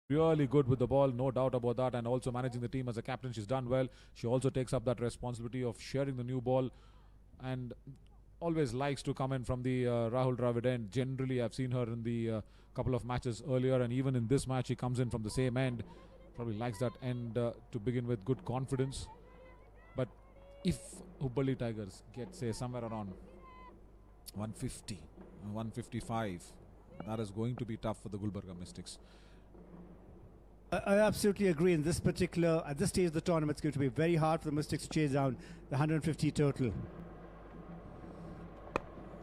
really good with the ball, no doubt about that, and also managing the team as a captain. She's done well. She also takes up that responsibility of sharing the new ball and always likes to come in from the Rahul Dravid end. Generally, I've seen her in the couple of matches earlier, and even in this match, she comes in from the same end. Probably likes that end to begin with, good confidence. But if Hubli Tigers get, say, somewhere around 150, 155, that is going to be tough for the Gulbarga Mystics. I absolutely agree. In this particular, at this stage of the tournament, it's going to be very hard for the Mystics to chase down the 150 total.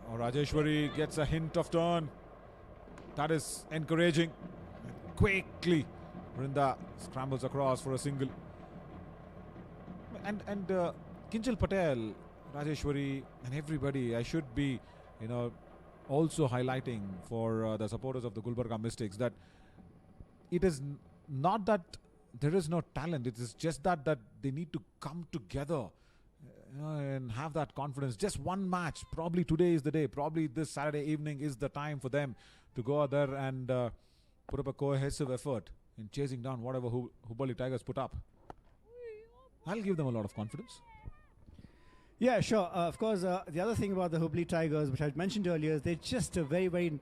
Oh, Rajeshwari gets a hint of turn. That is encouraging. Quickly, Vrinda scrambles across for a single. And Kinjal Patel, Rajeshwari, and everybody, I should be, also highlighting for the supporters of the Gulbarga Mystics that it is not that there is no talent. It is just that they need to come together and have that confidence. Just one match. Probably today is the day. Probably this Saturday evening is the time for them to go out there and put up a cohesive effort in chasing down whatever Hubli Tigers put up. I'll give them a lot of confidence. Yeah, sure. Of course, the other thing about the Hubli Tigers, which I mentioned earlier, is they're just a very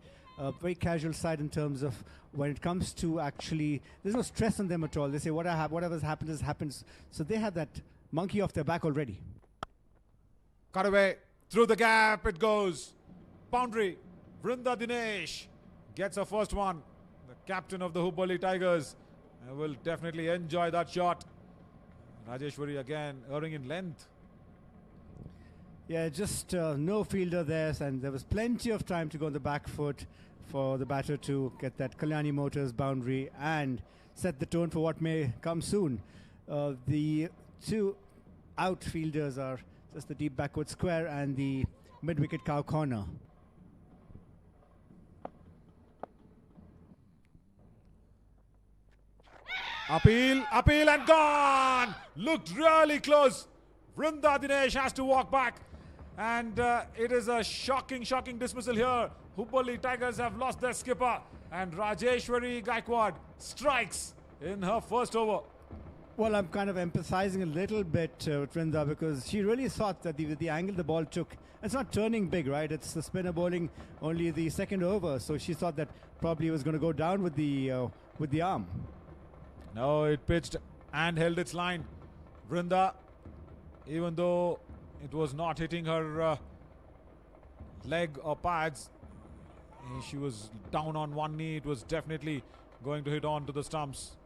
casual side in terms of when it comes to actually, there's no stress on them at all. They say whatever's happened happens. So they have that monkey off their back already. Cut away. Through the gap it goes. Boundary. Vrinda Dinesh gets a first one. The captain of the Hubli Tigers will definitely enjoy that shot. Rajeshwari again erring in length. Yeah, just no fielder there, and there was plenty of time to go on the back foot for the batter to get that Kalyani Motors boundary and set the tone for what may come soon. The two outfielders are just the deep backward square and the mid-wicket cow corner. Appeal and gone! Looked really close. Vrinda Dinesh has to walk back. And it is a shocking dismissal here. Hubli Tigers have lost their skipper. And Rajeshwari Gaikwad strikes in her first over. Well, I'm kind of empathizing a little bit with Vrinda because she really thought that the angle the ball took, it's not turning big, right? It's the spinner bowling only the second over. So she thought that probably it was going to go down with the arm. No, it pitched and held its line. Vrinda, even though it was not hitting her leg or pads, she was down on one knee. It was definitely going to hit on to the stumps.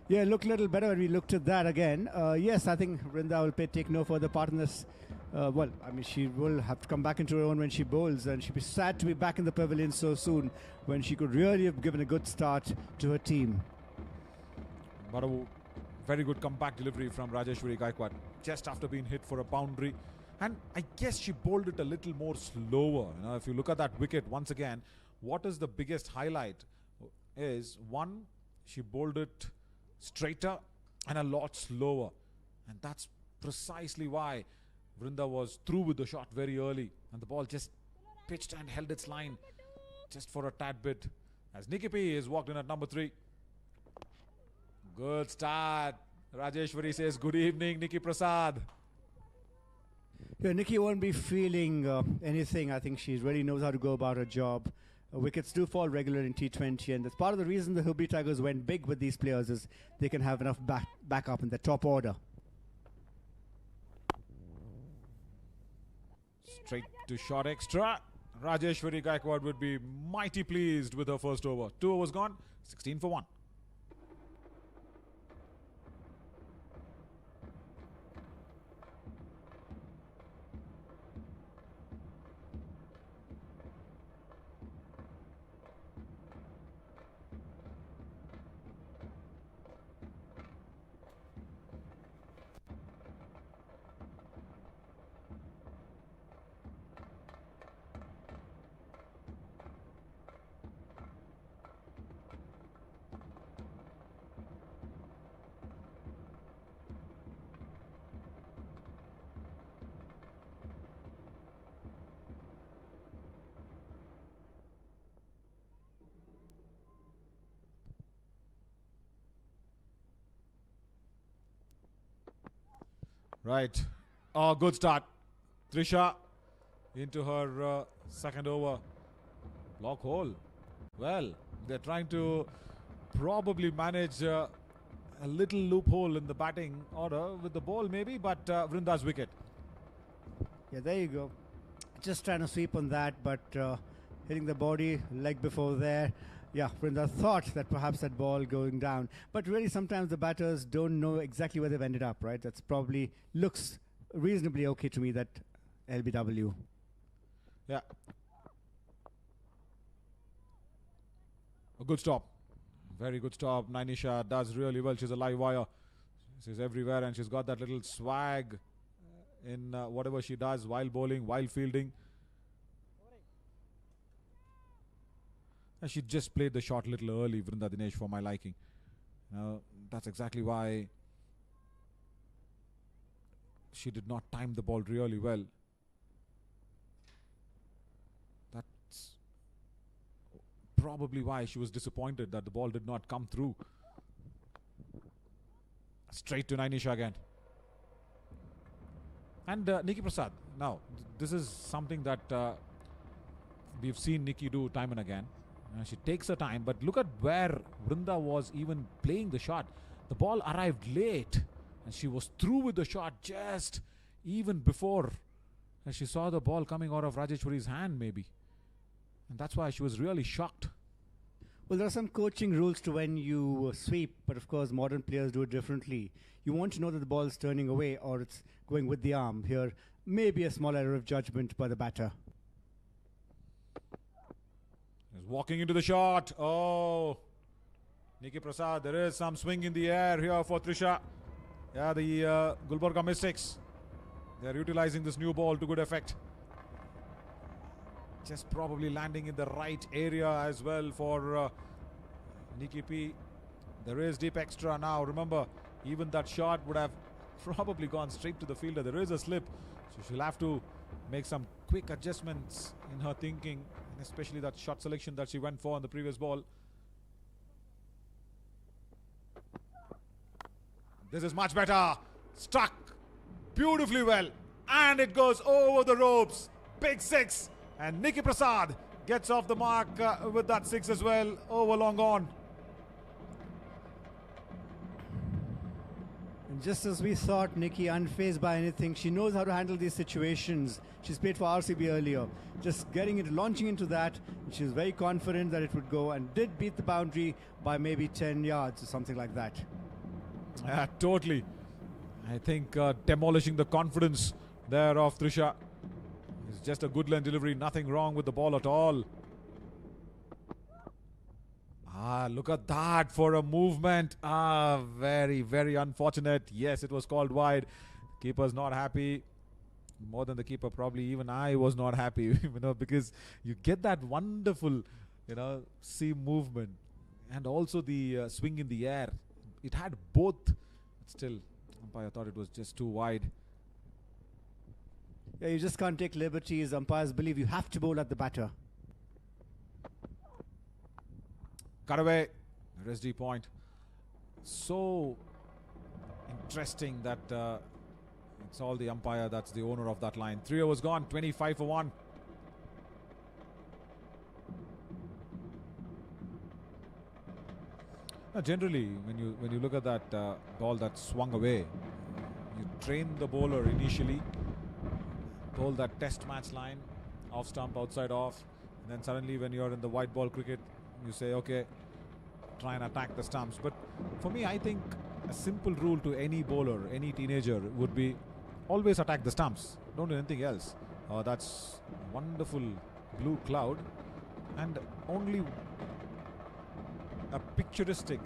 Yeah, it looked a little better when we looked at that again. Yes, I think Vrinda will take no further part in this. Well, I mean, she will have to come back into her own when she bowls, and she'll be sad to be back in the pavilion so soon when she could really have given a good start to her team. But a very good comeback delivery from Rajeshwari Gaikwad just after being hit for a boundary. And I guess she bowled it a little more slower. If you look at that wicket once again, what is the biggest highlight is, one, she bowled it straighter and a lot slower. And that's precisely why Vrinda was through with the shot very early. And the ball just pitched and held its line just for a tad bit. As Nikki P is walked in at number 3. Good start. Rajeshwari says good evening, Nikki Prasad. Yeah, Nikki won't be feeling anything. I think she really knows how to go about her job. Wickets do fall regular in T20, and that's part of the reason the Hubli Tigers went big with these players, is they can have enough backup in the top order. Straight to short extra. Rajeshwari Gaikwad would be mighty pleased with her first over. 2 overs gone, 16 for 1. Right. Oh, good start. Trisha into her second over. Block hole. Well, they're trying to probably manage a little loophole in the batting order with the ball maybe, but Vrinda's wicket. Yeah, there you go. Just trying to sweep on that, but hitting the body, leg before there. Yeah, Vrinda thought that perhaps that ball going down. But really, sometimes the batters don't know exactly where they've ended up, right? That's probably looks reasonably okay to me, that LBW. Yeah. A good stop. Very good stop. Nainisha does really well. She's a live wire. She's everywhere and she's got that little swag in whatever she does while bowling, while fielding. And she just played the shot a little early, Vrinda Dinesh, for my liking. That's exactly why she did not time the ball really well. That's probably why she was disappointed that the ball did not come through. Straight to Nainisha again. And Nikki Prasad. Now, this is something that we've seen Nikki do time and again. She takes her time, but look at where Vrinda was even playing the shot. The ball arrived late and she was through with the shot just even before she saw the ball coming out of Rajeshwari's hand maybe. And that's why she was really shocked. Well, there are some coaching rules to when you sweep, but of course modern players do it differently. You want to know that the ball is turning away or it's going with the arm. Here, maybe a small error of judgment by the batter. He's walking into the shot. Oh, Nikki Prasad, there is some swing in the air here for Trisha. Yeah, the Gulbarga Mystics. They're utilizing this new ball to good effect. Just probably landing in the right area as well for Nikki P. There is deep extra now. Remember, even that shot would have probably gone straight to the fielder. There is a slip, so she'll have to make some quick adjustments in her thinking, and especially that shot selection that she went for on the previous ball. This is much better. Struck beautifully well, and it goes over the ropes. Big six. And Nikki Prasad gets off the mark with that six as well. Over long on. And just as we thought, Nikki unfazed by anything, she knows how to handle these situations. She's played for RCB earlier. Just getting it, launching into that. And she was very confident that it would go and did beat the boundary by maybe 10 yards or something like that. Totally. I think demolishing the confidence there of Trisha. It's just a good lane delivery, nothing wrong with the ball at all. Look at that for a movement. Very, very unfortunate. Yes, it was called wide. Keeper's not happy. More than the keeper, probably even I was not happy, because you get that wonderful, seam movement and also the swing in the air. It had both. Still, umpire thought it was just too wide. Yeah, you just can't take liberties. Umpires believe you have to bowl at the batter. Cut away. RSD point. So interesting that it's all the umpire that's the owner of that line. 3 overs gone. 25 for 1. Generally, when you look at that ball that swung away, you train the bowler initially. Bowl that test match line, off stump, outside off, and then suddenly when you're in the white ball cricket, you say, okay, try and attack the stumps. But for me, I think a simple rule to any bowler, any teenager would be always attack the stumps. Don't do anything else. That's wonderful blue cloud and only a picturestic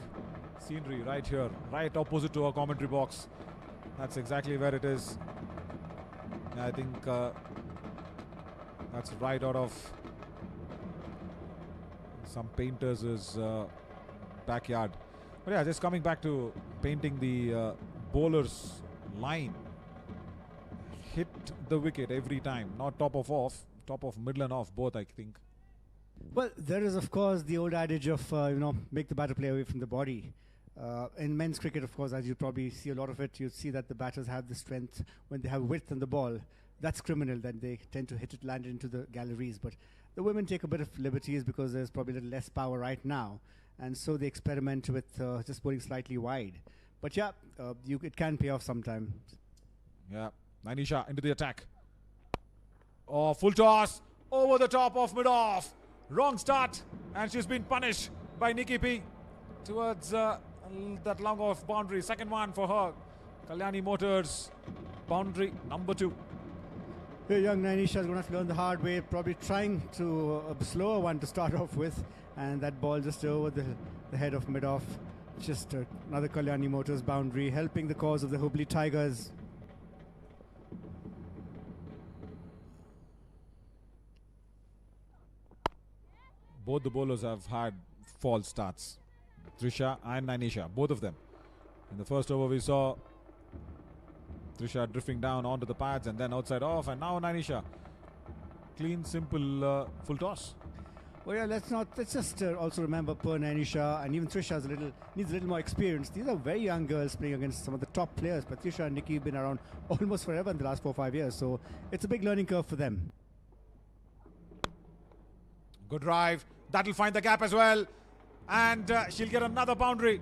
scenery right here, right opposite to our commentary box. That's exactly where it is. I think that's right out of some painters' backyard. But yeah, just coming back to painting the bowler's line. Hit the wicket every time, not top of off, top of middle and off, both I think. Well, there is of course the old adage of, make the batter play away from the body. In men's cricket, of course, as you probably see a lot of it, you see that the batters have the strength when they have width on the ball. That's criminal. Then they tend to hit it, land it into the galleries. But the women take a bit of liberties because there's probably a little less power right now, and so they experiment with just bowling slightly wide. But yeah, it can pay off sometime. Yeah, Nainisha into the attack. Oh, full toss over the top of mid-off. Wrong start, and she's been punished by Nikki P towards that long off boundary. Second one for her. Kalyani Motors, boundary number 2. Here, young Nainisha is going to have to learn the hard way, probably trying to a slower one to start off with, and that ball just over the head of mid-off. Just another Kalyani Motors boundary, helping the cause of the Hubli Tigers. Both the bowlers have had false starts. Trisha and Nainisha, both of them. In the first over we saw Trisha drifting down onto the pads and then outside off, and now Nainisha. Clean, simple, full toss. Well, yeah, let's just also remember poor Nainisha and even Trisha needs a little more experience. These are very young girls playing against some of the top players, but Trisha and Nikki have been around almost forever in the last 4 or 5 years, so it's a big learning curve for them. Good drive. That'll find the gap as well. And she'll get another boundary.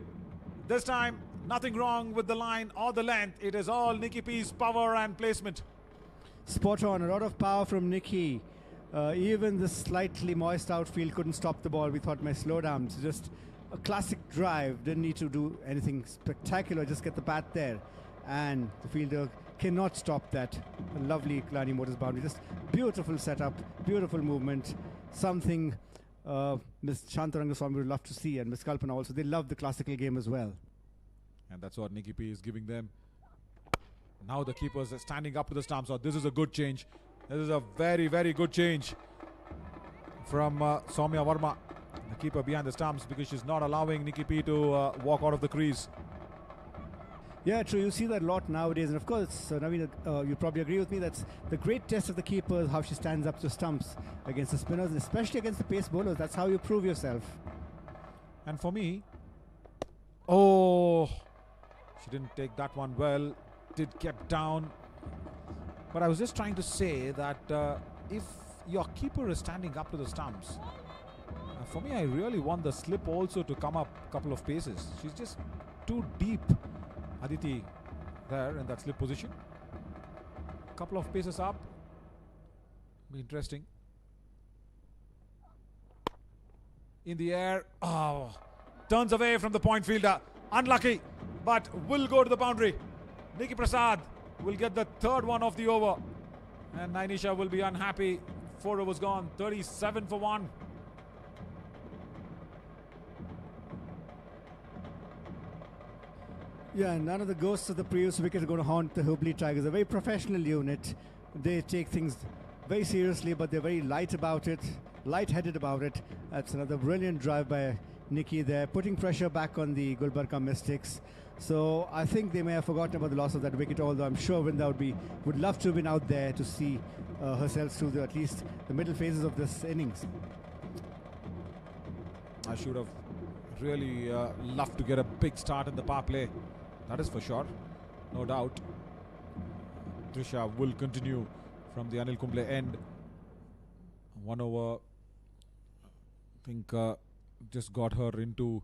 This time, nothing wrong with the line or the length. It is all Nikki P's power and placement. Spot on. A lot of power from Nikki. Even the slightly moist outfield couldn't stop the ball. We thought may slow down. It's just a classic drive. Didn't need to do anything spectacular. Just get the bat there. And the fielder cannot stop that. A lovely Kalyani Motors boundary. Just beautiful setup, beautiful movement. Something Ms. Shanta Rangaswamy would love to see, and Ms. Kalpana also. They love the classical game as well. And that's what Nikki P is giving them. Now the keepers are standing up to the stumps. So this is a good change. This is a very, very good change from Soumya Verma, the keeper behind the stumps, because she's not allowing Nikki P to walk out of the crease. Yeah, true. You see that a lot nowadays. And of course, Naveen, you probably agree with me. That's the great test of the keeper, how she stands up to stumps against the spinners, especially against the pace bowlers. That's how you prove yourself. And for me, oh, she didn't take that one well. Did kept down. But I was just trying to say that if your keeper is standing up to the stumps, for me, I really want the slip also to come up a couple of paces. She's just too deep, Aditi, there in that slip position. A couple of paces up. Be interesting. In the air. Oh, turns away from the point fielder. Unlucky, but will go to the boundary. Nikki Prasad will get the third one of the over. And Nainisha will be unhappy. 4 overs gone. 37 for 1. Yeah, none of the ghosts of the previous wicket are going to haunt the Hubli Tigers. A very professional unit. They take things very seriously, but they're very light-headed about it. That's another brilliant drive by Nikki there, putting pressure back on the Gulbarga Mystics. So I think they may have forgotten about the loss of that wicket, although I'm sure Vrinda would love to have been out there to see herself through at least the middle phases of this innings. I should have really loved to get a big start in the power play. That is for sure, no doubt. Trisha will continue from the Anil Kumble end. 1 over, I think, just got her into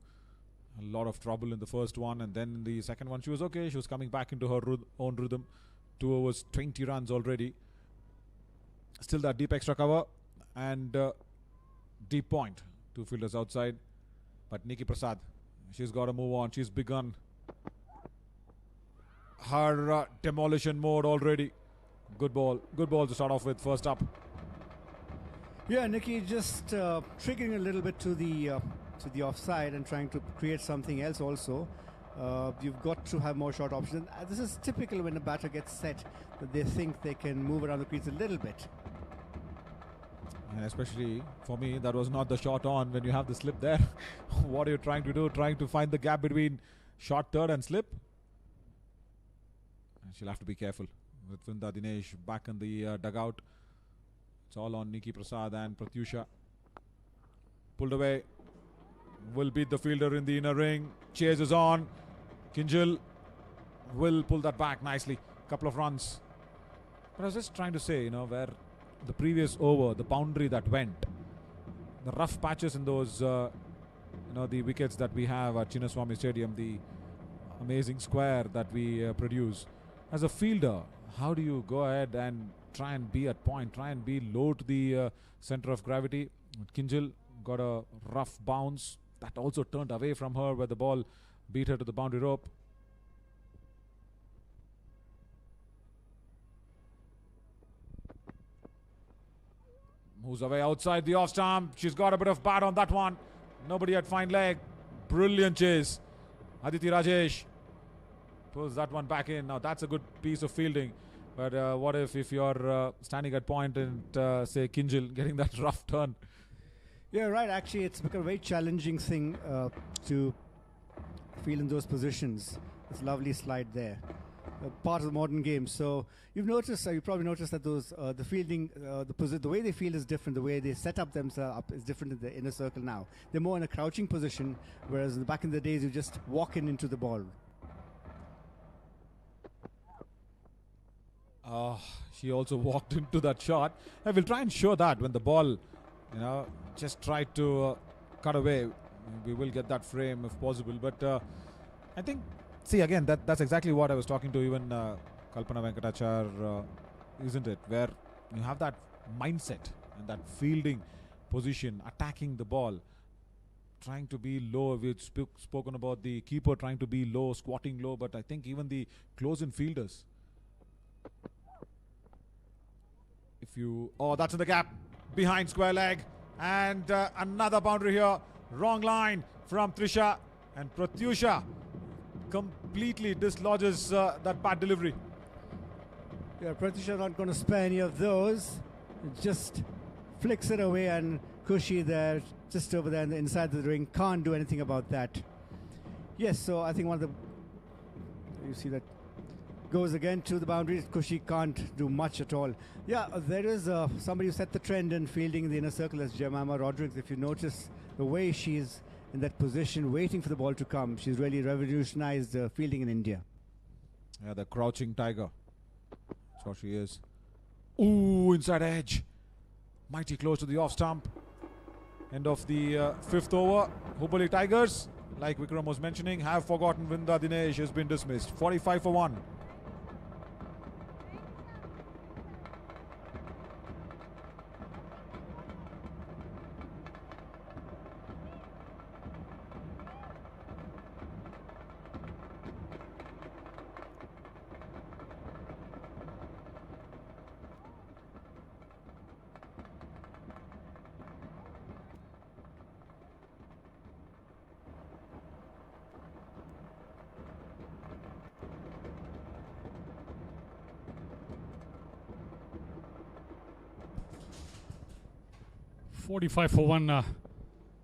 a lot of trouble in the first one, and then in the second one she was okay. She was coming back into her own rhythm. 2 overs, 20 runs already. Still that deep extra cover and deep point. 2 fielders outside, but Nikki Prasad, she's got to move on. She's begun her demolition mode already. Good ball to start off with. First up. Yeah, Nikki just triggering a little bit to the offside and trying to create something else also. You've got to have more short options. This is typical when a batter gets set, that they think they can move around the crease a little bit. And especially for me, that was not the shot on when you have the slip there. What are you trying to do? Trying to find the gap between short third and slip? And she'll have to be careful. With Vrinda Dinesh back in the dugout. It's all on Nikki Prasad and Pratyusha. Pulled away. will beat the fielder in the inner ring. Chases on. Kinjal will pull that back nicely. Couple of runs. But I was just trying to say, where the previous over, the boundary that went, the rough patches in those, the wickets that we have at Chinnaswamy Stadium, the amazing square that we produce. As a fielder, how do you go ahead and try and be at point, try and be low to the center of gravity? Kinjal got a rough bounce that also turned away from her, where the ball beat her to the boundary rope. Moves away outside the off stump. She's got a bit of bat on that one. Nobody at fine leg. Brilliant chase. Aditi Rajesh pulls that one back in. Now that's a good piece of fielding. But what if you're standing at point and say Kinjal getting that rough turn? Yeah, right. Actually, it's become a very challenging thing to field in those positions. This lovely slide there. Part of the modern game. So you probably noticed that those the fielding, the way they field is different. The way they set up themselves up is different in the inner circle now. They're more in a crouching position, whereas back in the days you just walk into the ball. She also walked into that shot. I will try and show that when the ball, just tried to cut away. We will get that frame if possible. But I think, see, again, that's exactly what I was talking to even Kalpana Venkatachar, isn't it? Where you have that mindset and that fielding position, attacking the ball, trying to be low. We've spoken about the keeper trying to be low, squatting low, but I think even the close-in fielders. That's in the gap, behind square leg, and another boundary here. Wrong line from Trisha, and Pratyusha completely dislodges that bad delivery. Yeah, Pratyusha not going to spare any of those. It just flicks it away, and Kushi there, just over there in the inside of the ring, can't do anything about that. Yes, so I think you see that goes again to the boundaries. Kushi can't do much at all. Yeah, there is somebody who set the trend in fielding in the inner circle as Jemima Rodrigues. If you notice the way she's in that position, waiting for the ball to come, she's really revolutionized fielding in India. Yeah, the crouching tiger. That's what she is. Ooh, inside edge. Mighty close to the off stump. End of the fifth over. Hubli Tigers, like Vikram was mentioning, have forgotten Vrinda Dinesh has been dismissed. 45 for 1. $45 for 1.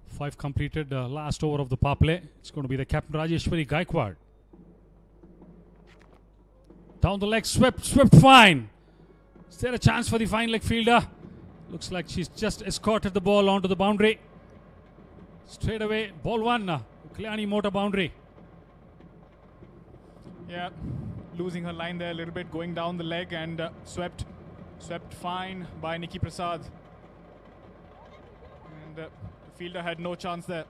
5 completed. Last over of the power play. It's going to be the captain Rajeshwari Gaikwad. Down the leg, swept fine. Is there a chance for the fine leg fielder? Looks like she's just escorted the ball onto the boundary. Straight away, ball 1. Kalyani Mota boundary. Yeah, losing her line there a little bit, going down the leg and swept fine by Nikki Prasad. And the fielder had no chance there.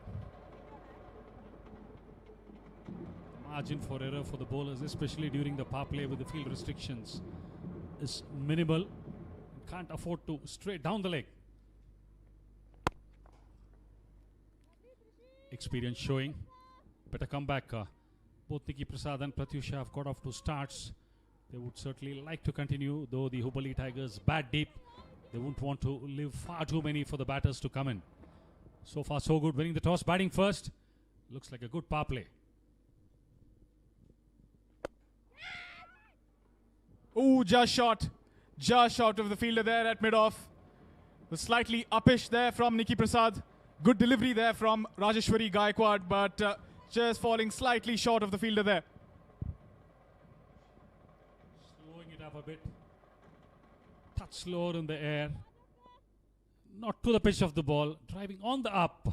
Margin for error for the bowlers, especially during the power play with the field restrictions, is minimal. Can't afford to straight down the leg. Experience showing. Better comeback. Both Nikki Prasad and Pratyusha have got off to starts. They would certainly like to continue, though the Hubli Tigers bat deep. They wouldn't want to leave far too many for the batters to come in. So far so good. Winning the toss, batting first. Looks like a good power play. Ooh, just short of the fielder there at mid-off. Was slightly uppish there from Nikki Prasad. Good delivery there from Rajeshwari Gaikwad, but just falling slightly short of the fielder there. Slowing it up a bit. Touch slower in the air. Not to the pitch of the ball. Driving on the up.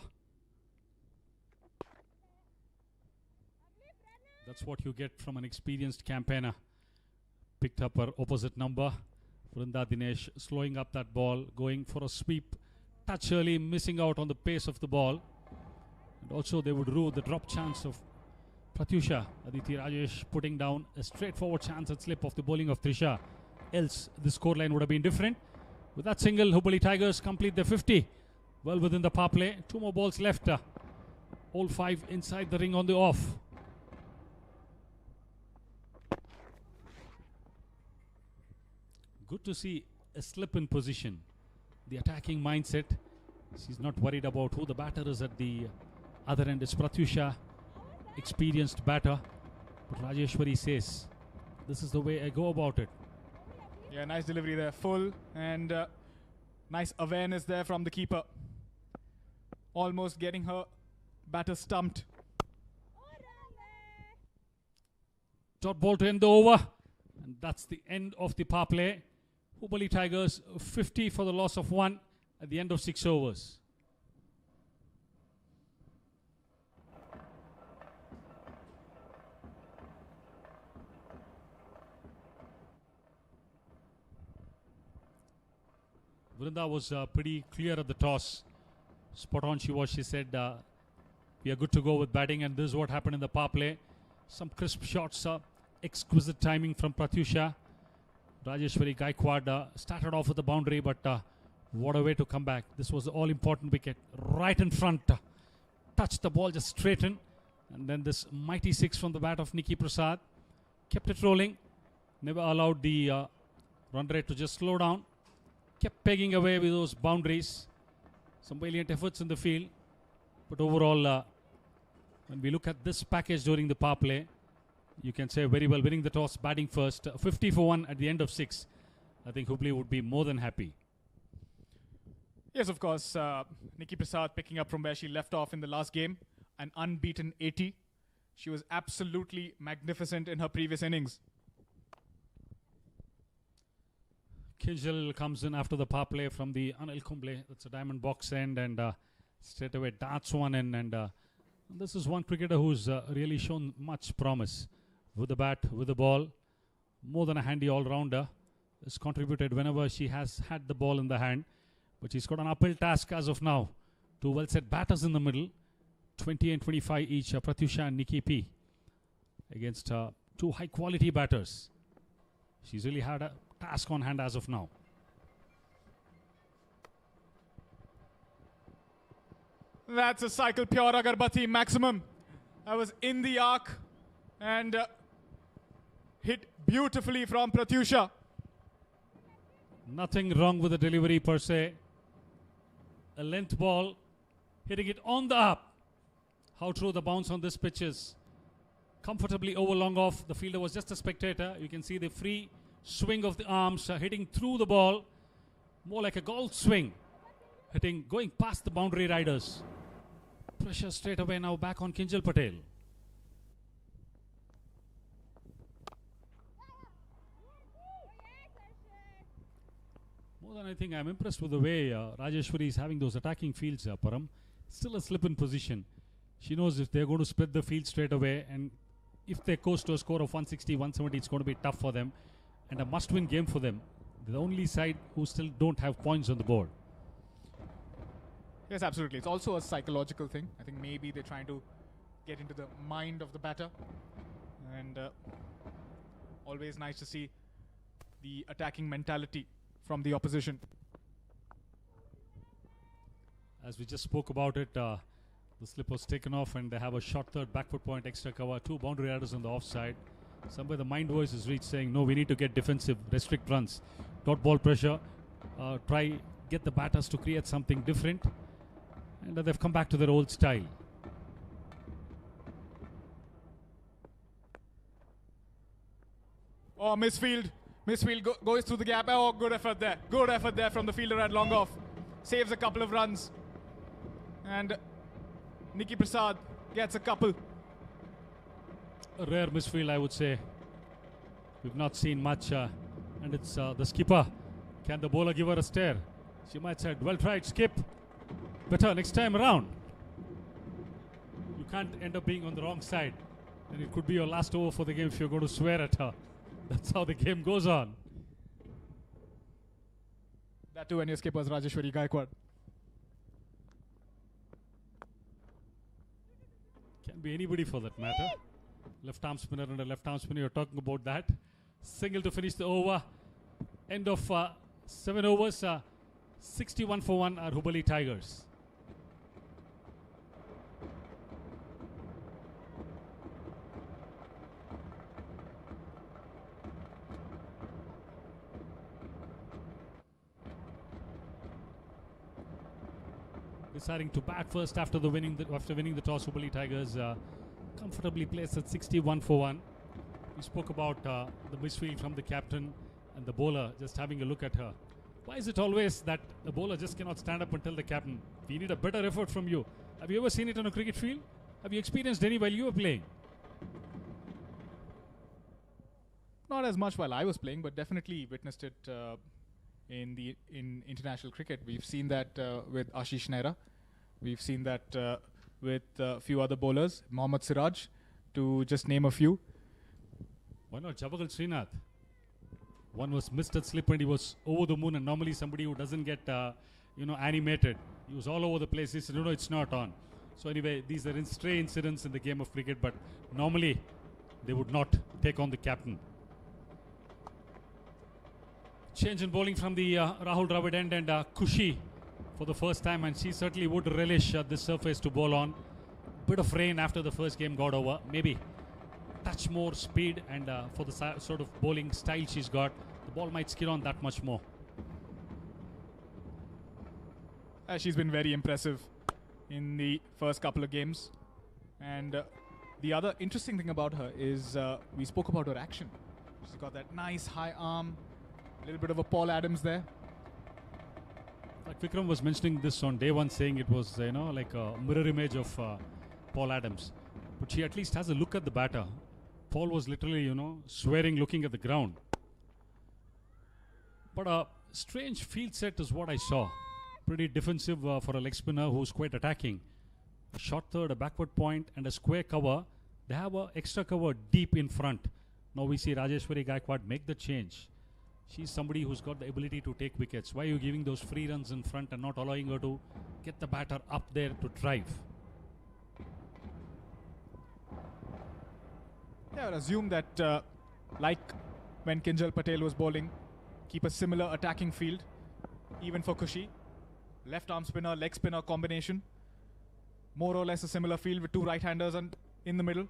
That's what you get from an experienced campaigner. Picked up her opposite number. Vrinda Dinesh slowing up that ball, going for a sweep. Touch early, missing out on the pace of the ball. And also they would rue the drop chance of Pratyusha. Aditi Rajesh putting down a straightforward chance at slip of the bowling of Trisha. Else the scoreline would have been different. With that single, Hubli Tigers complete their 50. Well within the power play. 2 more balls left. All 5 inside the ring on the off. Good to see a slip in position. The attacking mindset. She's not worried about who the batter is at the other end. It's Pratyusha, experienced batter. But Rajeshwari says, this is the way I go about it. Yeah, nice delivery there. Full and nice awareness there from the keeper. Almost getting her batter stumped. Dot ball to end the over. And that's the end of the power play. Hubli Tigers 50 for the loss of 1 at the end of 6 overs. Vrinda was pretty clear at the toss. Spot on she was. She said, we are good to go with batting, and this is what happened in the power play. Some crisp shots, exquisite timing from Pratyusha. Rajeshwari Gaikwad started off with the boundary, but what a way to come back. This was the all-important wicket right in front. Touched the ball just straight in. And then this mighty 6 from the bat of Nikki Prasad. Kept it rolling. Never allowed the run rate to just slow down. Kept pegging away with those boundaries. Some valiant efforts in the field. But overall, when we look at this package during the power play, you can say very well winning the toss, batting first. 50 for 1 at the end of 6. I think Hubli would be more than happy. Yes, of course. Nikki Prasad picking up from where she left off in the last game. An unbeaten 80. She was absolutely magnificent in her previous innings. Kinjal comes in after the power play from the Anil Kumble. That's a diamond box end, and straight away darts one in. And this is one cricketer who's really shown much promise with the bat, with the ball. More than a handy all-rounder. Has contributed whenever she has had the ball in the hand. But she's got an uphill task as of now. 2 well-set batters in the middle. 20 and 25 each, Pratyusha and Nikki P. Against 2 high-quality batters. She's really had a task on hand as of now. That's a cycle pure Agarbati maximum. I was in the arc and hit beautifully from Pratyusha. Nothing wrong with the delivery per se. A length ball, hitting it on the up. How true the bounce on this pitch is. Comfortably over long off. The fielder was just a spectator. You can see the free swing of the arms, hitting through the ball. More like a golf swing. Hitting, going past the boundary riders. Pressure straight away now back on Kinjal Patel. More than anything, I'm impressed with the way Rajeshwari is having those attacking fields, Param. Still a slip in position. She knows if they're going to split the field straight away, and if they coast to a score of 160, 170, it's going to be tough for them. And a must-win game for them. They're the only side who still don't have points on the board. Yes, absolutely. It's also a psychological thing. I think maybe they're trying to get into the mind of the batter. And always nice to see the attacking mentality from the opposition. As we just spoke about it, the slip was taken off and they have a short third back foot point extra cover. 2 boundary riders on the offside. Somewhere the mind voice is reached saying, no, we need to get defensive, restrict runs. Dot ball pressure, try get the batters to create something different. And they've come back to their old style. Oh, misfield. Misfield goes through the gap. Oh, good effort there. Good effort there from the fielder at long off. Saves a couple of runs. And Nikki Prasad gets a couple. A rare misfield, I would say. We've not seen much. And it's the skipper. Can the bowler give her a stare? She might say, well tried, skip. Better next time around. You can't end up being on the wrong side. And it could be your last over for the game if you're going to swear at her. That's how the game goes on. That too when your skipper is Rajeshwari Gaikwad. Can be anybody for that matter. Left arm spinner and a left arm spinner, you're talking about that. Single to finish the over. End of 7 overs. 61 for 1 are Hubli Tigers. Deciding to bat first after winning the toss, Hubli Tigers comfortably placed at 61 for 1. We spoke about the misfield from the captain and the bowler, just having a look at her. Why is it always that the bowler just cannot stand up and tell the captain, we need a better effort from you? Have you ever seen it on a cricket field? Have you experienced any while you were playing? Not as much while I was playing, but definitely witnessed it in international cricket. We've seen that with Ashish Nehra. We've seen that with a few other bowlers, Mohammad Siraj, to just name a few. Why not Javagal Srinath? One was missed at slip and he was over the moon, and normally somebody who doesn't get animated, he was all over the place. He said, no, it's not on. So anyway, these are stray incidents in the game of cricket, but normally they would not take on the captain. Change in bowling from the Rahul Dravid end, and Kushi for the first time, and she certainly would relish this surface to bowl on. Bit of rain after the first game got over, maybe touch more speed, and for the sort of bowling style she's got, the ball might skid on that much more. She's been very impressive in the first couple of games, and the other interesting thing about her is we spoke about her action. She's got that nice high arm, a little bit of a Paul Adams there. Like Vikram was mentioning this on day one, saying it was like a mirror image of Paul Adams, but she at least has a look at the batter. Paul was literally swearing, looking at the ground. But a strange field set is what I saw. Pretty defensive for a leg spinner who's quite attacking. A short third, a backward point, and a square cover. They have an extra cover deep in front. Now we see Rajeshwari Gaikwad make the change. She's somebody who's got the ability to take wickets. Why are you giving those free runs in front and not allowing her to get the batter up there to drive? Yeah, I would assume that like when Kinjal Patel was bowling, keep a similar attacking field, even for Kushi. Left arm spinner, leg spinner combination. More or less a similar field with two right-handers and in the middle.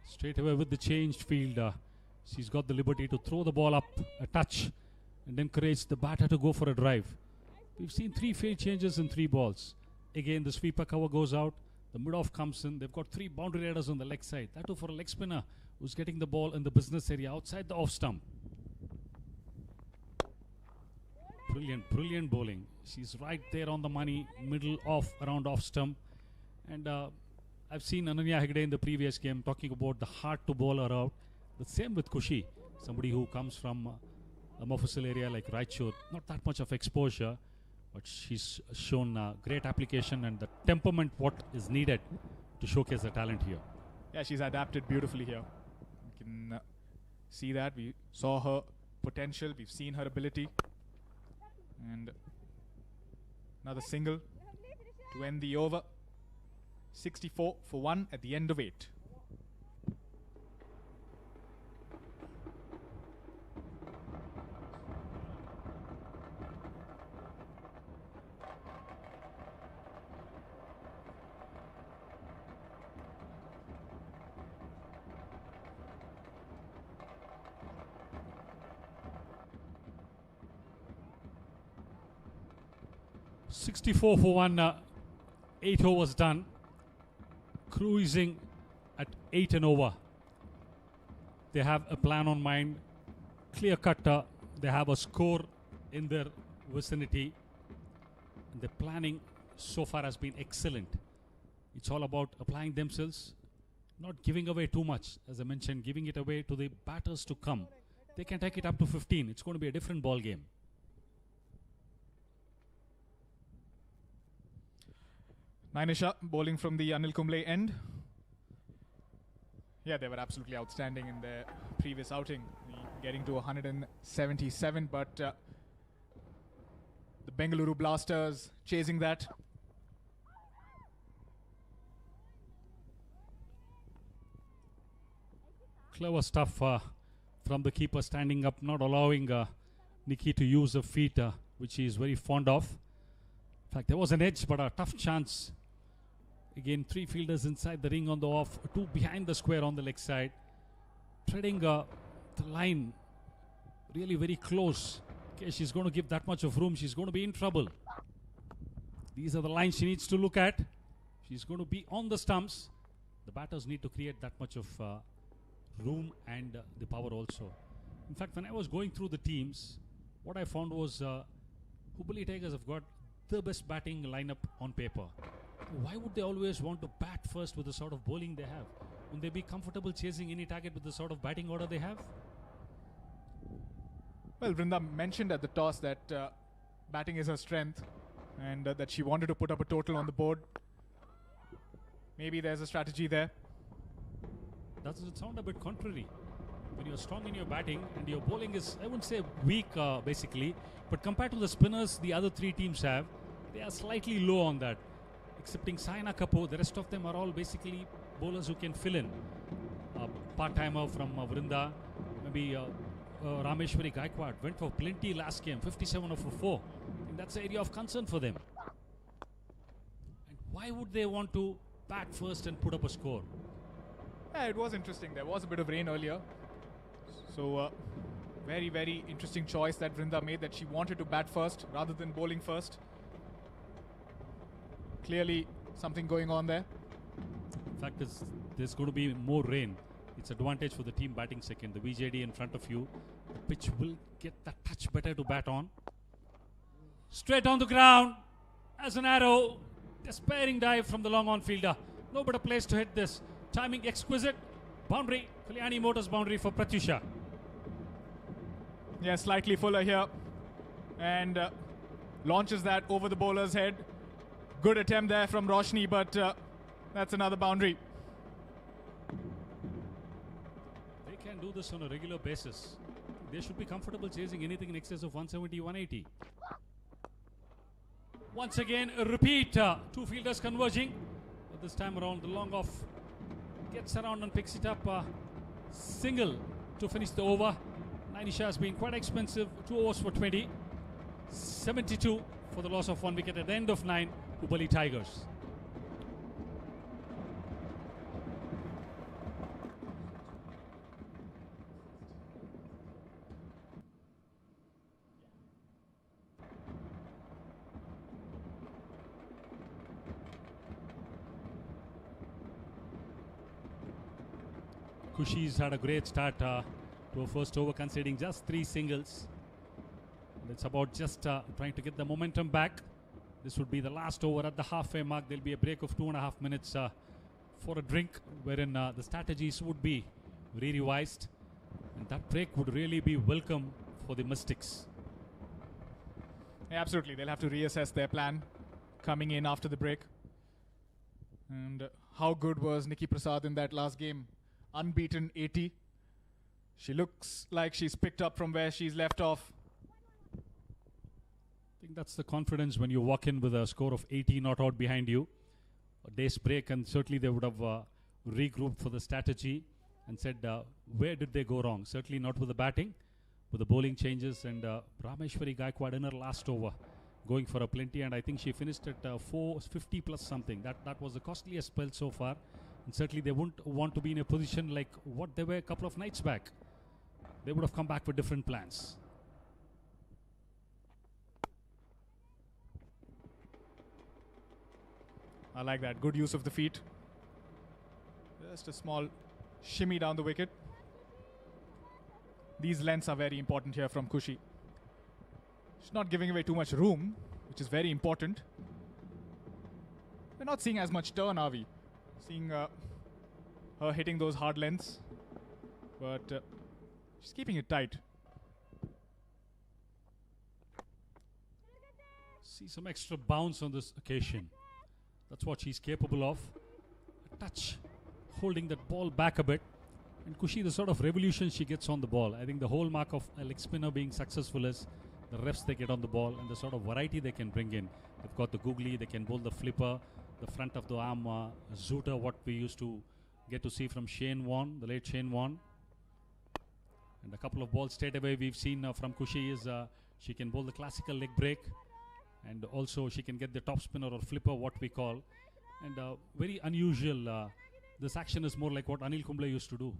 Straight away with the changed field, she's got the liberty to throw the ball up a touch and encourage the batter to go for a drive. We've seen 3 field changes in 3 balls. Again, the sweeper cover goes out. The mid-off comes in. They've got 3 boundary raiders on the leg side. That too for a leg spinner who's getting the ball in the business area outside the off stump. Brilliant, brilliant bowling. She's right there on the money, middle off, around off stump. And I've seen Ananya Hegde in the previous game talking about the hard to bowl her out. The same with Kushi, somebody who comes from a Mofussil area like Raichur. Not that much of exposure, but she's shown great application and the temperament what is needed to showcase the talent here. Yeah, she's adapted beautifully here. You can see that. We saw her potential. We've seen her ability. And another single to end the over. 64 for 1 at the end of 8. $64 for 1, 8 overs done. Cruising at 8 and over. They have a plan on mind, clear cut. They have a score in their vicinity. And the planning so far has been excellent. It's all about applying themselves, not giving away too much. As I mentioned, giving it away to the batters to come. They can take it up to 15. It's going to be a different ball game. Nainisha bowling from the Anil Kumble end. Yeah, they were absolutely outstanding in their previous outing, getting to 177, but the Bengaluru Blasters chasing that. Clever stuff from the keeper, standing up, not allowing Nikki to use her feet, which he is very fond of. In fact, there was an edge, but a tough chance. Again, 3 fielders inside the ring on the off, 2 behind the square on the leg side. Treading the line really very close. Okay, she's going to give that much of room, she's going to be in trouble. These are the lines she needs to look at. She's going to be on the stumps. The batters need to create that much of room and the power also. In fact, when I was going through the teams, what I found was Hubli Tigers have got the best batting lineup on paper. Why would they always want to bat first with the sort of bowling they have? Wouldn't they be comfortable chasing any target with the sort of batting order they have? Well, Vrinda mentioned at the toss that batting is her strength and that she wanted to put up a total on the board. Maybe there's a strategy there. Doesn't it sound a bit contrary? When you're strong in your batting and your bowling is, I wouldn't say weak basically, but compared to the spinners the other 3 teams have, they are slightly low on that. Excepting Saina Kapoor, the rest of them are all basically bowlers who can fill in. Part-timer from Vrinda, maybe Rameshwari Gaikwad went for plenty last game, 57 over 4. I think that's an area of concern for them. And why would they want to bat first and put up a score? Yeah, it was interesting. There was a bit of rain earlier. So, very, very interesting choice that Vrinda made, that she wanted to bat first rather than bowling first. Clearly, something going on there. In fact, there's going to be more rain. It's advantage for the team batting second. The VJD in front of you. The pitch will get that touch better to bat on. Straight on the ground as an arrow. Despairing dive from the long on fielder. No better place to hit this. Timing exquisite. Boundary. Kalyani Motors boundary for Pratyusha. Yeah, slightly fuller here. And launches that over the bowler's head. Good attempt there from Roshni, but that's another boundary. They can do this on a regular basis. They should be comfortable chasing anything in excess of 170, 180. Once again, a repeat. 2 fielders converging. But this time around, the long off gets around and picks it up. Single to finish the over. Nainisha has been quite expensive. 2 overs for 20. 72 for the loss of 1 wicket at the end of 9. Hubli Tigers. Kushi's had a great start to a first over, conceding just 3 singles. And it's about just trying to get the momentum back. This would be the last over at the halfway mark. There'll be a break of 2.5 minutes for a drink, wherein the strategies would be re-revised. And that break would really be welcome for the Mystics. Yeah, absolutely. They'll have to reassess their plan coming in after the break. And how good was Nikki Prasad in that last game? Unbeaten 80. She looks like she's picked up from where she's left off. I think that's the confidence when you walk in with a score of 80 not out behind you. A day's break, and certainly they would have regrouped for the strategy and said where did they go wrong. Certainly not with the batting, with the bowling changes, and Rameshwari Gaikwad in her last over going for a plenty, and I think she finished at 450 plus something. That was the costliest spell so far, and certainly they wouldn't want to be in a position like what they were a couple of nights back. They would have come back with different plans. I like that. Good use of the feet. Just a small shimmy down the wicket. These lengths are very important here from Kushi. She's not giving away too much room, which is very important. We're not seeing as much turn, are we? Seeing her hitting those hard lengths. But she's keeping it tight. See some extra bounce on this occasion. That's what she's capable of. A touch, holding that ball back a bit. And Kushi, the sort of revolution she gets on the ball, I think the whole mark of a leg spinner being successful is the reps they get on the ball and the sort of variety they can bring in. They've got the googly, they can bowl the flipper, the front of the arm zooter, what we used to get to see from Shane Warne, the late Shane Warne. And a couple of balls straight away we've seen from Kushi is she can bowl the classical leg break, and also she can get the top spinner or flipper, what we call. And very unusual, this action is more like what Anil Kumble used to do,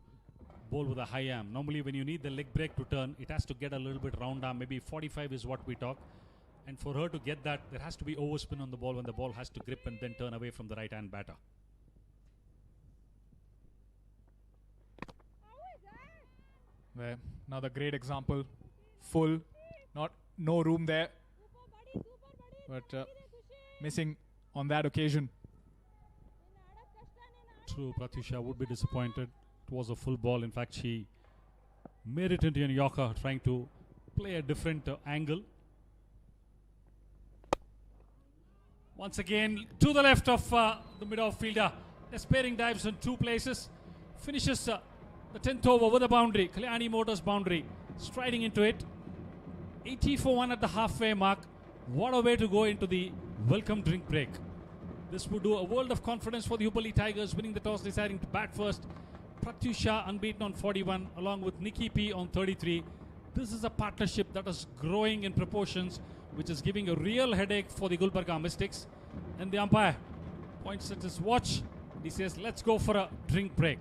bowl with a high arm. Normally when you need the leg break to turn, it has to get a little bit round arm, maybe 45 is what we talk. And for her to get that, there has to be overspin on the ball when the ball has to grip and then turn away from the right hand batter. There, another great example. Full, no room there, but missing on that occasion. True, Pratyusha would be disappointed. It was a full ball. In fact, she made it into a Yorker, trying to play a different angle. Once again, to the left of the mid-off fielder. Despairing dives in two places. Finishes the 10th over with a boundary. Kalyani Motors boundary. Striding into it. 80 for 1 at the halfway mark. What a way to go into the welcome drink break. This would do a world of confidence for the Hubli Tigers, winning the toss, deciding to bat first. Pratyusha unbeaten on 41, along with Nikki P on 33. This is a partnership that is growing in proportions, which is giving a real headache for the Gulbarga Mystics. And the umpire points at his watch. He says, let's go for a drink break.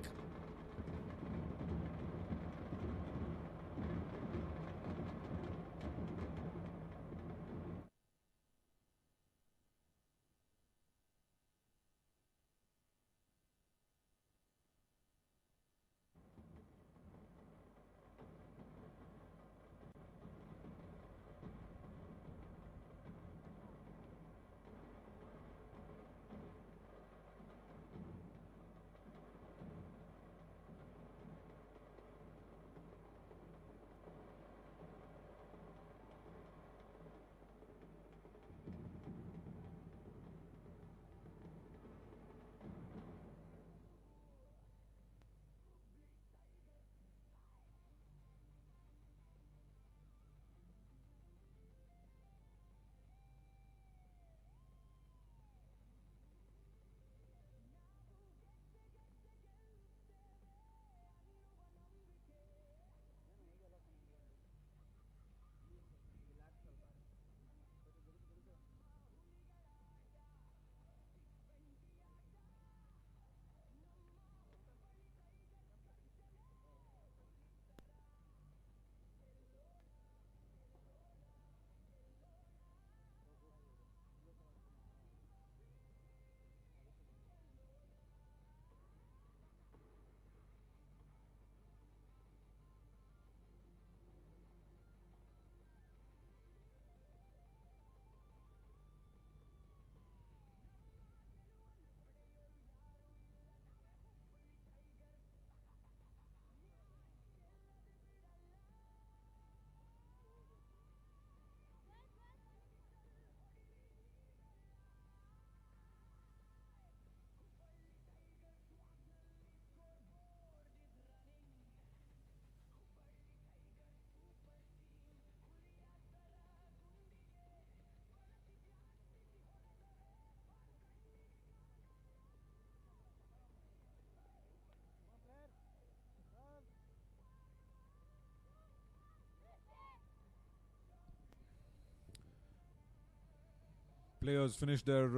Players finish their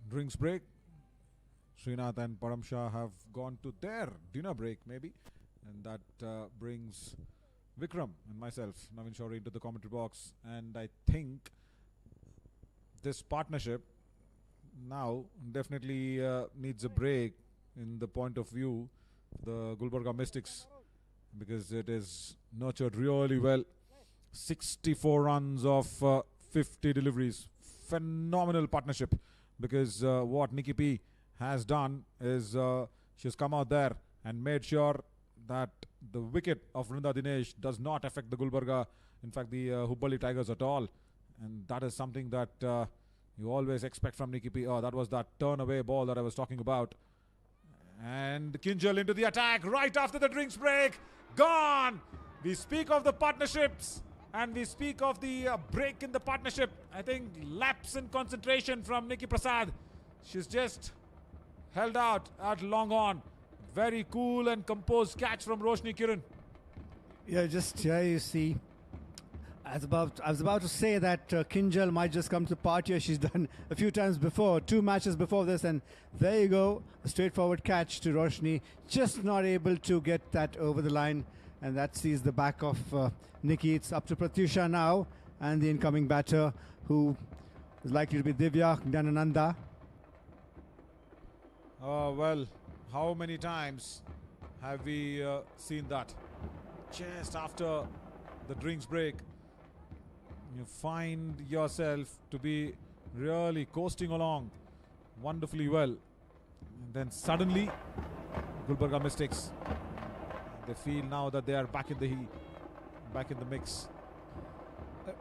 drinks break. Srinath and Param Shah have gone to their dinner break, maybe. And that brings Vikram and myself, Navin Shaury, into the commentary box. And I think this partnership now definitely needs a break in the point of view the Gulbarga Mystics, because it is nurtured really well. 64 runs of 50 deliveries. Phenomenal partnership, because what Nikki P has done is she's come out there and made sure that the wicket of Vrinda Dinesh does not affect the Gulbarga, in fact the Hubli Tigers at all. And that is something that you always expect from Nikki P. Oh, that was that turn away ball that I was talking about. And Kinjal into the attack right after the drinks break. Gone! We speak of the partnerships and we speak of the break in the partnership. I think lapse in concentration from Nikki Prasad. She's just held out at long on. Very cool and composed catch from Roshni Kiran. Yeah, just here you see. I was about to say that Kinjal might just come to the party as she's done a few times before, 2 matches before this, and there you go, a straightforward catch to Roshni, just not able to get that over the line, and that sees the back of Nikki. It's up to Pratyusha now, and the incoming batter, who is likely to be Divya Gnanananda. Well, how many times have we seen that? Just after the drinks break, you find yourself to be really coasting along wonderfully well. And then suddenly, Gulbarga Mystics, they feel now that they are back in the heat, back in the mix.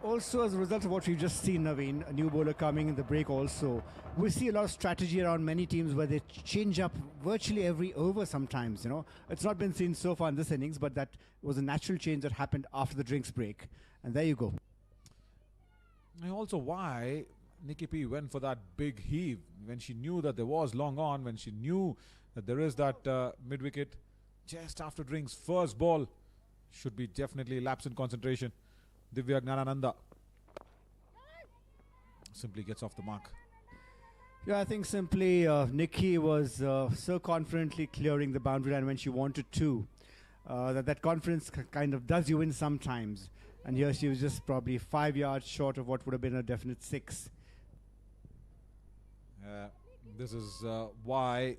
Also, as a result of what we've just seen, Naveen, a new bowler coming in the break also, we see a lot of strategy around many teams where they change up virtually every over sometimes, you know. It's not been seen so far in this innings, but that was a natural change that happened after the drinks break. And there you go. And also why Nikki P went for that big heave when she knew that there was long on, when she knew that there is that mid-wicket just after drinks. First ball should be definitely lapse in concentration. Divya Gnanananda simply gets off the mark. Yeah, I think simply Nikki was so confidently clearing the boundary line when she wanted to, that confidence kind of does you in sometimes. And here she was just probably 5 yards short of what would have been a definite 6. This is why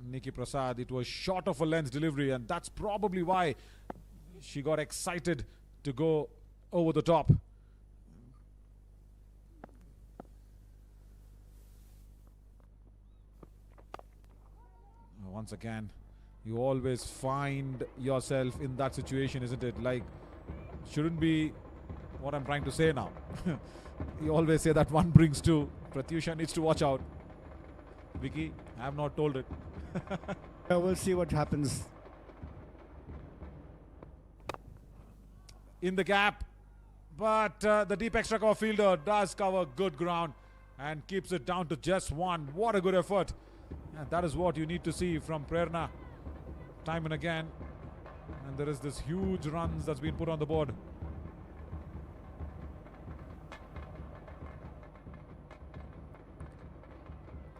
Nikki Prasad, it was short of a lens delivery, and that's probably why she got excited to go over the top. Once again, you always find yourself in that situation, isn't it? Like, shouldn't be what I'm trying to say now. You always say that one brings two. Pratyusha needs to watch out. Vicky, I have not told it. Yeah, we'll see what happens. In the gap, but the deep extra cover fielder does cover good ground and keeps it down to just one. What a good effort. And that is what you need to see from Prerna time and again. And there is this huge runs that's been put on the board.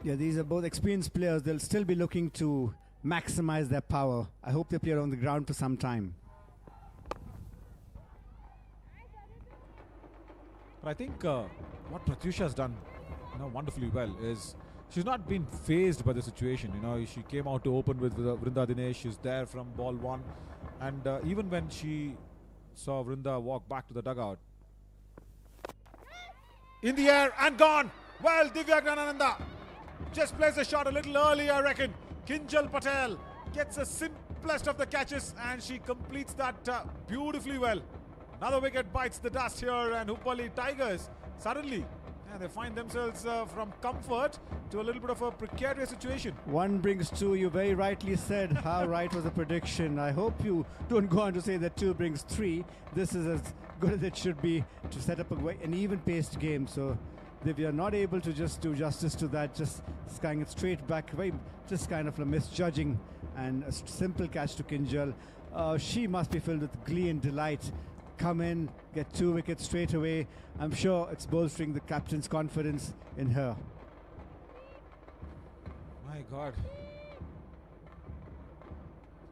Yeah, these are both experienced players. They'll still be looking to maximize their power. I hope they play on the ground for some time. But I think what Pratyusha has done, wonderfully well is she's not been phased by the situation. She came out to open with Vrinda Dinesh. She's there from ball 1, and even when she saw Vrinda walk back to the dugout, in the air and gone. Well, Divya Gnanananda just plays the shot a little early, I reckon. Kinjal Patel gets the simplest of the catches, and she completes that beautifully well. Another wicket bites the dust here, and Hubli Tigers suddenly they find themselves from comfort to a little bit of a precarious situation. 1 brings 2. You very rightly said how right was the prediction. I hope you don't go on to say that 2 brings 3. This is as good as it should be to set up an even-paced game. So if you're not able to just do justice to that, just skying it straight back, just kind of a misjudging, and a simple catch to Kinjal. She must be filled with glee and delight. Come in, get 2 wickets straight away. I'm sure it's bolstering the captain's confidence in her. My God.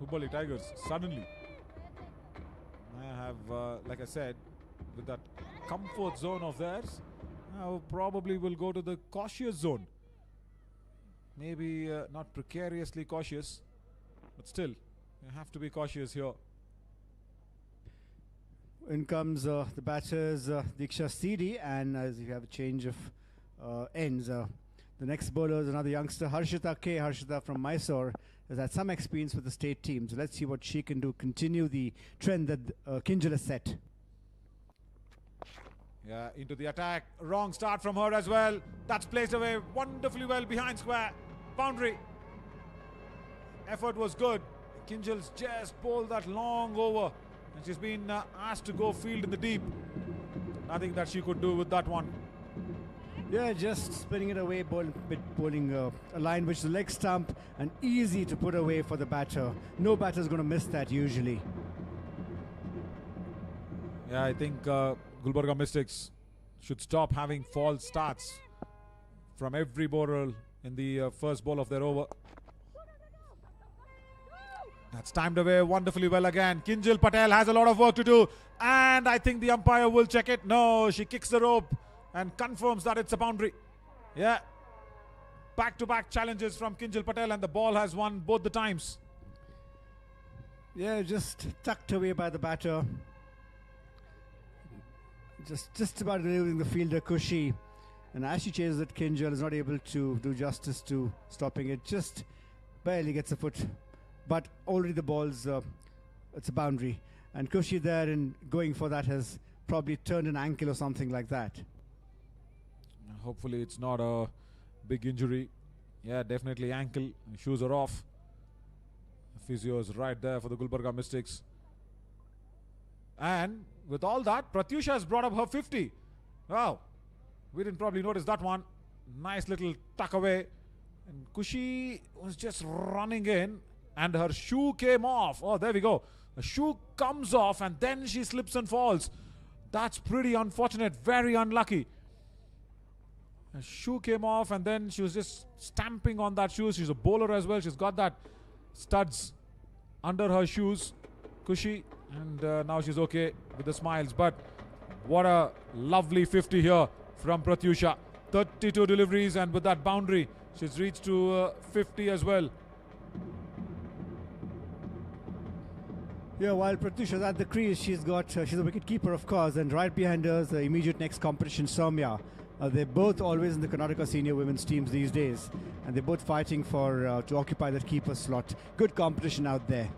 Hubli Tigers, suddenly. I have, like I said, with that comfort zone of theirs, I probably will go to the cautious zone. Maybe not precariously cautious, but still, you have to be cautious here. In comes the batters, Diksha Sidi, and as you have a change of ends, the next bowler is another youngster, Harshita K. Harshita from Mysore, has had some experience with the state team. So let's see what she can do, continue the trend that Kinjal has set. Yeah, into the attack. Wrong start from her as well. That's placed away wonderfully well behind square. Boundary. effort was good. Kinjal's just bowled that long over, and she's been asked to go field in the deep. Nothing that she could do with that one. Yeah, just spinning it away, bowling a line which is a leg stump and easy to put away for the batter. No batter is going to miss that usually. Yeah, I think Gulbarga Mystics should stop having false starts from every bowler in the first ball of their over. That's timed away wonderfully well again. Kinjal Patel has a lot of work to do, and I think the umpire will check it. No, she kicks the rope and confirms that it's a boundary. Yeah. Back-to-back challenges from Kinjal Patel, and the ball has won both the times. Yeah, just tucked away by the batter. Just about delivering the fielder Kushi. And as she chases it, Kinjal is not able to do justice to stopping it. Just barely gets a foot. But already the ball's, it's a boundary. And Kushi there in going for that has probably turned an ankle or something like that. Hopefully it's not a big injury. Yeah, definitely ankle. Shoes are off. Physio is right there for the Gulbarga Mystics. And with all that, Pratyusha has brought up her 50. Wow. We didn't probably notice that one. Nice little tuck away. And Kushi was just running in, and her shoe came off. Oh, there we go. The shoe comes off, and then she slips and falls. That's pretty unfortunate. Very unlucky. Her shoe came off, and then she was just stamping on that shoe. She's a bowler as well. She's got that studs under her shoes, Kushi. And now she's okay with the smiles. But what a lovely 50 here from Pratyusha. 32 deliveries, and with that boundary, she's reached to 50 as well. Yeah, while Pratyusha's at the crease, she's a wicket keeper, of course, and right behind her is the immediate next competition, Soumya. They're both always in the Karnataka senior women's teams these days, and they're both fighting for to occupy that keeper slot. Good competition out there.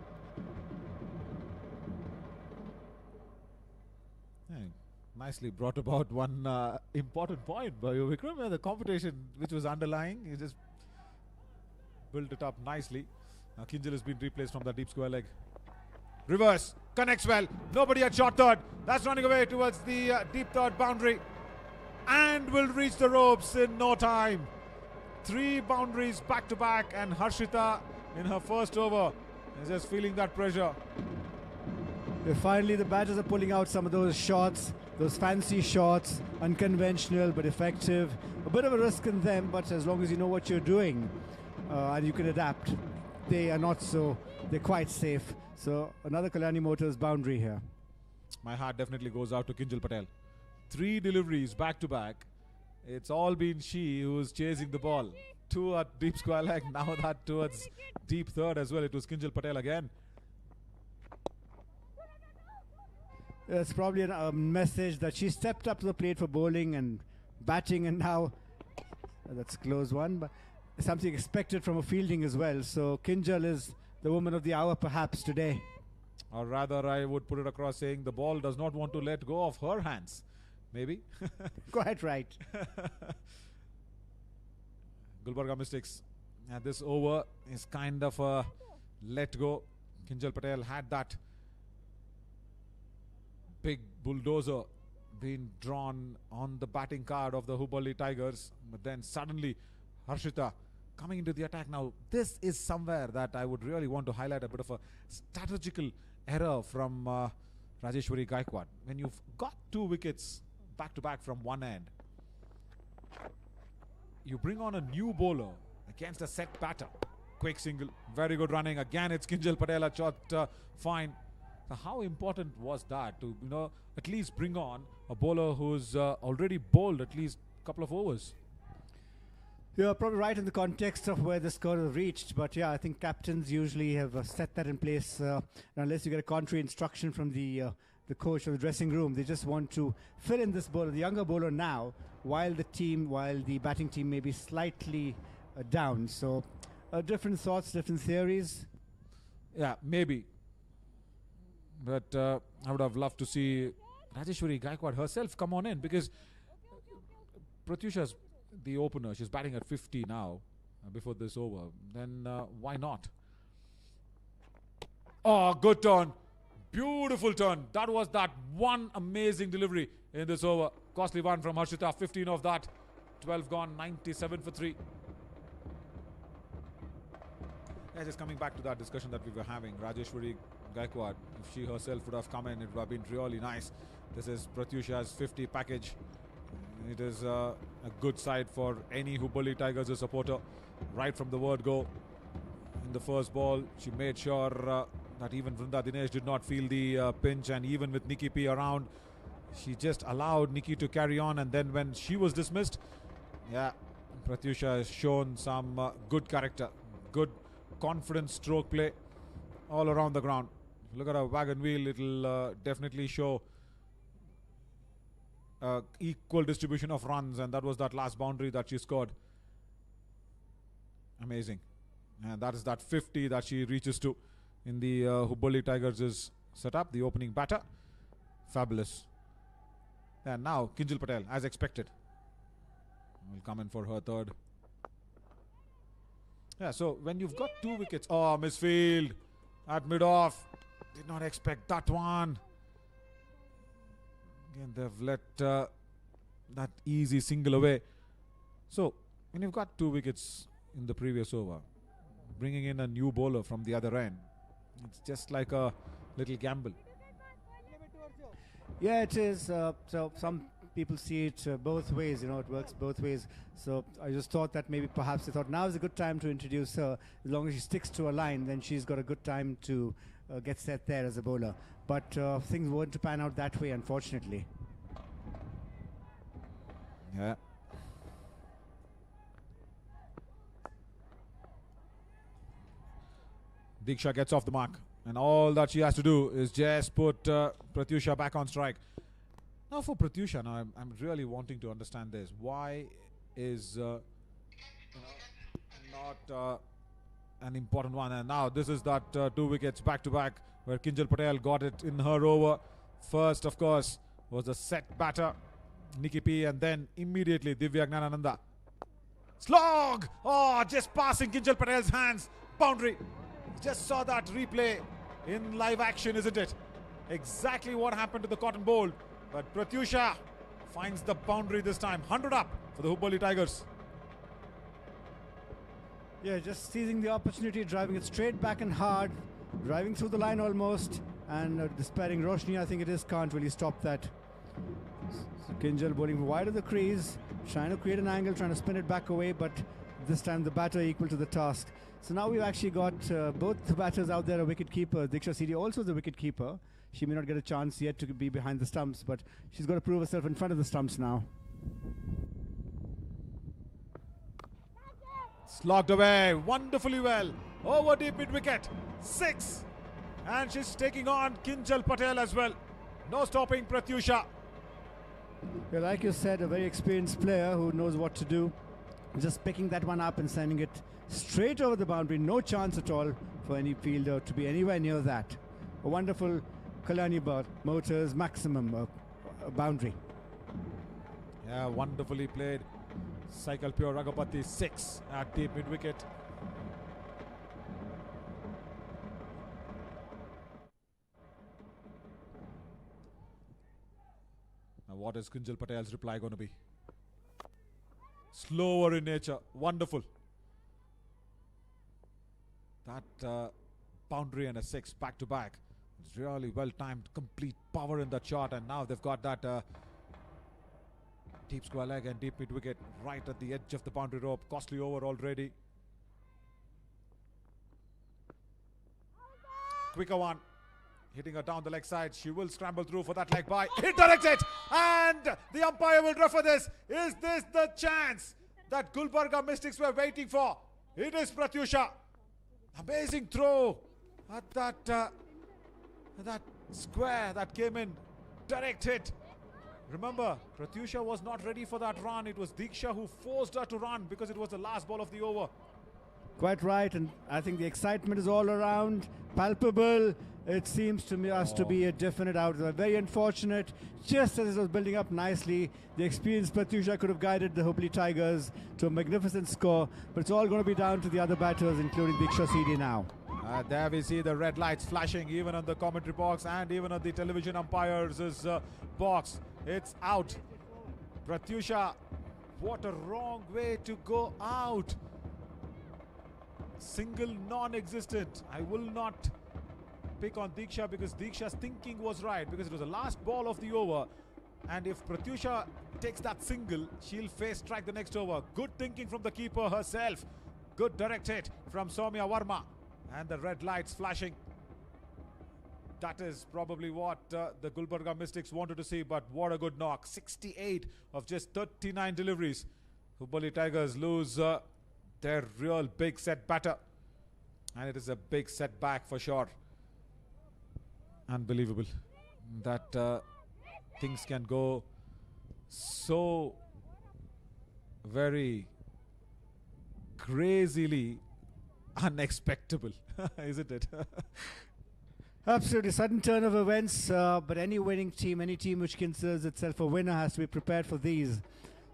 Nicely brought about one important point by you, Vikram. The competition which was underlying, you just built it up nicely. Now Kinjal has been replaced from the deep square leg. Reverse, connects well. Nobody at short third. That's running away towards the deep third boundary, and will reach the ropes in no time. 3 boundaries back to back, and Harshita in her first over is just feeling that pressure. Finally, the batters are pulling out some of those shots, those fancy shots, unconventional but effective. A bit of a risk in them, but as long as you know what you're doing and you can adapt, they are not so, they're quite safe. So another Kalyani Motors boundary here. My heart definitely goes out to Kinjal Patel. 3 deliveries back to back. It's all been she who's chasing the ball. 2 at deep square leg, now that towards deep third as well. It was Kinjal Patel again. It's probably a message that she stepped up to the plate for bowling and batting, and now that's a close one, but something expected from a fielding as well. So Kinjal is the woman of the hour perhaps today. Or rather, I would put it across saying the ball does not want to let go of her hands. Maybe. Quite right. Gulbarga Mystics at this over is kind of a let go. Kinjal Patel had that big bulldozer being drawn on the batting card of the Hubli Tigers, but then suddenly Harshita coming into the attack. Now this is somewhere that I would really want to highlight a bit of a strategical error from Rajeshwari Gaikwad. When you've got 2 wickets back to back from one end, you bring on a new bowler against a set batter. Quick single, very good running. Again it's Kinjal Patel at shot fine. So how important was that to, at least bring on a bowler who's already bowled at least a couple of overs? You're probably right in the context of where the score has reached, but yeah, I think captains usually have set that in place. Unless you get a contrary instruction from the coach or the dressing room, they just want to fill in this bowler, the younger bowler now, while the batting team may be slightly down. So different thoughts, different theories. Yeah, maybe. But I would have loved to see Rajeshwari Gaikwad herself come on in, because Pratyusha's the opener. She's batting at 50 now before this over. Then why not? Oh, good turn. Beautiful turn. That was that one amazing delivery in this over. Costly one from Harshita. 15 of that. 12 gone. 97 for 3. Yeah, just coming back to that discussion that we were having. Rajeshwari Gaikwad, if she herself would have come in, it would have been really nice. This is Pratyusha's 50 package. It is a good side for any Hubli Tigers supporter. Right from the word go. In the first ball, she made sure that even Vrinda Dinesh did not feel the pinch, and even with Nikki P around, she just allowed Nikki to carry on. And then when she was dismissed, yeah, Pratyusha has shown some good character, good confident stroke play all around the ground. Look at her wagon wheel, it'll definitely show equal distribution of runs, and that was that last boundary that she scored. Amazing. And that is that 50 that she reaches to in the Hubli Tigers' setup, the opening batter. Fabulous. And now Kinjal Patel, as expected, will come in for her third. Yeah, so when you've got 2 wickets, oh, misfield at mid-off. Did not expect that one. Again, they've let that easy single away. So when you've got 2 wickets in the previous over, bringing in a new bowler from the other end, it's just like a little gamble. Yeah, it is. So some people see it both ways, you know, it works both ways. So I just thought that maybe perhaps they thought now is a good time to introduce her. As long as she sticks to a line, then she's got a good time to get set there as a bowler. But things weren't to pan out that way, unfortunately. Yeah. Diksha gets off the mark, and all that she has to do is just put Pratyusha back on strike. Now for Pratyusha, now I'm really wanting to understand this. Why is not an important one? And now this is that 2 wickets back to back where Kinjal Patel got it in her over. First, of course, was the set batter, Nikki P, and then immediately Divya Gnanananda. Slog! Oh, just passing Kinjal Patel's hands. Boundary. Just saw that replay in live action, isn't it? Exactly what happened to the cotton bowl. But Pratyusha finds the boundary this time. 100 up for the Hubli Tigers. Yeah, just seizing the opportunity, driving it straight back and hard, driving through the line almost, and despairing Roshni, I think it is, can't really stop that. So Kinjal bowling wide of the crease, trying to create an angle, trying to spin it back away, but this time the batter equal to the task. So now we've actually got both the batters out there, a wicket keeper. Diksha Sidi also the wicket keeper. She may not get a chance yet to be behind the stumps, but she's got to prove herself in front of the stumps now. Slogged away wonderfully well. Over deep mid wicket. 6. And she's taking on Kinjal Patel as well. No stopping Pratyusha. Yeah, like you said, a very experienced player who knows what to do. Just picking that one up and sending it straight over the boundary. No chance at all for any fielder to be anywhere near that. A wonderful Kalyani Motors maximum boundary. Yeah, wonderfully played. Cycle Pure Ragapati 6 at deep mid wicket. Now what is Kinjal Patel's reply going to be? Slower in nature. Wonderful. That boundary and a 6 back to back. It's really well timed, complete power in that shot, and now they've got that deep square leg and deep mid wicket right at the edge of the boundary rope. Costly over already. Quicker one. Hitting her down the leg side. She will scramble through for that leg by. It directs it. And the umpire will refer this. Is this the chance that Gulbarga Mystics were waiting for? It is Pratyusha. Amazing throw at that square that came in. Direct hit. Remember, Pratyusha was not ready for that run. It was Diksha who forced her to run because it was the last ball of the over. Quite right, and I think the excitement is all around, palpable. It seems to me to be a definite out. Very unfortunate. Just as it was building up nicely, the experienced Pratyusha could have guided the Hubli Tigers to a magnificent score, but it's all going to be down to the other batters, including Diksha Sidi now. There we see the red lights flashing even on the commentary box and even on the television umpires' box. It's out. Pratyusha, what a wrong way to go out. Single non-existent. I will not pick on Diksha because Diksha's thinking was right, because it was the last ball of the over, and if Pratyusha takes that single, she'll face strike the next over. Good thinking from the keeper herself. Good direct hit from Soumya Verma, and the red lights flashing. That is probably what the Gulbarga Mystics wanted to see, but what a good knock. 68 of just 39 deliveries. Hubli Tigers lose their real big set batter, and it is a big setback for sure. Unbelievable that things can go so very crazily unexpectable, isn't it? Absolutely sudden turn of events, but any winning team, any team which considers itself a winner, has to be prepared for these.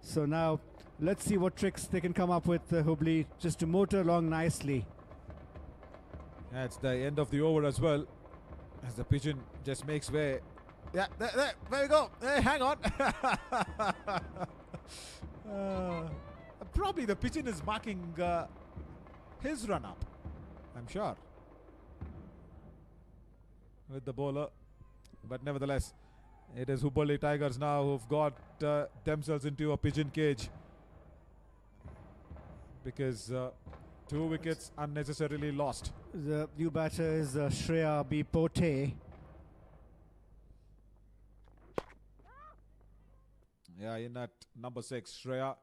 So now let's see what tricks they can come up with, Hubli, just to motor along nicely. Yeah, it's the end of the over as well, as the pigeon just makes way. Yeah, there we go. Hey, hang on. Probably the pigeon is marking his run up, I'm sure, with the bowler. But nevertheless, it is Hubli Tigers now who've got themselves into a pigeon cage, because 2 wickets unnecessarily lost. The new batter is Shreya B. Pote. Yeah, in at number 6, Shreya.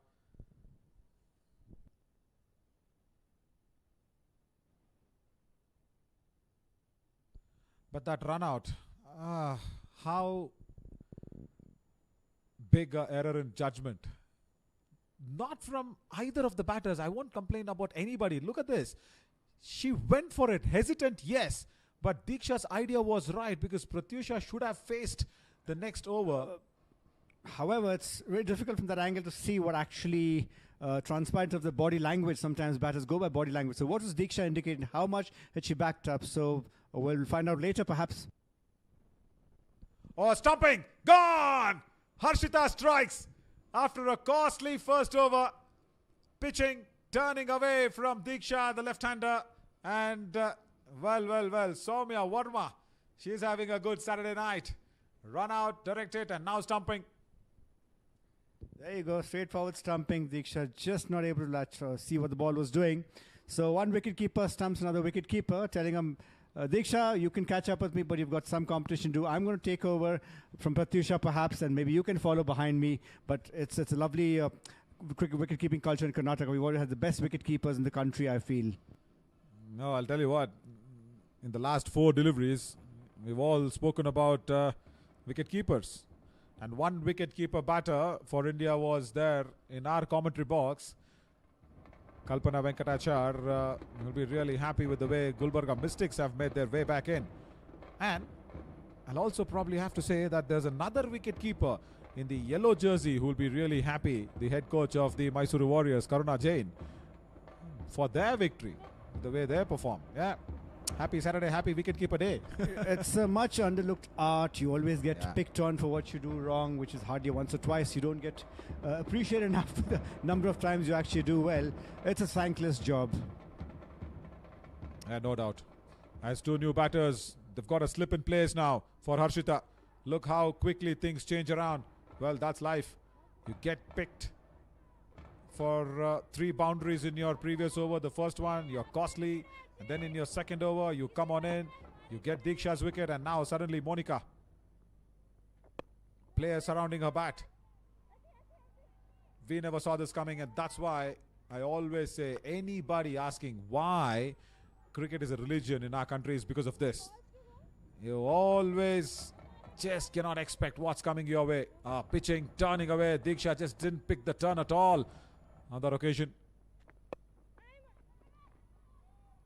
But that run out, how big a error in judgment. Not from either of the batters. I won't complain about anybody. Look at this. She went for it. Hesitant, yes. But Diksha's idea was right, because Pratyusha should have faced the next over. However, it's very difficult from that angle to see what actually transpired of the body language. Sometimes batters go by body language. So what was Diksha indicating? How much had she backed up? So we'll find out later, perhaps. Oh, stomping! Gone! Harshita strikes after a costly first over. Pitching, turning away from Diksha, the left-hander. And, well, Soumya Verma. She's having a good Saturday night. Run out, direct it, and now stumping. There you go, straightforward stumping. Diksha just not able to see what the ball was doing. So one wicketkeeper stumps another wicketkeeper, telling him, Diksha, you can catch up with me, but you've got some competition to do. I'm going to take over from Pratyusha perhaps, and maybe you can follow behind me. But it's a lovely wicket-keeping culture in Karnataka. We've already had the best wicket-keepers in the country, I feel. No, I'll tell you what. In the last 4 deliveries, we've all spoken about wicket-keepers. And one wicket-keeper batter for India was there in our commentary box. Kalpana Venkatachar will be really happy with the way Gulbarga Mystics have made their way back in. And I'll also probably have to say that there's another wicket-keeper in the yellow jersey who will be really happy, the head coach of the Mysuru Warriors, Karuna Jain, for their victory, the way they perform. Yeah. Happy Saturday, happy wicketkeeper day. It's a much underlooked art. You always get picked on for what you do wrong, which is hardly once or twice. You don't get appreciated enough for the number of times you actually do well. It's a thankless job. No doubt. As 2 new batters, they've got a slip in place now for Harshita. Look how quickly things change around. Well, that's life. You get picked for 3 boundaries in your previous over. The first one, you're costly. And then in your second over, you come on in, you get Diksha's wicket, and now suddenly Monica. Players surrounding her bat. We never saw this coming, and that's why I always say anybody asking why cricket is a religion in our country is because of this. You always just cannot expect what's coming your way. Pitching, turning away. Diksha just didn't pick the turn at all on that occasion.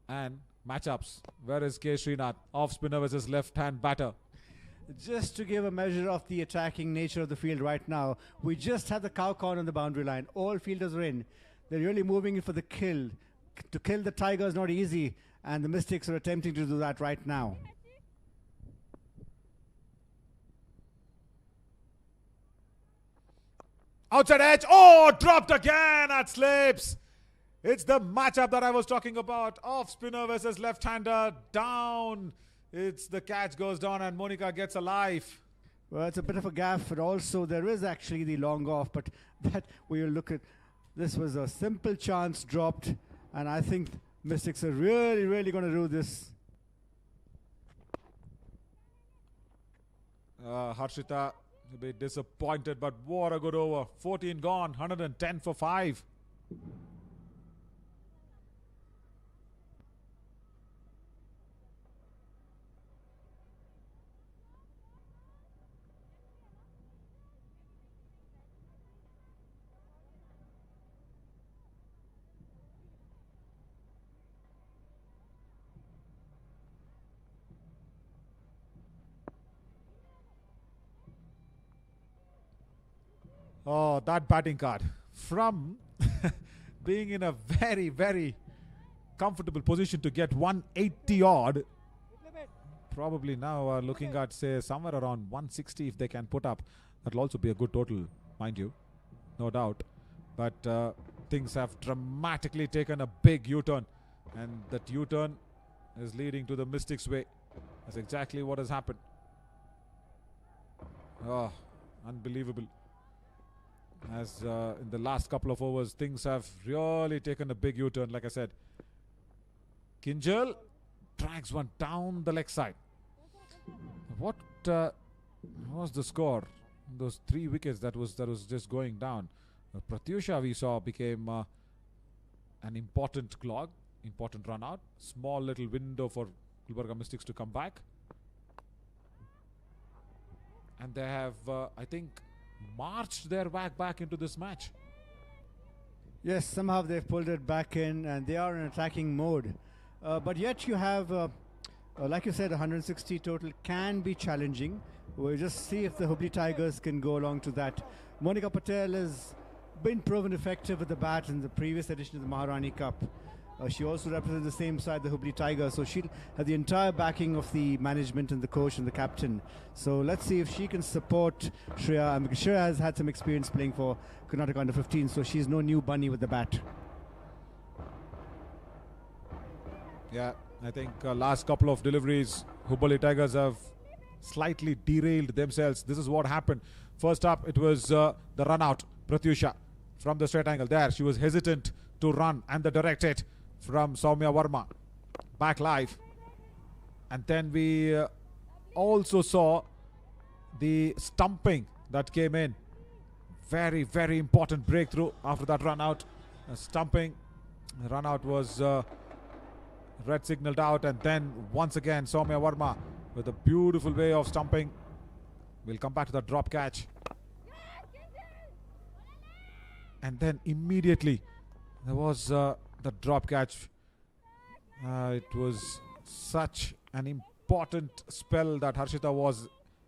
And matchups. Where is K. Srinath? Off spinner versus left-hand batter. Just to give a measure of the attacking nature of the field right now, we just had the cow corn on the boundary line. All fielders are in. They're really moving in for the kill. To kill the Tiger is not easy. and the Mystics are attempting to do that right now. Outside edge. Oh, dropped again at slips. It's the matchup that I was talking about. Off spinner versus left-hander. Down. It's the catch goes down and Monica gets a life. Well, it's a bit of a gaff, but also there is actually the long off. But that, when you look at, this was a simple chance dropped, and I think Mystics are really, really going to do this. Harshita a bit disappointed, but what a good over. 14 gone, 110 for 5. Oh, that batting card. From being in a very, very comfortable position to get 180 odd. Probably now are looking at, say, somewhere around 160 if they can put up. That'll also be a good total, mind you. No doubt. But things have dramatically taken a big U-turn. And that U-turn is leading to the Mystics' way. That's exactly what has happened. Oh, unbelievable. As in the last couple of overs, things have really taken a big U-turn, like I said. Kinjal drags one down the leg side. What was the score? Those 3 wickets that was just going down. Pratyusha, we saw, became an important clog, important run out. Small little window for Gulbarga Mystics to come back. And they have, I think, marched their back into this match. Yes, somehow they've pulled it back in, and they are in attacking mode. But yet you have, like you said, 160 total can be challenging. We'll just see if the Hubli Tigers can go along to that. Monica Patel has been proven effective with the bat in the previous edition of the Maharani Cup. She also represents the same side, the Hubli Tigers, so she'll have the entire backing of the management and the coach and the captain. So let's see if she can support Shreya. Shreya has had some experience playing for Karnataka under 15, so she's no new bunny with the bat. Yeah, I think last couple of deliveries, Hubli Tigers have slightly derailed themselves. This is what happened. First up, it was the run out, Pratyusha, from the straight angle. There, she was hesitant to run, and the direct hit from Soumya Verma. Back live. And then we also saw the stumping that came in. Very, very important breakthrough after that run out. Stumping. The run out was red signaled out, and then once again Soumya Verma with a beautiful way of stumping. We'll come back to that drop catch. And then immediately there was the drop catch. It was such an important spell that Harshita was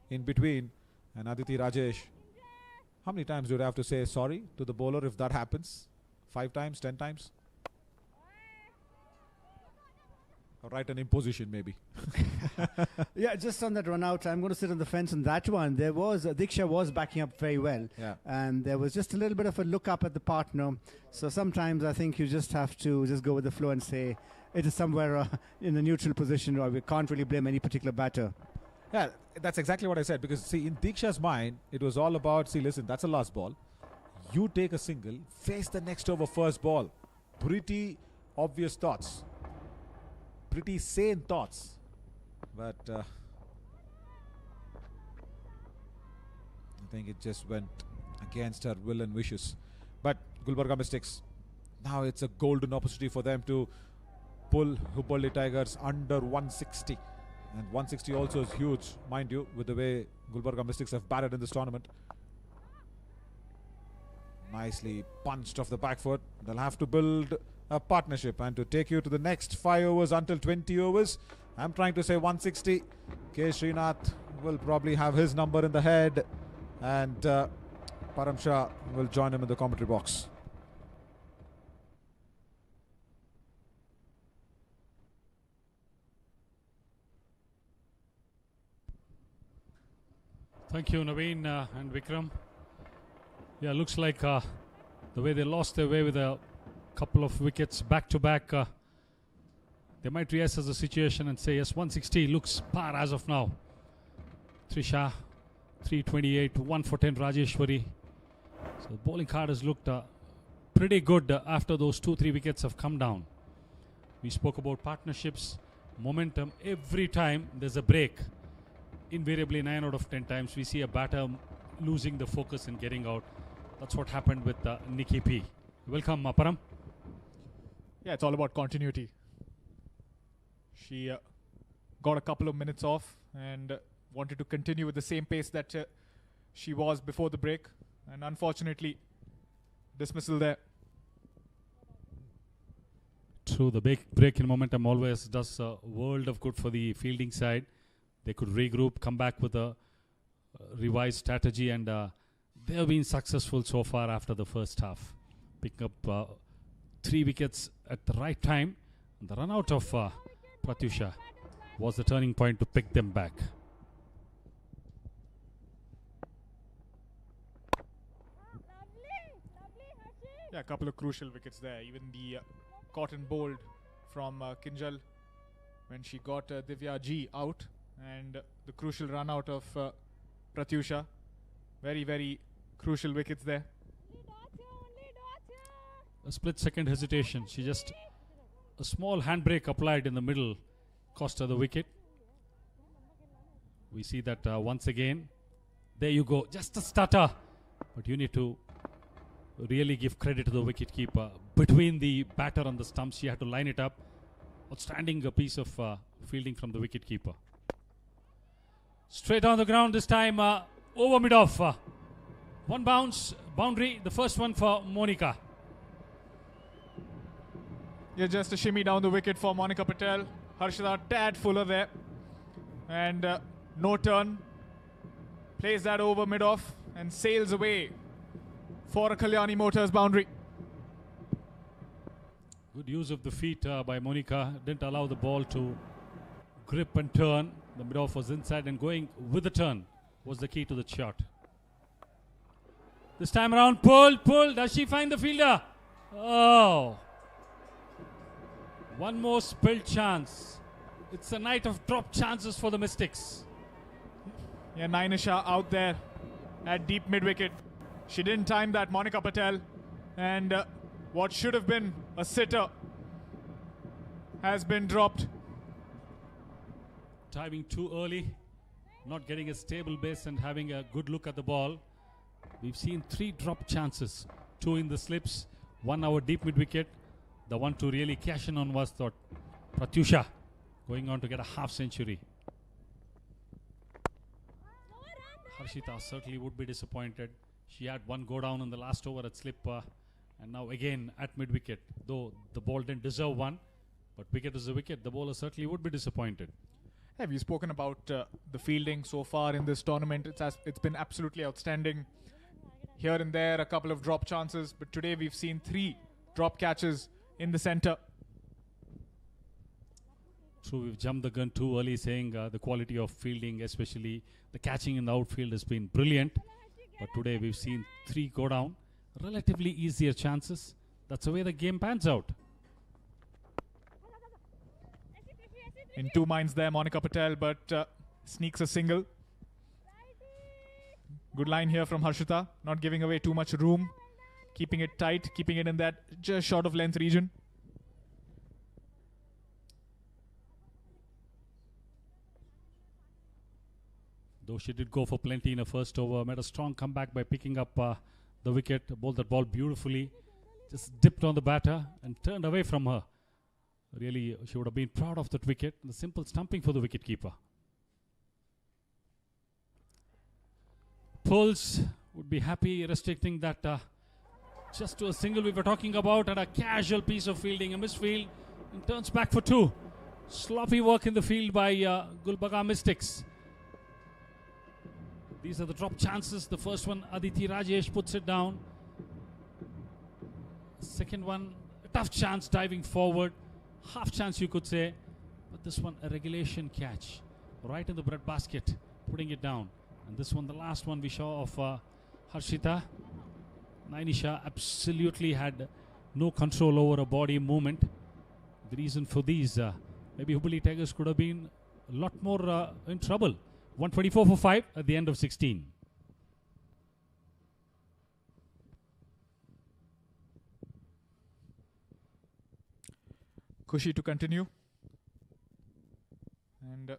in between. And Aditi Rajesh, how many times do you have to say sorry to the bowler if that happens? 5 times, 10 times? Or write an imposition maybe. Yeah, just on that run out, I'm going to sit on the fence on that one. There was, Diksha was backing up very well. Yeah. And there was just a little bit of a look up at the partner. So sometimes I think you just have to just go with the flow and say it is somewhere in a neutral position, or we can't really blame any particular batter. Yeah, that's exactly what I said. Because see, in Diksha's mind, it was all about, see, listen, that's a last ball. You take a single, face the next over first ball. Pretty obvious thoughts. Pretty sane thoughts. But I think it just went against her will and wishes. But Gulbarga Mystics, now it's a golden opportunity for them to pull Hubli Tigers under 160. And 160 also is huge, mind you, with the way Gulbarga Mystics have batted in this tournament. Nicely punched off the back foot. They'll have to build a partnership, and to take you to the next 5 overs until 20 overs, I'm trying to say 160. K. Srinath will probably have his number in the head, and Param Shah will join him in the commentary box. Thank you, Naveen and Vikram. Yeah, looks like the way they lost their way with a couple of wickets back to back, they might reassess the situation and say, yes, 160 looks par as of now. Trisha, 328, 1 for 10 Rajeshwari. So the bowling card has looked pretty good after those 2-3 wickets have come down. We spoke about partnerships, momentum. Every time there's a break, invariably 9 out of 10 times we see a batter losing the focus and getting out. That's what happened with Nikki P. Welcome, Param. Yeah, it's all about continuity. She got a couple of minutes off and wanted to continue with the same pace that she was before the break. And unfortunately, dismissal there. True, the break in momentum always does a world of good for the fielding side. They could regroup, come back with a revised strategy, and they have been successful so far after the first half. Picking up 3 wickets at the right time. And the run out of Pratyusha was the turning point to pick them back. Yeah, a couple of crucial wickets there. Even the cotton bowled from Kinjal when she got Divya G out, and the crucial run out of Pratyusha. Very, very crucial wickets there. A split second hesitation. She just, a small handbrake applied in the middle cost her the wicket. We see that once again. There you go, just a stutter. But you need to really give credit to the wicketkeeper. Between the batter and the stumps, she had to line it up. Outstanding piece of fielding from the wicketkeeper. Straight on the ground this time, over mid-off. One bounce, boundary, the first one for Monica. Yeah, just a shimmy down the wicket for Monica Patel. Harshita tad fuller there. And no turn. Plays that over mid-off and sails away for a Kalyani Motors boundary. Good use of the feet by Monica. Didn't allow the ball to grip and turn. The mid-off was inside, and going with the turn was the key to the shot. This time around, pull. Does she find the fielder? Oh. One more spilled chance. It's a night of drop chances for the Mystics. Yeah, Nainisha out there at deep mid-wicket. She didn't time that, Monica Patel. And what should have been a sitter has been dropped. Timing too early, not getting a stable base and having a good look at the ball. We've seen 3 drop chances, 2 in the slips, 1 our deep mid-wicket. The one to really cash in on was thought Pratyusha going on to get a half century. Harshita certainly would be disappointed. She had 1 go down in the last over at slip, and now again at mid-wicket. Though the ball didn't deserve 1, but wicket is a wicket. The bowler certainly would be disappointed. Have you spoken about the fielding so far in this tournament? It's been absolutely outstanding. Here and there, a couple of drop chances, but today we've seen 3 drop catches in the center. True, we've jumped the gun too early, saying the quality of fielding, especially the catching in the outfield, has been brilliant. But today we've seen 3 go down. Relatively easier chances. That's the way the game pans out. In 2 minds there, Monica Patel, but sneaks a single. Good line here from Harshita, not giving away too much room. Keeping it tight, keeping it in that just short of length region. Though she did go for plenty in the first over, made a strong comeback by picking up the wicket, bowled that ball beautifully, just dipped on the batter and turned away from her. Really, she would have been proud of that wicket. The simple stumping for the wicketkeeper. Pulls would be happy restricting that just to a single we were talking about, and a casual piece of fielding, a misfield, and turns back for 2. Sloppy work in the field by Gulbarga Mystics. These are the drop chances. The first one, Aditi Rajesh puts it down. Second one, a tough chance diving forward. Half chance you could say. But this one, a regulation catch. Right in the breadbasket, putting it down. And this one, the last one we saw of Harshita. Nainisha absolutely had no control over a body movement. The reason for these, maybe Hubli Tigers could have been a lot more in trouble. 124 for 5 at the end of 16. Kushi to continue. And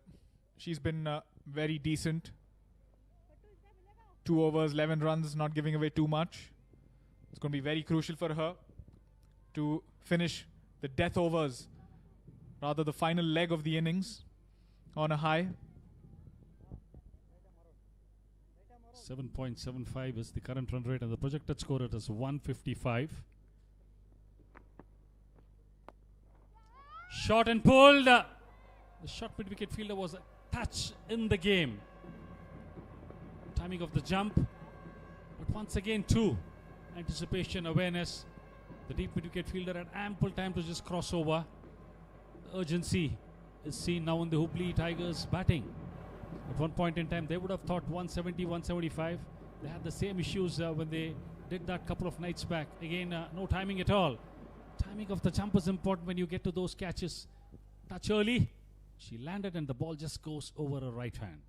she's been very decent. 2 overs, 11 runs, not giving away too much. It's going to be very crucial for her to finish the death overs, rather the final leg of the innings, on a high. 7.75 is the current run rate, and the projected score it is 155. Shot and pulled. The short mid-wicket fielder was a touch in the game. Timing of the jump, but once again too, anticipation, awareness. The deep mid-wicket fielder had ample time to just cross over. The urgency is seen now in the Hubli Tigers batting. At one point in time, they would have thought 170, 175. They had the same issues when they did that couple of nights back. Again, no timing at all. Timing of the jump is important when you get to those catches. Touch early. She landed and the ball just goes over her right hand.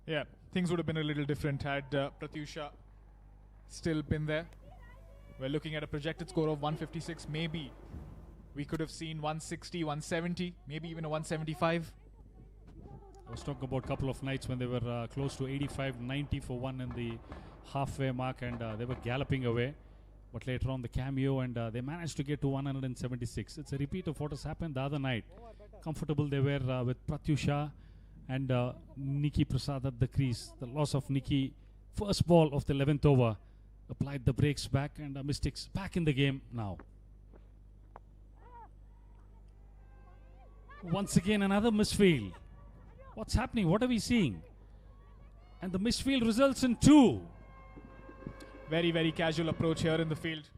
Yeah, things would have been a little different had Pratyusha still been there. We're looking at a projected score of 156. Maybe we could have seen 160, 170, maybe even a 175. I was talking about a couple of nights when they were close to 85, 90 for 1 in the halfway mark, and they were galloping away. But later on the cameo, and they managed to get to 176. It's a repeat of what has happened the other night. Comfortable they were with Pratyusha and Nikki Prasad at the crease. The loss of Nikki, first ball of the 11th over, applied the brakes back, and Mystics back in the game now. Once again another misfield. What's happening? What are we seeing? And the misfield results in 2. Very, very casual approach here in the field.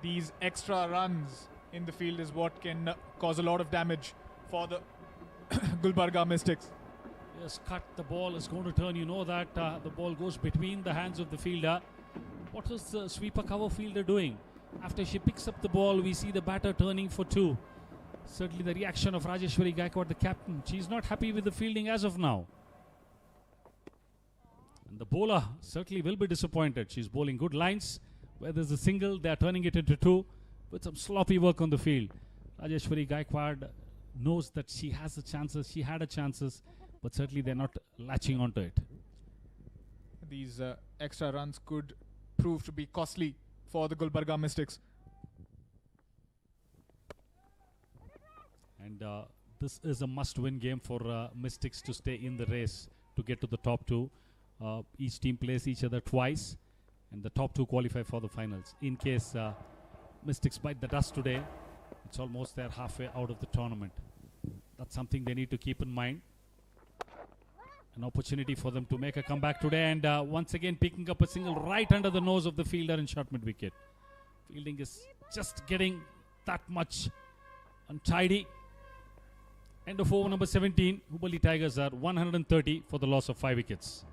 These extra runs in the field is what can cause a lot of damage for the Gulbarga Mystics. Yes, cut. The ball is going to turn. You know that the ball goes between the hands of the fielder. What is the sweeper cover fielder doing? After she picks up the ball, we see the batter turning for 2. Certainly the reaction of Rajeshwari Gaikwad, the captain. She's not happy with the fielding as of now. And the bowler certainly will be disappointed. She's bowling good lines. Where there's a single, they're turning it into 2 with some sloppy work on the field. Rajeshwari Gaikwad knows that she has the chances. She had the chances, but certainly they're not latching onto it. These extra runs could prove to be costly for the Gulbarga Mystics. And this is a must-win game for Mystics to stay in the race to get to the top 2. Each team plays each other twice, and the top 2 qualify for the finals. In case Mystics bite the dust today, it's almost they're halfway out of the tournament. That's something they need to keep in mind. An opportunity for them to make a comeback today, and once again picking up a single right under the nose of the fielder in short mid-wicket. Fielding is just getting that much untidy. End of over number 17. Hubli Tigers are 130 for the loss of 5 wickets.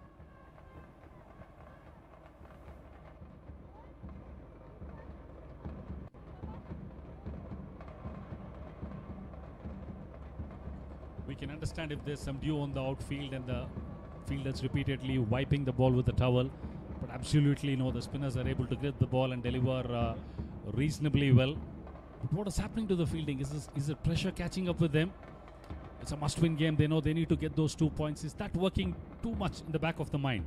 We can understand if there's some dew on the outfield and the fielders repeatedly wiping the ball with the towel, but absolutely no, the spinners are able to grip the ball and deliver reasonably well. But what is happening to the fielding? Is it pressure catching up with them? It's a must-win game. They know they need to get those 2 points. Is that working too much in the back of the mind?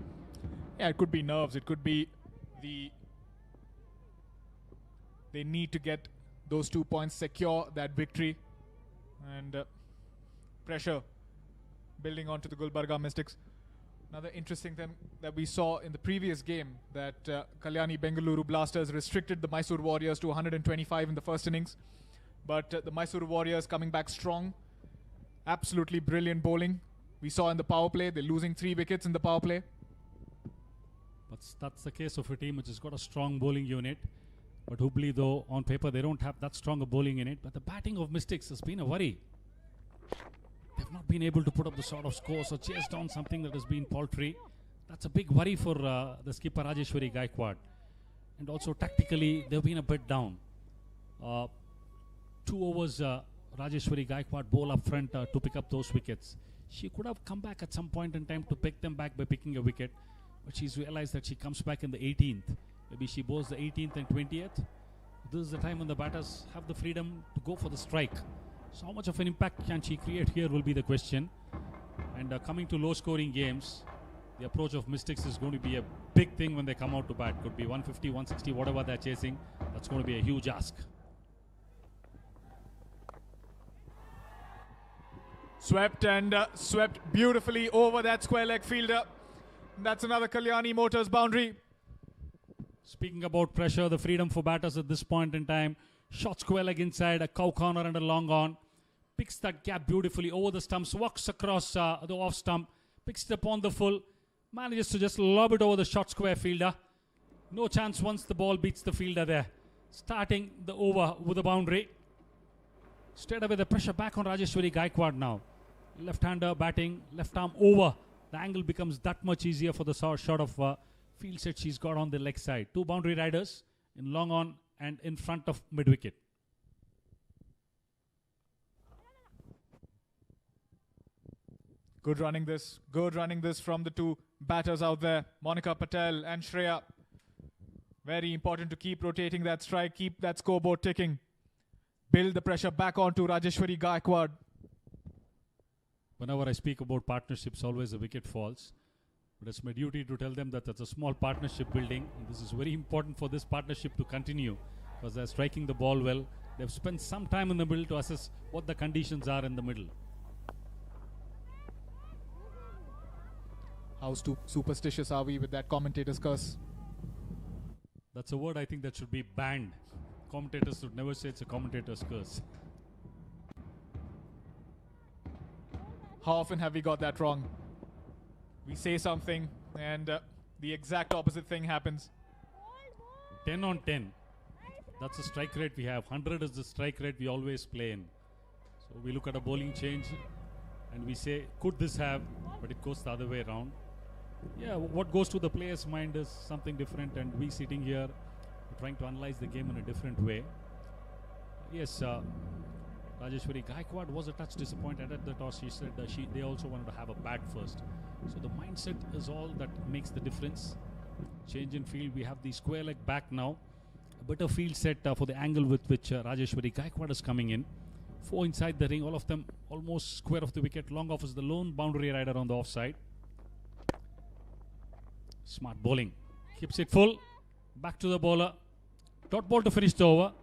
Yeah, it could be nerves. It could be they need to get those 2 points, secure that victory, and pressure building onto the Gulbarga Mystics. Another interesting thing that we saw in the previous game, that Kalyani Bengaluru Blasters restricted the Mysore Warriors to 125 in the first innings, but the Mysore Warriors coming back strong. Absolutely brilliant bowling. We saw in the power play, they're losing 3 wickets in the power play. But that's the case of a team which has got a strong bowling unit. But Hubli, though, on paper, they don't have that strong a bowling in it. But the batting of Mystics has been a worry. They've not been able to put up the sort of scores or chase down something that has been paltry. That's a big worry for the skipper Rajeshwari Gaikwad. And also tactically, they've been a bit down. 2 overs, Rajeshwari Gaikwad bowl up front to pick up those wickets. She could have come back at some point in time to pick them back by picking a wicket. But she's realized that she comes back in the 18th. Maybe she bowls the 18th and 20th. This is the time when the batters have the freedom to go for the strike. So how much of an impact can she create here will be the question. And coming to low-scoring games, the approach of Mystics is going to be a big thing when they come out to bat. Could be 150, 160, whatever they're chasing. That's going to be a huge ask. Swept and swept beautifully over that square leg fielder. That's another Kalyani Motors boundary. Speaking about pressure, the freedom for batters at this point in time. Shot square leg inside, a cow corner and a long on. Picks that gap beautifully over the stumps, walks across the off stump, picks it upon the full, manages to just lob it over the short square fielder. No chance once the ball beats the fielder there. Starting the over with a boundary. Straight away the pressure back on Rajeshwari Gaikwad now. Left-hander batting, left arm over. The angle becomes that much easier for the shot of field set she's got on the leg side. 2 boundary riders in long on and in front of mid-wicket. Good running this from the 2 batters out there, Monica Patel and Shreya. Very important to keep rotating that strike, keep that scoreboard ticking. Build the pressure back onto Rajeshwari Gaikwad. Whenever I speak about partnerships, always a wicket falls. But it's my duty to tell them that that's a small partnership building. And this is very important for this partnership to continue because they're striking the ball well. They've spent some time in the middle to assess what the conditions are in the middle. How superstitious are we with that commentator's curse? That's a word I think that should be banned. Commentators should never say it's a commentator's curse. How often have we got that wrong? We say something and the exact opposite thing happens. 10 on 10. That's the strike rate we have. 100 is the strike rate we always play in. So we look at a bowling change and we say, could this have? But it goes the other way around. Yeah, what goes to the player's mind is something different, and we sitting here trying to analyze the game in a different way. Yes, Rajeshwari Gaikwad was a touch disappointed at the toss. She said they also wanted to have a bat first. So the mindset is all that makes the difference. Change in field. We have the square leg back now. A better field set for the angle with which Rajeshwari Gaikwad is coming in. 4 inside the ring, all of them almost square of the wicket. Long off is the lone boundary rider on the offside. Smart bowling. Keeps it full. Back to the bowler. Dot ball to finish the over.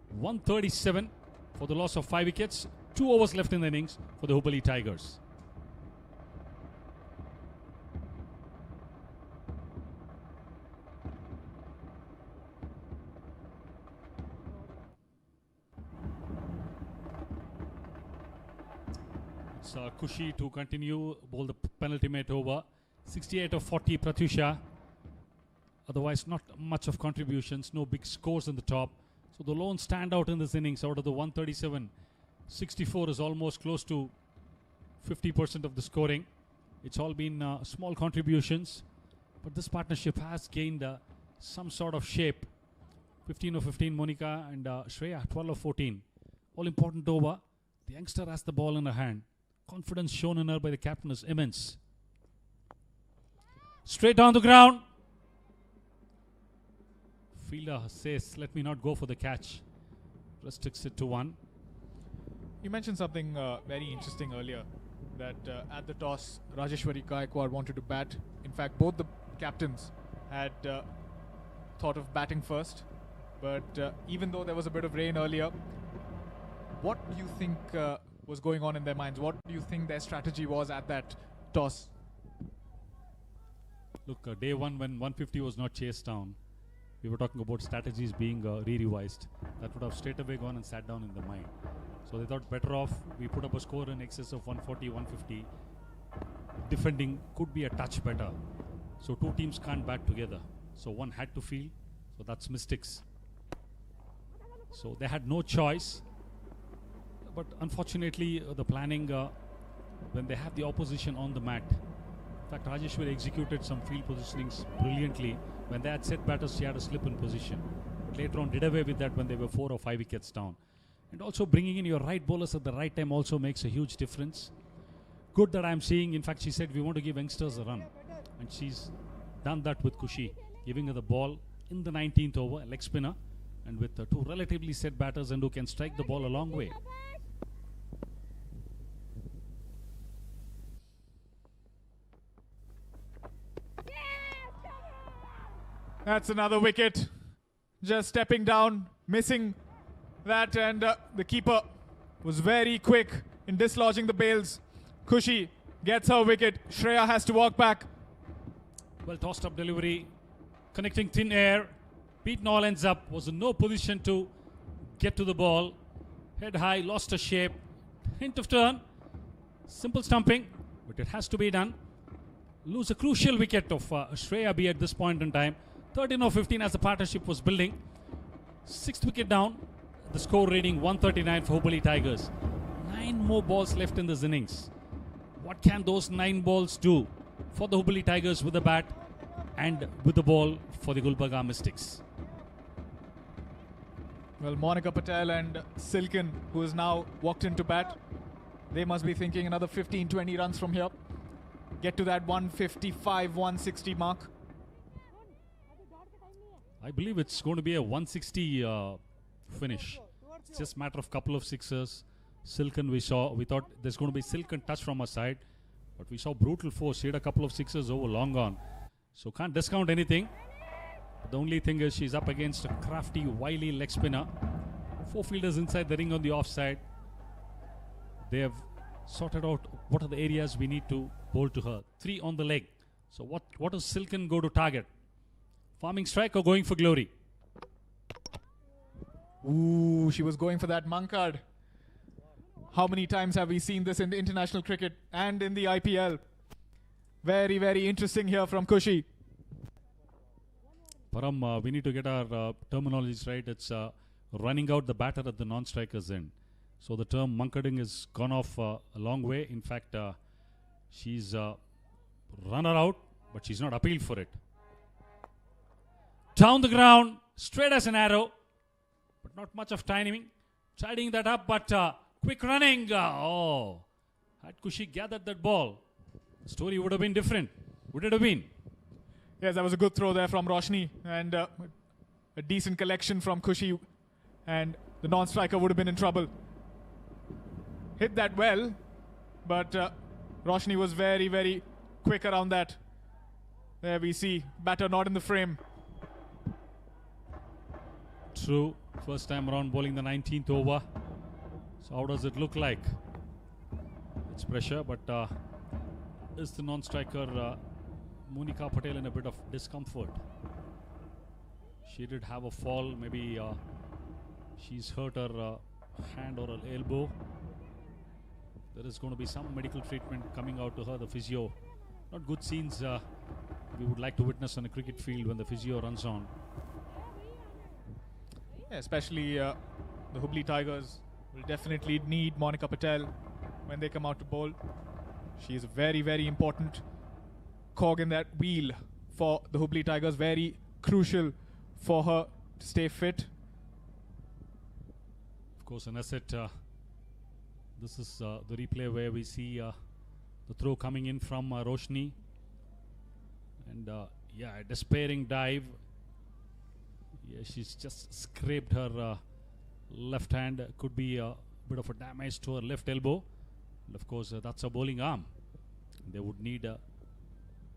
137 for the loss of 5 wickets. 2 overs left in the innings for the Hubli Tigers. It's Kushi to continue, bowl the penultimate over. 68 of 40, Pratyusha. Otherwise, not much of contributions, no big scores in the top. So the lone standout in this innings out of the 137, 64 is almost close to 50% of the scoring. It's all been small contributions, but this partnership has gained some sort of shape. 15 of 15, Monica, and Shreya, 12 of 14. All important over. The youngster has the ball in her hand. Confidence shown in her by the captain is immense. Straight on the ground. Fielder says, let me not go for the catch. Restricts it to 1. You mentioned something very interesting earlier, that at the toss, Rajeshwari Gaikwad wanted to bat. In fact, both the captains had thought of batting first. But even though there was a bit of rain earlier, what do you think was going on in their minds? What do you think their strategy was at that toss? Look, day 1 when 150 was not chased down, we were talking about strategies being re-revised. That would have straight away gone and sat down in the mind. So they thought better off we put up a score in excess of 140, 150. Defending could be a touch better. So 2 teams can't bat together. So one had to field. So that's Mystics. So they had no choice. But unfortunately, the planning, when they have the opposition on the mat. In fact, Rajeshwari executed some field positionings brilliantly. When they had set batters, she had a slip in position. But later on, did away with that when they were 4 or 5 wickets down. And also bringing in your right bowlers at the right time also makes a huge difference. Good that I'm seeing. In fact, she said we want to give youngsters a run. And she's done that with Kushi, giving her the ball in the 19th over, leg spinner. And with 2 relatively set batters and who can strike the ball a long way. That's another wicket. Just stepping down, missing that, and the keeper was very quick in dislodging the bails. Kushi gets her wicket. Shreya has to walk back. Well tossed up delivery, connecting thin air. Pete Noll ends up, was in no position to get to the ball. Head high, lost her shape. Hint of turn. Simple stumping, but it has to be done. Lose a crucial wicket of Shreya B at this point in time. 13 or 15 as the partnership was building. 6th wicket down. The score reading 139 for Hubli Tigers. 9 more balls left in this innings. What can those 9 balls do for the Hubli Tigers with the bat and with the ball for the Gulbarga Mystics? Well, Monica Patel and Silken, who has now walked into bat, they must be thinking another 15-20 runs from here. Get to that 155-160 mark. I believe it's going to be a 160 finish. It's just a matter of couple of sixes. Silken we thought there's going to be Silken touch from her side. But we saw brutal force. She had a couple of sixes over long on. So can't discount anything. But the only thing is she's up against a crafty, wily leg spinner. 4 fielders inside the ring on the offside. They have sorted out what are the areas we need to bowl to her. 3 on the leg. So what does Silken go to target? Farming strike or going for glory? Ooh, she was going for that Mankard. How many times have we seen this in the international cricket and in the IPL? Very, very interesting here from Kushi. Param, we need to get our terminologies right. It's running out the batter at the non-striker's end. So the term Mankading has gone off a long way. In fact, she's run her out, but she's not appealed for it. Down the ground, straight as an arrow, but not much of timing. Tidying that up, but quick running. Had Kushi gathered that ball, the story would have been different. Would it have been? Yes, that was a good throw there from Roshni, and a decent collection from Kushi, and the non-striker would have been in trouble. Hit that well, but Roshni was very, very quick around that. There we see batter not in the frame. True. First time around bowling the 19th over. So how does it look like? It's pressure, but is the non-striker Monica Patel in a bit of discomfort? She did have a fall. Maybe she's hurt her hand or her elbow. There is going to be some medical treatment coming out to her. The physio. Not good scenes we would like to witness on a cricket field when the physio runs on. Yeah, especially the Hubli Tigers will definitely need Monica Patel when they come out to bowl. She is a very, very important cog in that wheel for the Hubli Tigers. Very crucial for her to stay fit. Of course, an asset. This is the replay where we see the throw coming in from Roshni. And yeah, a despairing dive. Yeah, she's just scraped her left hand. Could be a bit of a damage to her left elbow. And of course, that's a bowling arm. They would need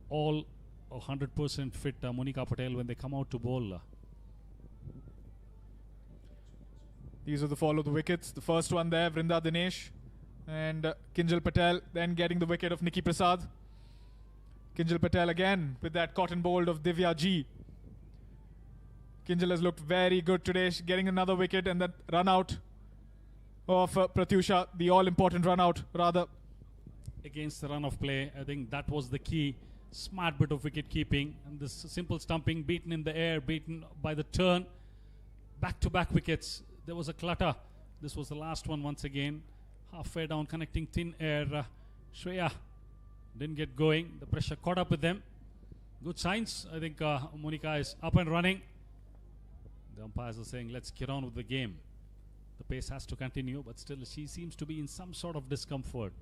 all 100% fit Monica Patel when they come out to bowl. These are the follow the wickets. The first one there, Vrinda Dinesh and Kinjal Patel, then getting the wicket of Nikki Prasad. Kinjal Patel again with that cotton bolt of Divya G. Kinjal has looked very good today, getting another wicket, and that run out of Pratyusha, the all-important run out rather. Against the run of play, I think that was the key. Smart bit of wicket keeping, and this simple stumping, beaten in the air, beaten by the turn. Back-to-back wickets. there was a clutter. This was the last one once again. Halfway down, connecting thin air. Shreya didn't get going. The pressure caught up with them. Good signs. I think Monica is up and running. The umpires are saying, let's get on with the game. The pace has to continue, but still she seems to be in some sort of discomfort.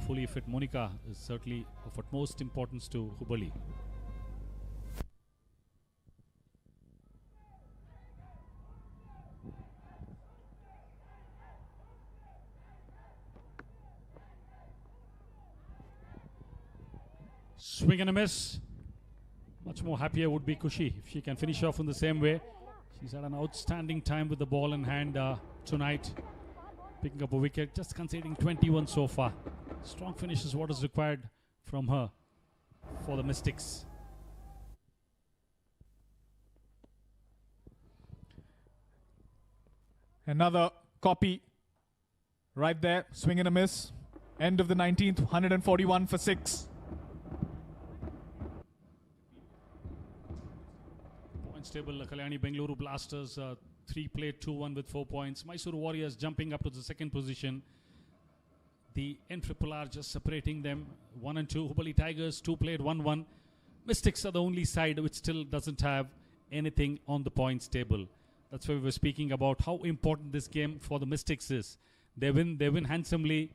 Fully fit Monica is certainly of utmost importance to Hubli. Swing and a miss. Much more happier would be Kushi if she can finish off in the same way. She's had an outstanding time with the ball in hand tonight. Picking up a wicket, just conceding 21 so far. Strong finish is what is required from her for the Mystics. Another copy right there. Swing and a miss. End of the 19th, 141 for 6. Points table, Kalyani Bengaluru Blasters 3 played 2-1 with 4 points. Mysore Warriors jumping up to the second position. The NRRR just separating them 1 and 2. Hubli Tigers 2 played 1-1. Mystics are the only side which still doesn't have anything on the points table. That's why we were speaking about how important this game for the Mystics is. They win handsomely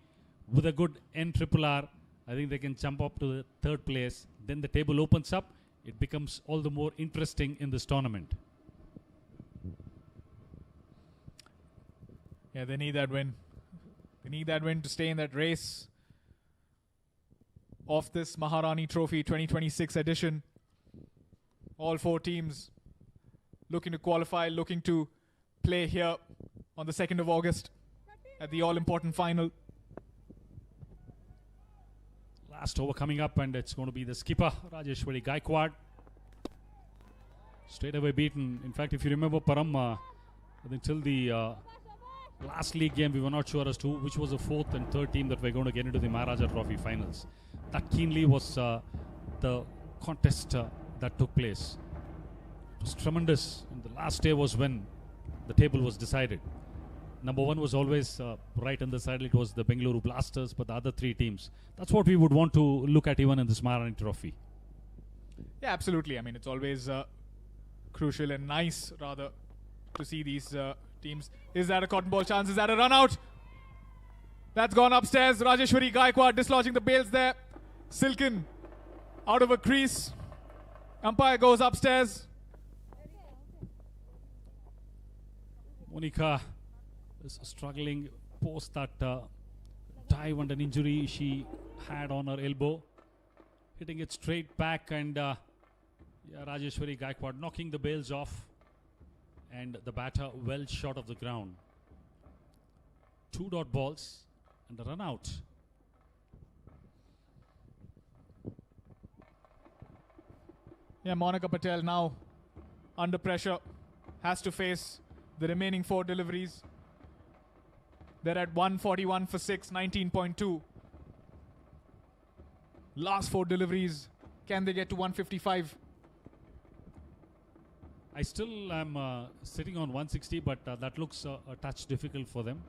with a good NRRR. I think they can jump up to the third place. Then the table opens up. It becomes all the more interesting in this tournament. Yeah, they need that win. They need that win to stay in that race of this Maharani Trophy 2026 edition. All 4 teams looking to qualify, looking to play here on the 2nd of August at the all-important final. Last over coming up, and it's going to be the skipper, Rajeshwari Gaikwad. Straight away beaten. In fact, if you remember, Param, I think till the last league game, we were not sure as to which was the 4th and 3rd team that we're going to get into the Maharaja Trophy finals. That keenly was the contest that took place. It was tremendous. And the last day was when the table was decided. Number 1 was always right on the side. It was the Bengaluru Blasters, but the other 3 teams. That's what we would want to look at even in this Maharani Trophy. Yeah, absolutely. I mean, it's always crucial and nice, rather, to see these teams. Is that a cotton ball chance? Is that a run out? That's gone upstairs. Rajeshwari Gaikwad dislodging the bails there. Silken out of a crease. Umpire goes upstairs. Monica is struggling post that dive and an injury she had on her elbow. Hitting it straight back, and Rajeshwari Gaikwad knocking the bails off, and the batter well short of the ground. 2 dot balls and a run out. Yeah, Monica Patel now under pressure, has to face the remaining 4 deliveries. They're at 141 for 6, 19.2. Last 4 deliveries, can they get to 155? I still am sitting on 160, but that looks a touch difficult for them.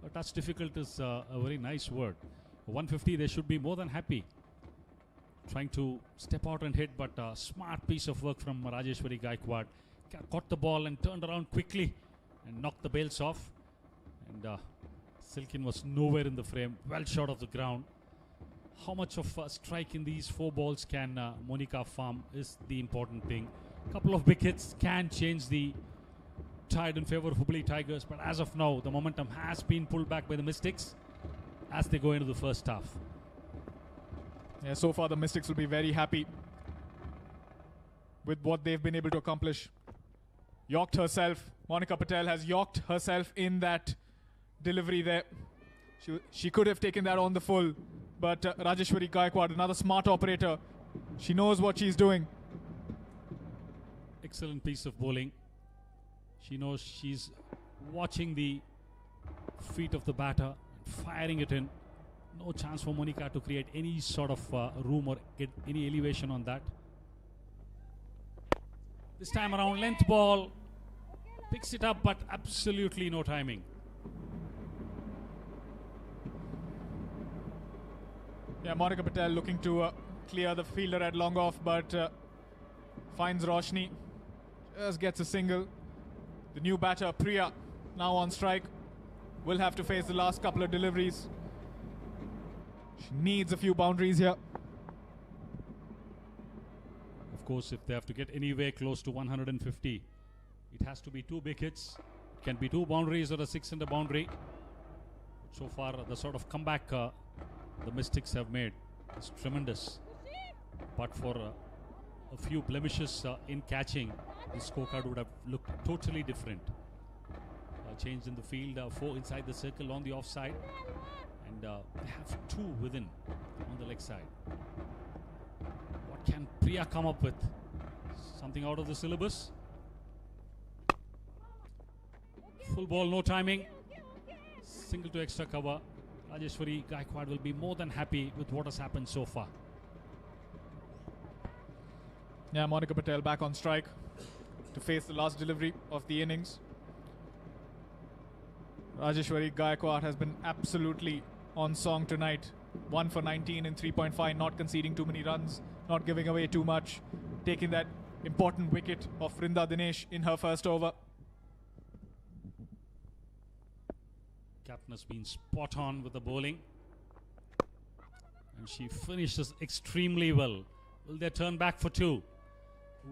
A touch difficult is a very nice word. 150, they should be more than happy. Trying to step out and hit, but a smart piece of work from Rajeshwari Gaikwad. Caught the ball and turned around quickly and knocked the bails off. And Silkin was nowhere in the frame, well short of the ground. How much of a strike in these 4 balls can Monica farm is the important thing. Couple of big hits can change the tide in favor of Hubli Tigers, but as of now, the momentum has been pulled back by the Mystics as they go into the first half. Yeah, so far the Mystics will be very happy with what they've been able to accomplish. Yorked herself. Monica Patel has yorked herself in that delivery there. She could have taken that on the full, but Rajeshwari Gaikwad, another smart operator, she knows what she's doing. Excellent piece of bowling. She knows she's watching the feet of the batter, firing it in. No chance for Monica to create any sort of room or get any elevation on that. This time around, length ball. Picks it up, but absolutely no timing. Yeah, Monica Patel looking to clear the fielder at long off, but finds Roshni. Just gets a single. The new batter, Priya, now on strike. Will have to face the last couple of deliveries. She needs a few boundaries here. Of course, if they have to get anywhere close to 150, it has to be 2 big hits. It can be 2 boundaries or a 6 and a boundary. So far, the sort of comeback the Mystics have made is tremendous. But for a few blemishes in catching, the scorecard would have looked totally different. Change in the field, 4 inside the circle on the offside, and they have 2 within on the leg side. What can Priya come up with? Something out of the syllabus? Full ball, no timing. Single to extra cover. Rajeshwari Gaikwad will be more than happy with what has happened so far. Yeah, Monica Patel back on strike to face the last delivery of the innings. Rajeshwari Gaikwad has been absolutely on song tonight. 1 for 19 in 3.5, not conceding too many runs, not giving away too much, taking that important wicket of Vrinda Dinesh in her first over. Captain has been spot on with the bowling, and she finishes extremely well. Will they turn back for 2?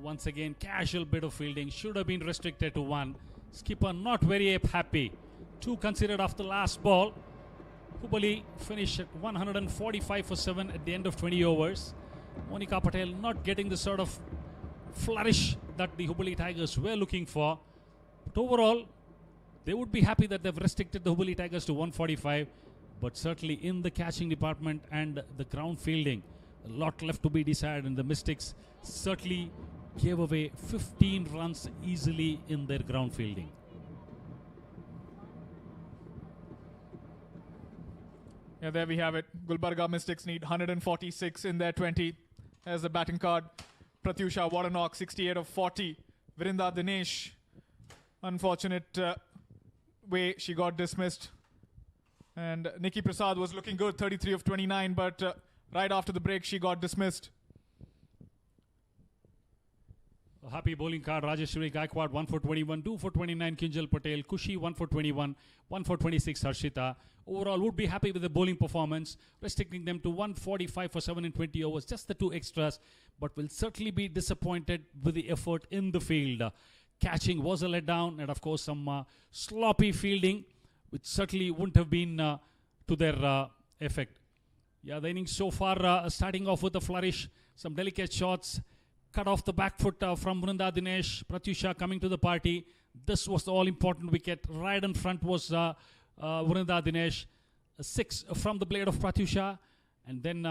Once again, casual bit of fielding, should have been restricted to 1. Skipper not very happy. 2 considered after last ball. Hubli finished at 145 for 7 at the end of 20 overs. Monica Patel not getting the sort of flourish that the Hubli Tigers were looking for. But overall, they would be happy that they've restricted the Hubli Tigers to 145. But certainly in the catching department and the ground fielding, a lot left to be decided, and the Mystics certainly gave away 15 runs easily in their ground fielding. Yeah, there we have it. Gulbarga Mystics need 146 in their 20. There's the batting card. Pratyusha, what a knock, 68 of 40. Vrinda Dinesh, unfortunate way she got dismissed. And Nikki Prasad was looking good, 33 of 29, but right after the break she got dismissed. A happy bowling card. Rajeshwari Gaikwad 1 for 21, 2 for 29 Kinjal Patel, Kushi 1 for 21, 1 for 26 Harshita. Overall would be happy with the bowling performance, restricting them to 145 for 7 in 20 overs, just the 2 extras, but will certainly be disappointed with the effort in the field. Catching was a letdown, and of course some sloppy fielding, which certainly wouldn't have been to their effect. Yeah, the innings so far starting off with a flourish, some delicate shots, cut off the back foot from Vrinda Dinesh. Pratyusha coming to the party. This was the all-important wicket. Right in front was Vrinda Dinesh. A 6 from the blade of Pratyusha. And then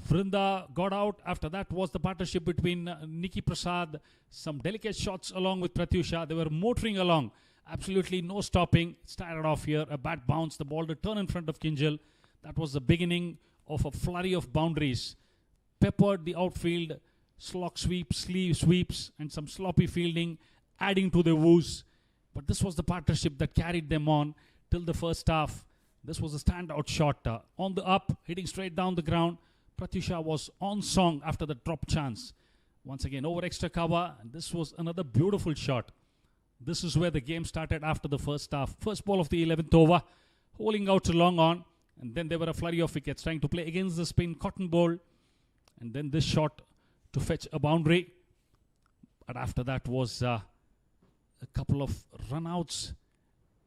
Vrinda got out. After that was the partnership between Nikki Prasad. Some delicate shots along with Pratyusha. They were motoring along. Absolutely no stopping. Started off here. A bat bounce. The ball to turn in front of Kinjal. That was the beginning of a flurry of boundaries. Peppered the outfield. Slog sweeps, sleeve sweeps, and some sloppy fielding adding to the woos. But this was the partnership that carried them on till the first half. This was a standout shot on the up, hitting straight down the ground. Pratyusha was on song after the drop chance. Once again, over extra cover, and this was another beautiful shot. This is where the game started after the first half. First ball of the 11th over, holding out to long on, and then there were a flurry of wickets, trying to play against the spin cotton ball, and then this shot to fetch a boundary. But after that was a couple of run-outs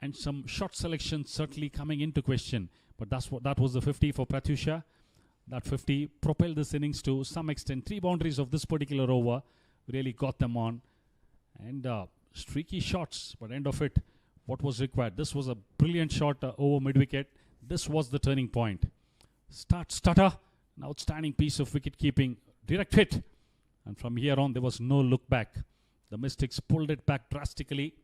and some shot selections certainly coming into question. But that was the 50 for Pratyusha. That 50 propelled this innings to some extent. 3 boundaries of this particular over really got them on. And streaky shots, but end of it, what was required? This was a brilliant shot over mid-wicket. This was the turning point. Stutter, an outstanding piece of wicket-keeping. Direct hit. And from here on, there was no look back. The Mystics pulled it back drastically.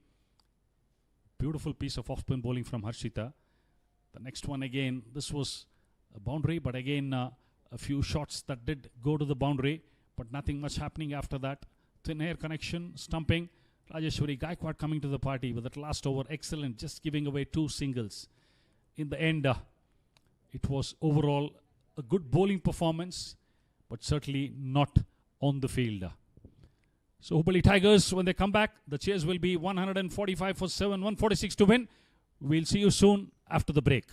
Beautiful piece of off-spin bowling from Harshita. The next one again, this was a boundary, but again, a few shots that did go to the boundary, but nothing much happening after that. Thin air connection, stumping. Rajeshwari Gaikwad coming to the party with that last over. Excellent, just giving away 2 singles. In the end, it was overall a good bowling performance, but certainly not on the field. So Hubli Tigers, when they come back, the chase will be 145 for 7, 146 to win. We'll see you soon after the break.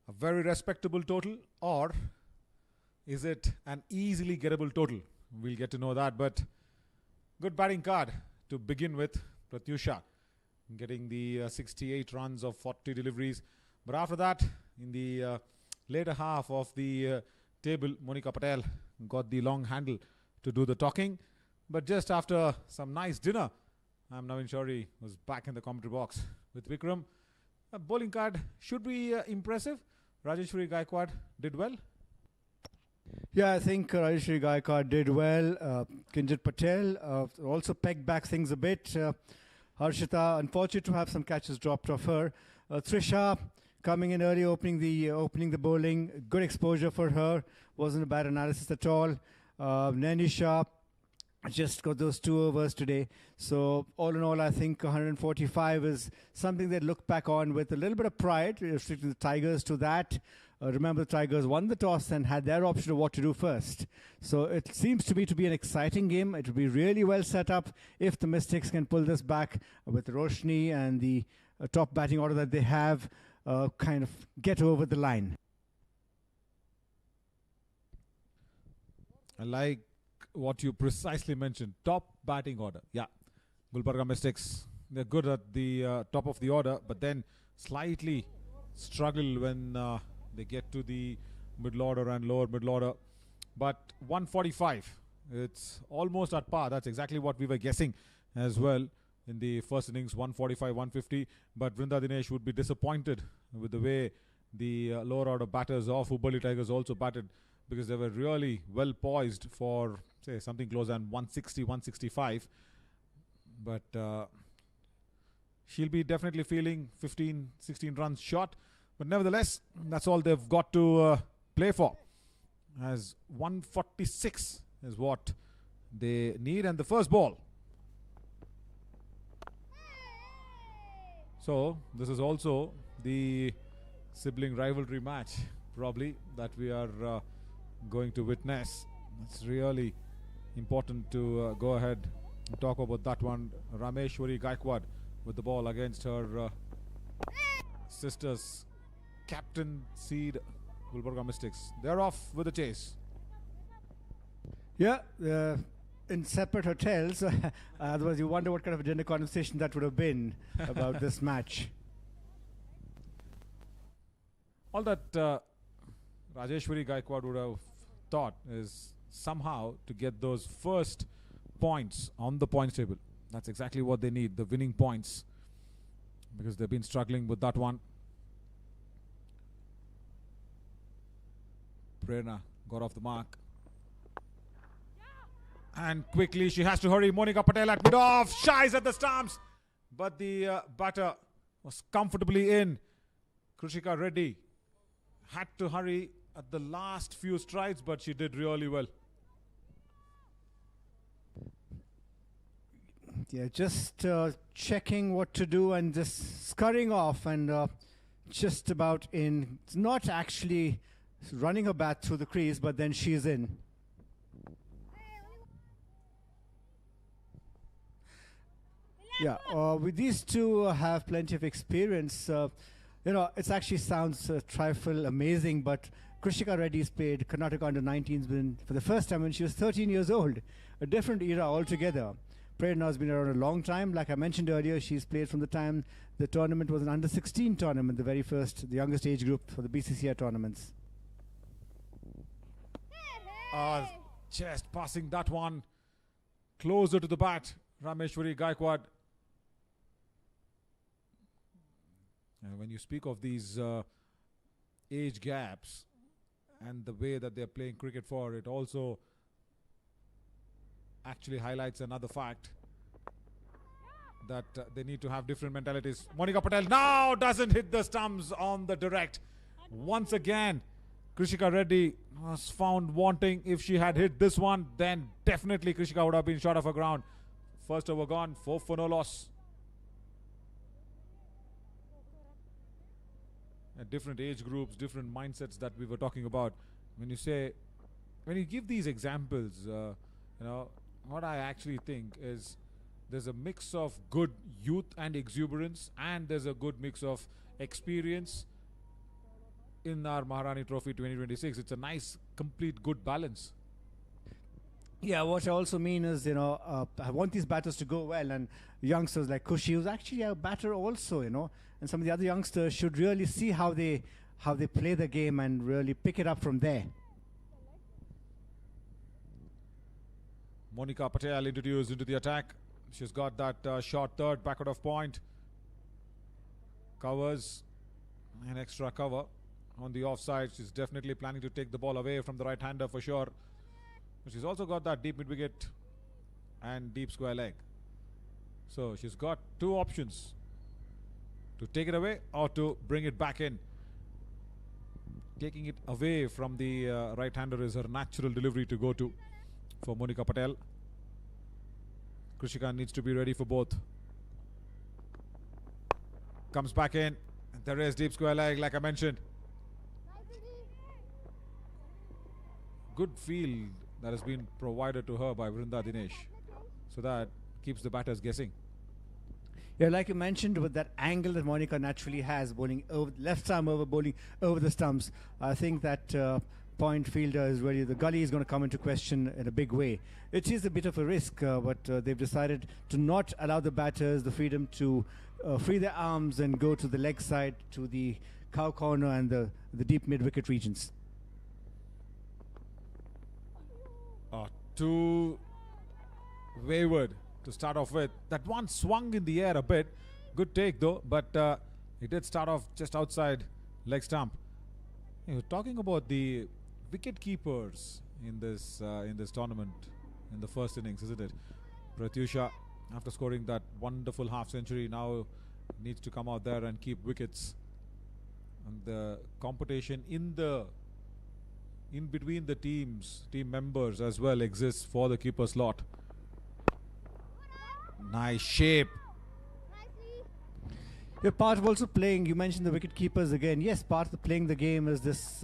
a very respectable total, or is it an easily gettable total? We'll get to know that, but good batting card to begin with. Pratyusha getting the 68 runs of 40 deliveries. But after that, in the later half of the table, Monica Patel got the long handle to do the talking. But just after some nice dinner, Navin Shourie was back in the commentary box with Vikram. A bowling card should be impressive. Rajeshwari Gaikwad did well. Yeah, I think Rajeshwari Gaikwad did well. Kinjal Patel also pegged back things a bit. Harshita, unfortunate to have some catches dropped off her. Trisha coming in early, opening the bowling. Good exposure for her. Wasn't a bad analysis at all. Nanisha just got those 2 overs today. So all in all, I think 145 is something they look back on with a little bit of pride, restricting the Tigers to that. Remember, the Tigers won the toss and had their option of what to do first. So it seems to me to be an exciting game. It will be really well set up if the Mystics can pull this back with Roshni and the top batting order that they have, kind of get over the line. I like what you precisely mentioned. Top batting order. Yeah. Gulbarga Mystics, they're good at the top of the order, but then slightly struggle when they get to the middle order and lower middle order. But 145, it's almost at par. That's exactly what we were guessing as well in the first innings, 145, 150. But Vrinda Dinesh would be disappointed with the way the lower order batters of Hubli Tigers also batted, because they were really well poised for, say, something close than 160, 165. But she'll be definitely feeling 15, 16 runs short. But nevertheless, that's all they've got to play for, as 146 is what they need. And the first ball. So this is also the sibling rivalry match, probably, that we are going to witness. It's really important to go ahead and talk about that one. Rameshwari Gaikwad with the ball against her sisters, captain seed Gulbarga Mystics. They're off with the chase. Yeah, in separate hotels. Otherwise, you wonder what kind of a dinner conversation that would have been about this match. All that Rajeshwari Gaikwad would have thought is somehow to get those first points on the points table. That's exactly what they need, the winning points, because they've been struggling with that one. Prerna got off the mark. And quickly she has to hurry. Monica Patel at mid-off, shies at the stumps. But the batter was comfortably in. Krishika Reddy had to hurry at the last few strides, but she did really well. Yeah, just checking what to do and just scurrying off and just about in. It's not actually running her bat through the crease, but then she's in. Yeah, with these two have plenty of experience. You know, it actually sounds trifle amazing, but Krishika Reddy's played Karnataka under-19s for the first time when she was 13 years old. A different era altogether. Prerna has been around a long time. Like I mentioned earlier, she's played from the time the tournament was an under-16 tournament, the very first, the youngest age group for the BCCI tournaments. Just passing that one closer to the bat. Rameshwari Gaikwad. And when you speak of these age gaps and the way that they're playing cricket for, it also actually highlights another fact that they need to have different mentalities. Monica Patel now doesn't hit the stumps on the direct. Once again, Krishika Reddy was found wanting. If she had hit this one, then definitely Krishika would have been short of her ground. First over gone, 4 for no loss. Different age groups, different mindsets that we were talking about. When you give these examples, you know, what I actually think is there's a mix of good youth and exuberance, and there's a good mix of experience in our Maharani Trophy 2026. It's a nice, complete, good balance. Yeah, what I also mean is, I want these batters to go well, and youngsters like Kushi, who's actually a batter also, and some of the other youngsters should really see how they play the game and really pick it up from there. Monica Patel introduced into the attack. She's got that short third, backward of point. Covers an extra cover on the offside. She's definitely planning to take the ball away from the right-hander for sure. But she's also got that deep mid-wicket and deep square leg. So she's got two options: to take it away or to bring it back in. Taking it away from the right-hander is her natural delivery to go to for Monica Patel. Krishika needs to be ready for both. Comes back in. And there is deep square leg, like I mentioned. Good field that has been provided to her by Vrinda Dinesh. So that keeps the batters guessing. Yeah, like you mentioned, with that angle that Monica naturally has, bowling over left arm over, bowling over the stumps, I think that point fielder is really, the gully is going to come into question in a big way. It is a bit of a risk, but they've decided to not allow the batters the freedom to free their arms and go to the leg side, to the cow corner and the deep mid-wicket regions. Too wayward to start off with. That one swung in the air a bit. Good take though, but it did start off just outside leg stump. You're talking about the wicket keepers in this tournament in the first innings, isn't it? Pratyusha, after scoring that wonderful half century, now needs to come out there and keep wickets. And the competition in between the team members as well exists for the keeper slot. Nice shape. You're part of also playing, you mentioned the wicket keepers again. Yes, part of the playing the game is this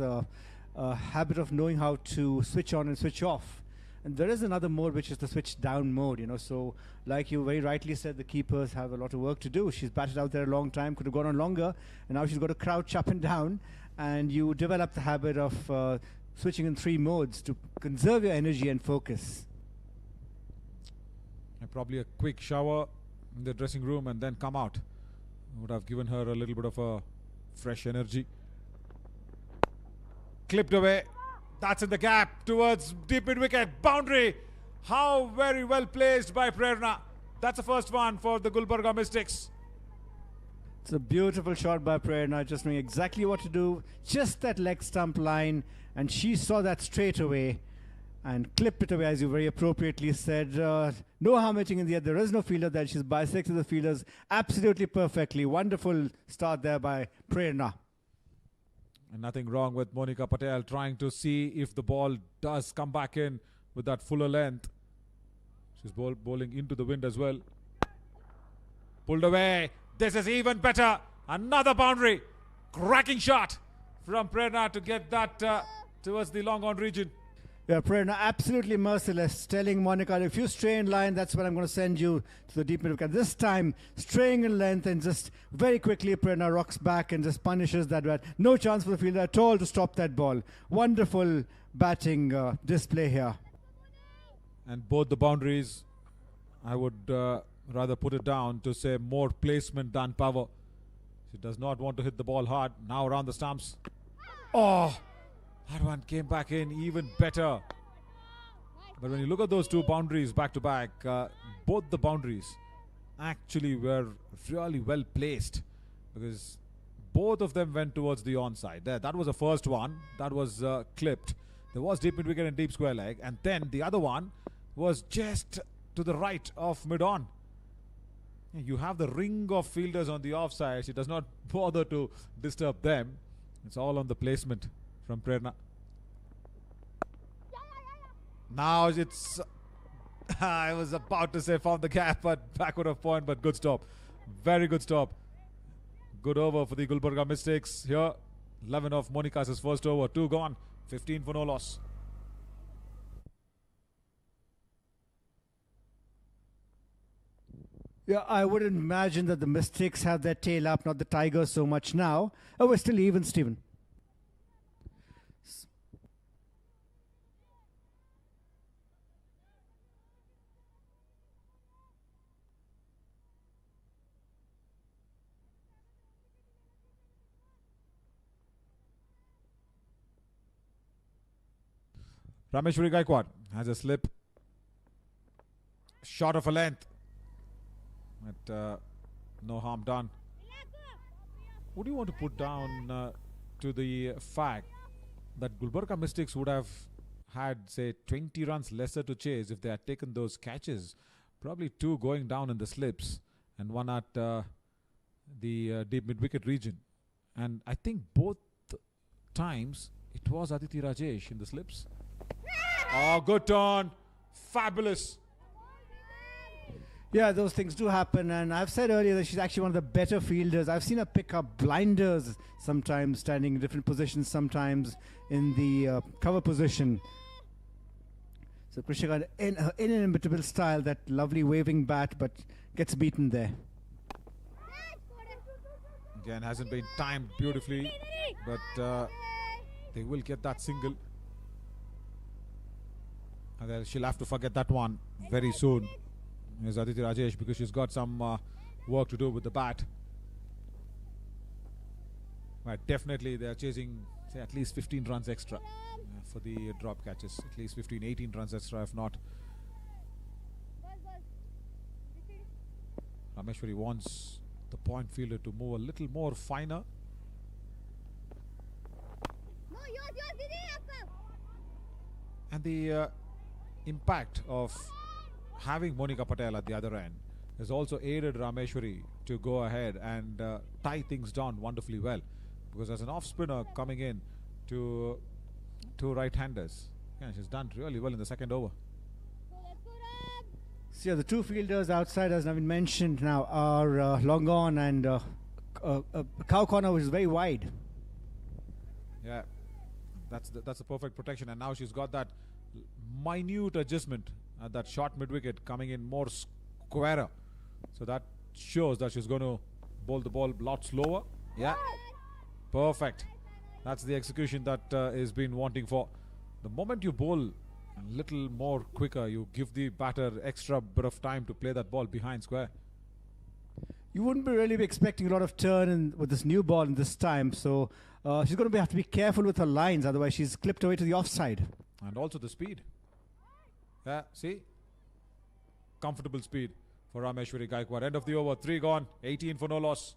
habit of knowing how to switch on and switch off. And there is another mode, which is the switch down mode, So, like you very rightly said, the keepers have a lot of work to do. She's batted out there a long time, could have gone on longer, and now she's got to crouch up and down. And you develop the habit of switching in three modes to conserve your energy and focus. And probably a quick shower in the dressing room and then come out would have given her a little bit of a fresh energy. Clipped away. That's in the gap towards deep mid-wicket. Boundary. How very well placed by Prerna. That's the first one for the Gulbarga Mystics. It's a beautiful shot by Prerna, just knowing exactly what to do. Just that leg stump line, and she saw that straight away and clipped it away, as you very appropriately said. No harm hitting in the air. There is no fielder there. She's bisected the fielders absolutely perfectly. Wonderful start there by Prerna. And nothing wrong with Monica Patel trying to see if the ball does come back in with that fuller length. She's bowling into the wind as well. Pulled away. This is even better. Another boundary. Cracking shot from Prerna to get that towards the long on region. Yeah, Prerna absolutely merciless, telling Monica, if you stray in line, that's when I'm going to send you to the deep mid-wicket. This time, straying in length, and just very quickly Prerna rocks back and just punishes that bat. No chance for the fielder at all to stop that ball. Wonderful batting display here. And both the boundaries, I would rather put it down to say more placement than power. She does not want to hit the ball hard. Now around the stumps. Oh! That one came back in even better. But when you look at those two boundaries back to back, both the boundaries actually were really well placed, because both of them went towards the onside. That was the first one. That was clipped. There was deep mid-wicket and deep square leg. And then the other one was just to the right of mid-on. You have the ring of fielders on the offside. She does not bother to disturb them. It's all on the placement from Prerna. Now it's I was about to say found the gap, but backward of point, but good stop. Very good stop. Good over for the Gulbarga Mystics here. 11 of Monica's first over. 2 gone. 15 for no loss. Yeah, I wouldn't imagine that the Mystics have their tail up, not the Tigers so much now. Oh, we're still even, Stephen. Rameshwari Gaikwad has a slip. Short of a length. But no harm done. What do you want to put down to the fact that Gulbarga Mystics would have had, say, 20 runs lesser to chase if they had taken those catches? Probably 2 going down in the slips and 1 at the deep mid-wicket region. And I think both times it was Aditi Rajesh in the slips. Oh, good turn. Fabulous. Yeah, those things do happen, and I've said earlier that she's actually one of the better fielders. I've seen her pick up blinders sometimes, standing in different positions, sometimes in the cover position. So Krishika, in her inimitable style, that lovely waving bat, but gets beaten there. Again, hasn't been timed beautifully, but they will get that single. And then she'll have to forget that one very soon. Is Aditi Rajesh, because she's got some work to do with the bat. But definitely they are chasing, say, at least 15 runs extra for the drop catches. At least 15, 18 runs extra, if not. Rameshwari wants the point fielder to move a little more finer. And the impact of having Monica Patel at the other end has also aided Rameshwari to go ahead and tie things down wonderfully well, because as an off spinner coming in to 2 right-handers, yeah, she's done really well in the second over. So yeah, the 2 fielders outside, as Navin mentioned now, are long on and a cow corner which is very wide. Yeah, that's the perfect protection, and now she's got that minute adjustment at that short mid-wicket coming in more squarer. So that shows that she's going to bowl the ball a lot slower. Yeah, perfect. That's the execution that is been wanting for. The moment you bowl a little more quicker, you give the batter extra bit of time to play that ball behind square. You wouldn't really be expecting a lot of turn with this new ball in this time, so she's going to have to be careful with her lines, otherwise she's clipped away to the offside. And also the speed. Yeah, see? Comfortable speed for Rameshwari Gaikwad. End of the over, 3 gone, 18 for no loss.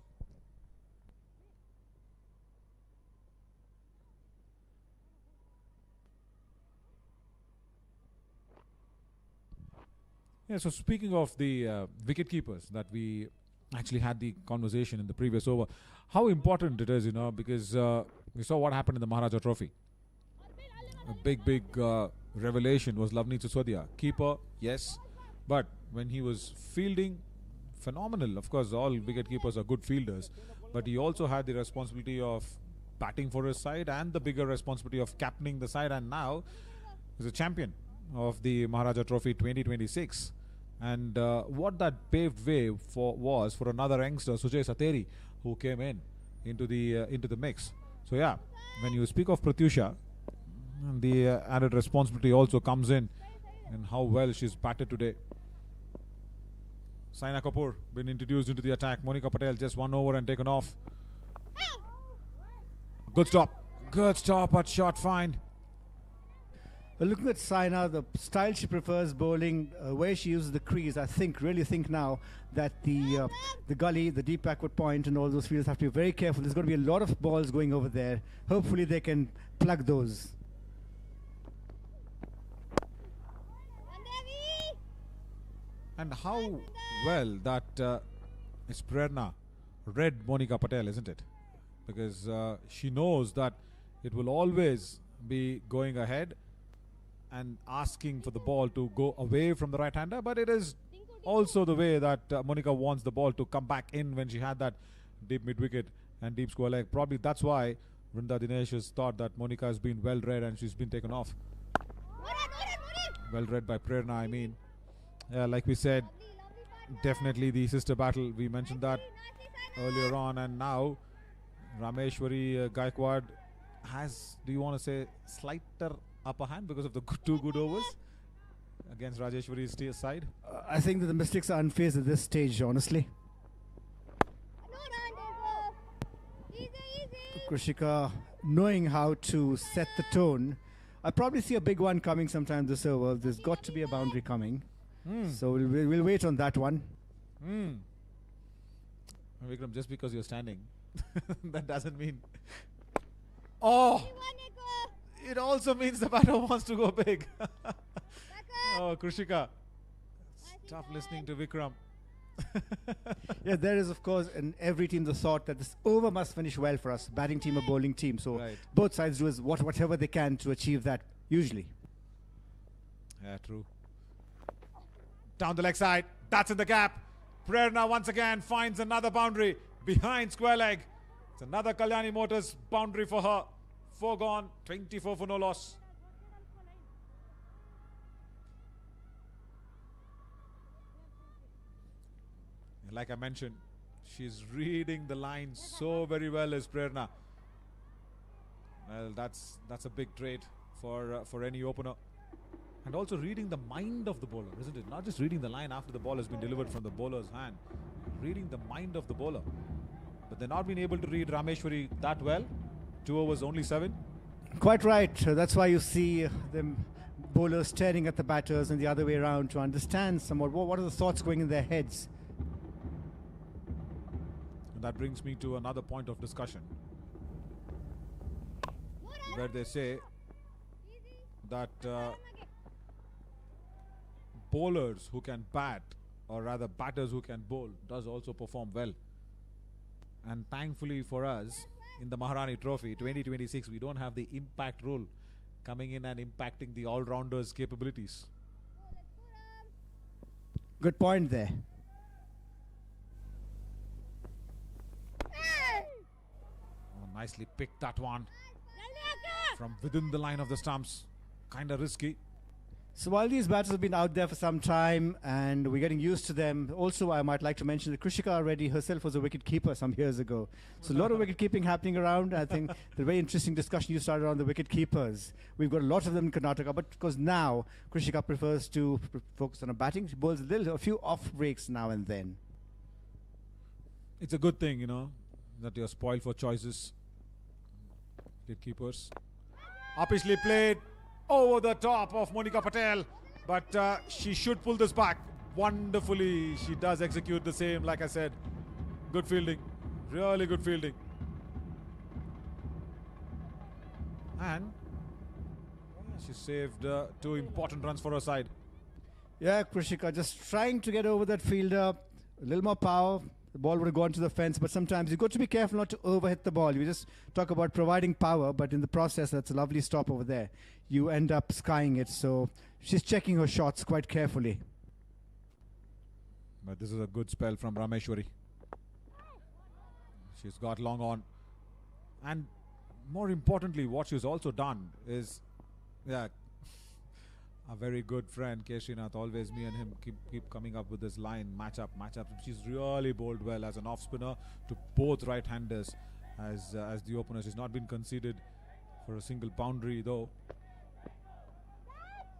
Yeah, so speaking of the wicket keepers that we actually had the conversation in the previous over, how important it is, you know, because we saw what happened in the Maharaja Trophy. A big revelation was Lavneet Sisodiya. Keeper, yes, but when he was fielding, phenomenal. Of course, all wicket keepers are good fielders, but he also had the responsibility of batting for his side and the bigger responsibility of captaining the side, and now he's a champion of the Maharaja Trophy 2026. And what that paved way for was for another youngster, Sujay Sateri, who came into the mix. So yeah, when you speak of Pratyusha, the added responsibility also comes in how well she's batted today. Saina Kapoor been introduced into the attack. Monica Patel just 1 over and taken off. Good stop, but shot fine. Well, looking at Saina, the style she prefers bowling, where she uses the crease, I really think now that the gully, the deep backward point and all those fields have to be very careful. There's going to be a lot of balls going over there. Hopefully they can plug those. And how well that is Prerna read Monica Patel, isn't it? Because she knows that it will always be going ahead and asking for the ball to go away from the right-hander, but it is also the way that Monica wants the ball to come back in when she had that deep mid-wicket and deep square leg. Probably that's why Vrinda Dinesh has thought that Monica has been well read and she's been taken off. Well read by Prerna, I mean. Like we said, definitely the sister battle. We mentioned that earlier on, and now Rameshwari Gaikwad has, do you want to say, slighter upper hand because of the 2 good overs against Rajeshwari's side? I think that the Mystics are unfazed at this stage, honestly. Krishika knowing how to set the tone I probably see a big one coming sometime this over. There's got to be a boundary coming. So we'll wait on that one. Vikram, just because you're standing, that doesn't mean. Oh! It also means the batter wants to go big. Oh, Krushika. Stop listening to Vikram. Yeah, there is, of course, in every team the thought that this over must finish well for us, batting team or bowling team. So both sides do whatever they can to achieve that, usually. Yeah, true. Down the leg side. That's in the gap. Prerna once again finds another boundary behind square leg. It's another Kalyani Motors boundary for her. 4 gone, 24 for no loss. Like I mentioned, she's reading the line so very well as Prerna. Well, that's a big trait for any opener. And also reading the mind of the bowler, isn't it? Not just reading the line after the ball has been delivered from the bowler's hand. Reading the mind of the bowler. But they're not been able to read Rameshwari that well. 2 overs, only 7. Quite right. That's why you see them bowlers staring at the batters and the other way around to understand somewhat what are the thoughts going in their heads. And that brings me to another point of discussion, where they say that bowlers who can bat, or rather batters who can bowl, does also perform well. And thankfully for us, in the Maharani Trophy 2026, we don't have the impact rule coming in and impacting the all-rounders' capabilities. Good point there. Oh, nicely picked that one from within the line of the stumps. Kind of risky. So while these batters have been out there for some time and we're getting used to them, also I might like to mention that Krushika already herself was a wicket keeper some years ago. So a lot of wicket keeping happening around. I think the very interesting discussion you started on the wicket keepers. We've got a lot of them in Karnataka, but because now Krushika prefers to focus on a batting, she bowls a few off breaks now and then. It's a good thing, you know, that you're spoiled for choices. Wicket keepers. Uppishly played over the top of Monika Patel, but she should pull this back wonderfully. She does execute the same, like I said. Good fielding, really good fielding. And she saved 2 important runs for her side. Yeah, Krushika just trying to get over that fielder, a little more power. The ball would have gone to the fence, but sometimes you've got to be careful not to overhit the ball. You just talk about providing power, but in the process, that's a lovely stop over there. You end up skying it, so she's checking her shots quite carefully. But this is a good spell from Rameshwari. She's got long on. And more importantly, what she's also done is, a very good friend, K. Srinath, always me and him keep coming up with this line, matchup. She's really bowled well as an off spinner to both right-handers as the opener. She's not been conceded for a single boundary though.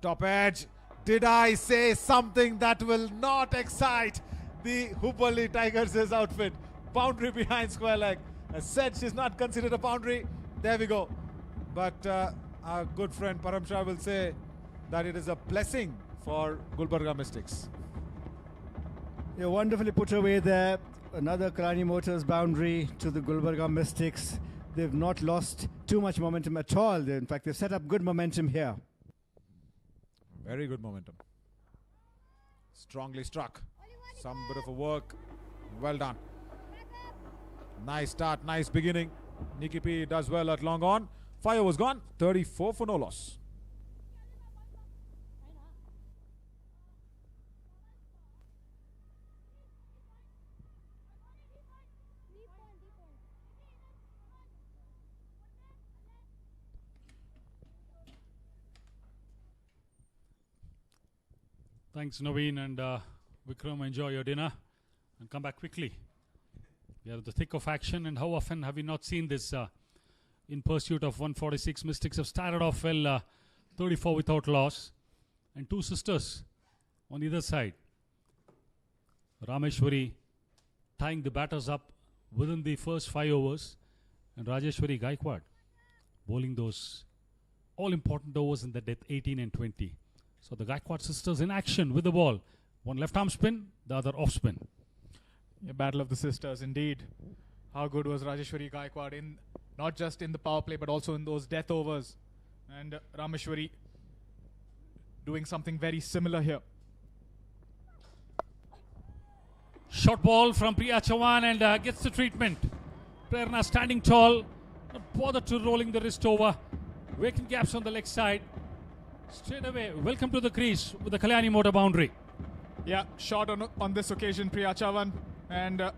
Top edge. Did I say something that will not excite the Hubli Tigers' outfit? Boundary behind square leg. I said she's not considered a boundary. There we go. But our good friend Param Shah will say that it is a blessing for Gulbarga Mystics. Yeah, wonderfully put away there. Another Kalyani Motors boundary to the Gulbarga Mystics. They've not lost too much momentum at all. In fact, they've set up good momentum here. Very good momentum. Strongly struck. Some bit of a work. Well done. Nice start, nice beginning. Nikki P does well at long on. 5 overs gone. 34 for no loss. Thanks, Naveen, and Vikram. Enjoy your dinner and come back quickly. We are at the thick of action, and how often have we not seen this in pursuit of 146? Mystics have started off well, 34 without loss, and 2 sisters on either side. Rameshwari tying the batters up within the first 5 overs, and Rajeshwari Gaikwad bowling those all important overs in the death, 18 and 20. So the Gaikwad sisters in action with the ball. One left arm spin, the other off spin. A battle of the sisters, indeed. How good was Rajeshwari Gaikwad in not just in the power play but also in those death overs. And Rameshwari doing something very similar here. Short ball from Priya Chauhan and gets the treatment. Prerna standing tall, not bothered to rolling the wrist over. Vacant gaps on the leg side. Straight away, welcome to the crease with the Kalyani motor boundary. Yeah, shot on this occasion, Priya Chauhan, and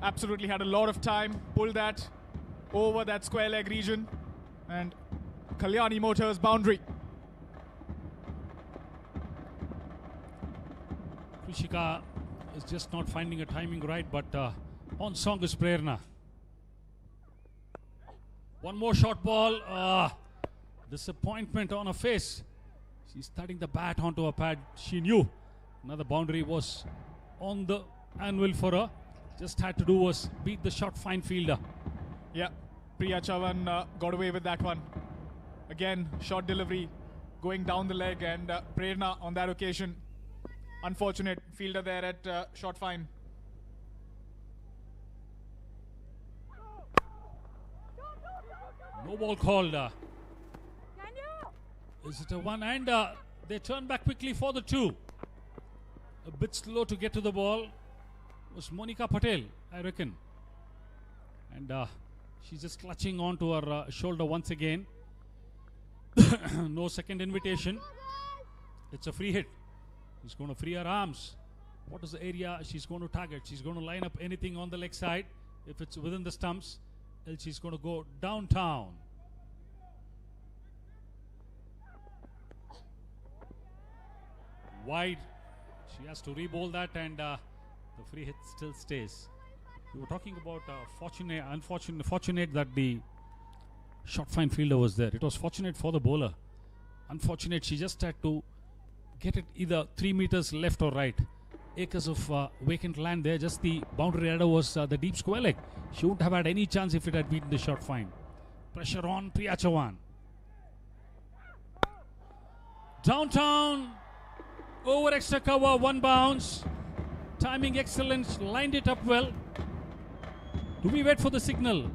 absolutely had a lot of time, pulled that over that square leg region, and Kalyani Motors boundary. Krishika is just not finding a timing right, but on song is Prerna. One more short ball. Disappointment on her face. She's thudding the bat onto her pad. She knew another boundary was on the anvil for her. Just had to do was beat the short fine fielder. Yeah, Priya Chauhan got away with that one. Again, short delivery going down the leg, and Prerna on that occasion. Unfortunate fielder there at short fine. No ball called. Is it a one? And they turn back quickly for the two. A bit slow to get to the ball was Monica Patel, I reckon. And she's just clutching onto her shoulder once again. No second invitation. It's a free hit. She's going to free her arms. What is the area she's going to target? She's going to line up anything on the leg side if it's within the stumps. Else she's going to go downtown. Wide. She has to re-bowl that, and the free hit still stays. We were talking about fortunate that the short fine fielder was there. It was fortunate for the bowler. Unfortunate, she just had to get it either 3 meters left or right. Acres of vacant land there. Just the boundary header was the deep square leg. She wouldn't have had any chance if it had beaten the short fine. Pressure on Priya Chauhan. Downtown. Over extra cover, one bounce. Timing excellent, lined it up well. Do we wait for the signal?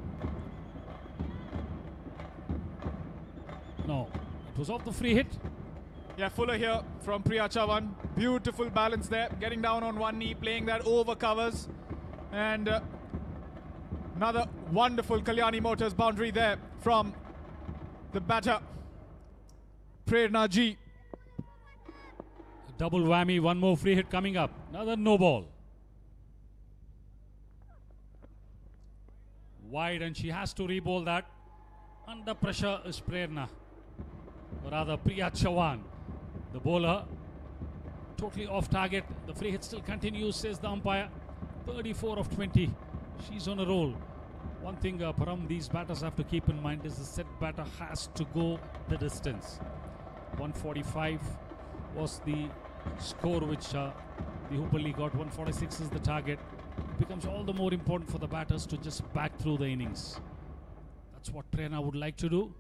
No, it was off the free hit. Yeah, fuller here from Priya Chauhan. Beautiful balance there, getting down on one knee, playing that over covers. And another wonderful Kalyani Motors boundary there from the batter, Prerna Ji. Double whammy, one more free hit coming up. Another no ball. Wide, and she has to re-bowl that. Under pressure is Prerna. Or rather, Priya Chauhan. The bowler totally off target. The free hit still continues, says the umpire. 34 of 20. She's on a roll. One thing, Param, these batters have to keep in mind is the set batter has to go the distance. 145 was the score which the Hubli got. 146 is the target. It becomes all the more important for the batters to just back through the innings. That's what Prerna would like to do.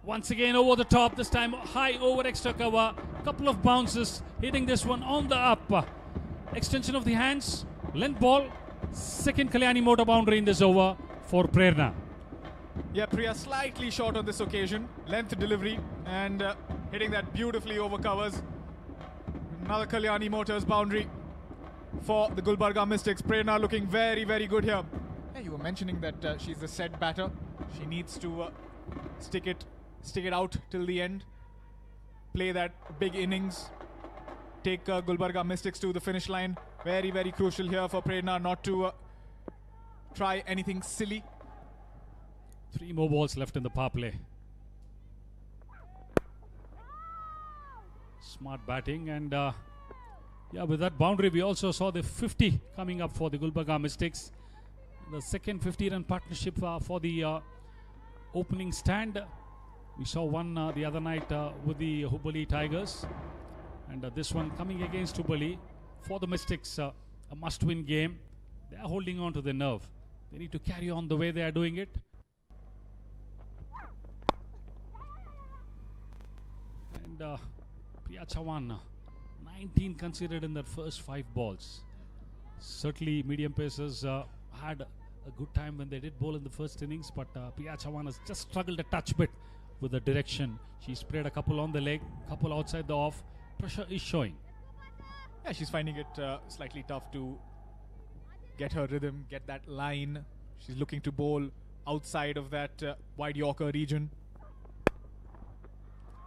Once again over the top, this time high over extra cover. Couple of bounces, hitting this one on the up. Extension of the hands, length ball. Second Kalyani motor boundary in this over for Prerna. Yeah, Priya slightly short on this occasion. Length delivery and hitting that beautifully over covers. Another Kalyani Motors boundary for the Gulbarga Mystics. Prerna looking very, very good here. Yeah, you were mentioning that she's a set batter. She needs to stick it out till the end. Play that big innings. Take Gulbarga Mystics to the finish line. Very, very crucial here for Prerna not to try anything silly. 3 more balls left in the power play. Smart batting, and yeah, with that boundary we also saw the 50 coming up for the Gulbarga Mystics. The second 50-run partnership for the opening stand. We saw one the other night with the Hubli Tigers, and this one coming against Hubli for the Mystics. A must-win game. They are holding on to their nerve. They need to carry on the way they are doing it. And Priya Chavan, 19 conceded in their first 5 balls. Certainly, medium pacers had a good time when they did bowl in the first innings, but Priya Chavan has just struggled a touch bit with the direction. She sprayed a couple on the leg, couple outside the off. Pressure is showing. Yeah, she's finding it slightly tough to get her rhythm, get that line. She's looking to bowl outside of that wide Yorker region.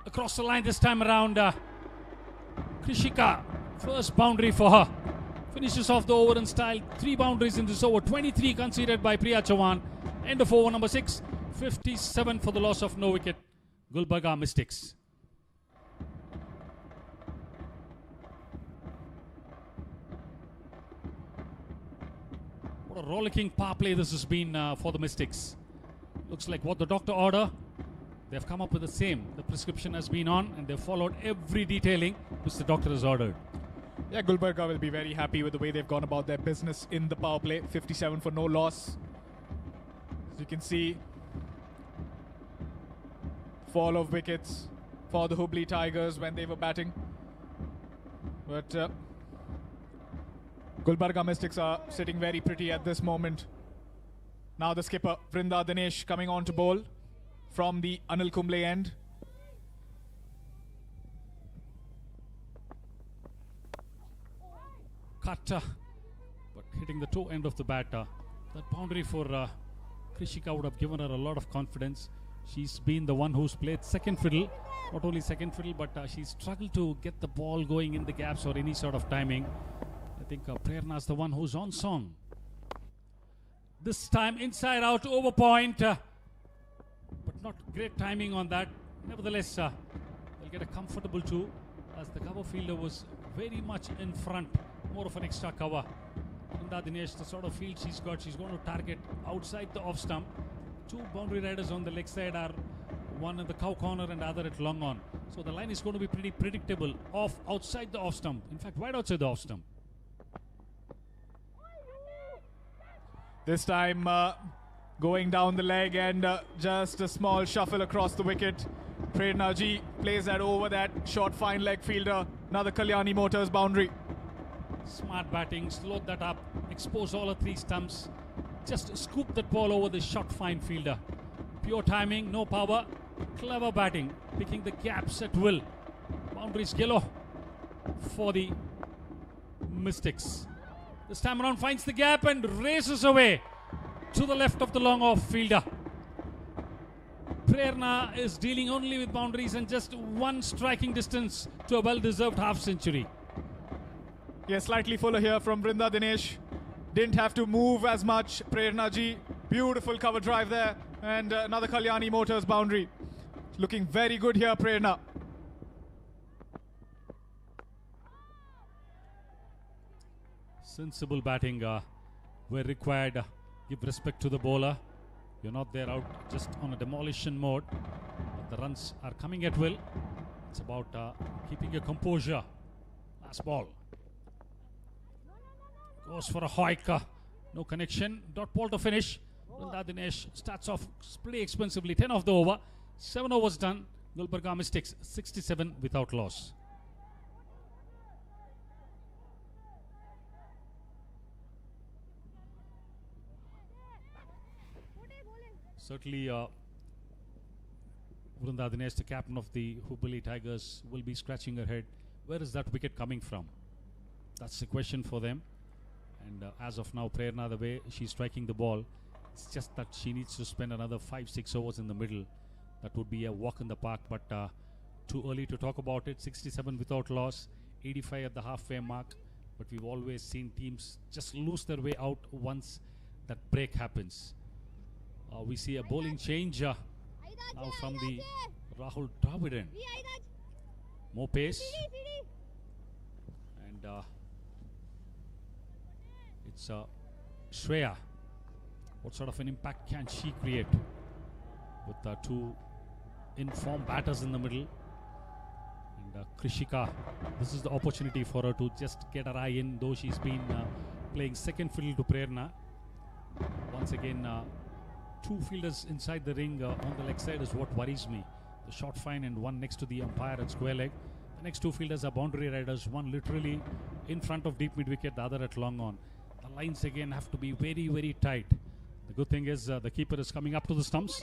Across the line this time around, Krishika, first boundary for her. Finishes off the over in style. 3 boundaries in this over. 23 conceded by Priya Chavan. End of over number 6. 57 for the loss of no wicket. Gulbarga Mystics. What a rollicking power play this has been for the Mystics. Looks like what the doctor ordered. They've come up with the same. The prescription has been on and they've followed every detailing which the doctor has ordered. Yeah, Gulbarga will be very happy with the way they've gone about their business in the power play. 57 for no loss. As you can see, fall of wickets for the Hubli Tigers when they were batting. But Gulbarga Mystics are sitting very pretty at this moment. Now the skipper, Vrinda Dinesh, coming on to bowl from the Anil Kumble end. Cut, but hitting the toe end of the bat. That boundary for Krishika would have given her a lot of confidence. She's been the one who's played second fiddle. Not only second fiddle, but she's struggled to get the ball going in the gaps or any sort of timing. I think Prerna's the one who's on song. This time inside out over point, but not great timing on that. Nevertheless, they'll get a comfortable 2 as the cover fielder was very much in front. More of an extra cover. Vrinda Dinesh, the sort of field she's got, she's going to target outside the off stump. 2 boundary riders on the leg side are one in the cow corner and the other at long on. So the line is going to be pretty predictable. Outside the off stump. In fact, wide outside the off stump. This time going down the leg and just a small shuffle across the wicket. Prerna Ji plays that over that short fine leg fielder. Another Kalyani Motors boundary. Smart batting, slowed that up, exposed all the 3 stumps. Just scoop that ball over the short fine fielder. Pure timing, no power. Clever batting, picking the gaps at will. Boundaries yellow for the Mystics. This time around finds the gap and races away to the left of the long off fielder. Prerna is dealing only with boundaries and just 1 striking distance to a well-deserved half century. Yeah, slightly fuller here from Vrinda Dinesh. Didn't have to move as much. Prerna Ji, beautiful cover drive there. And another Kalyani Motors boundary. Looking very good here, Prerna. Sensible batting where required. Give respect to the bowler. You're not there out just on a demolition mode. But the runs are coming at will. It's about keeping your composure. Last ball. Goes for a hoik. No connection. Dot ball to finish. Vrinda Dinesh starts off pretty expensively. 10 of the over. 7 overs done. Gulbarga Mystics 67 without loss. Certainly, Vrinda Dinesh, the captain of the Hubli Tigers, will be scratching her head. Where is that wicket coming from? That's the question for them. And as of now, Prerna, the way she's striking the ball, it's just that she needs to spend another 5-6 overs in the middle. That would be a walk in the park, but too early to talk about it. 67 without loss, 85 at the halfway mark. But we've always seen teams just lose their way out once that break happens. We see a bowling change now from the Rahul Dravid end. More pace. And it's Shreya. What sort of an impact can she create with 2 informed batters in the middle? And Krishika, this is the opportunity for her to just get her eye in, though she's been playing second fiddle to Prerna. Once again, 2 fielders inside the ring on the leg side is what worries me. the short fine and one next to the umpire at square leg. The next two fielders are boundary riders, one literally in front of deep mid wicket, the other at long on. The lines again have to be very, very tight. The good thing is the keeper is coming up to the stumps.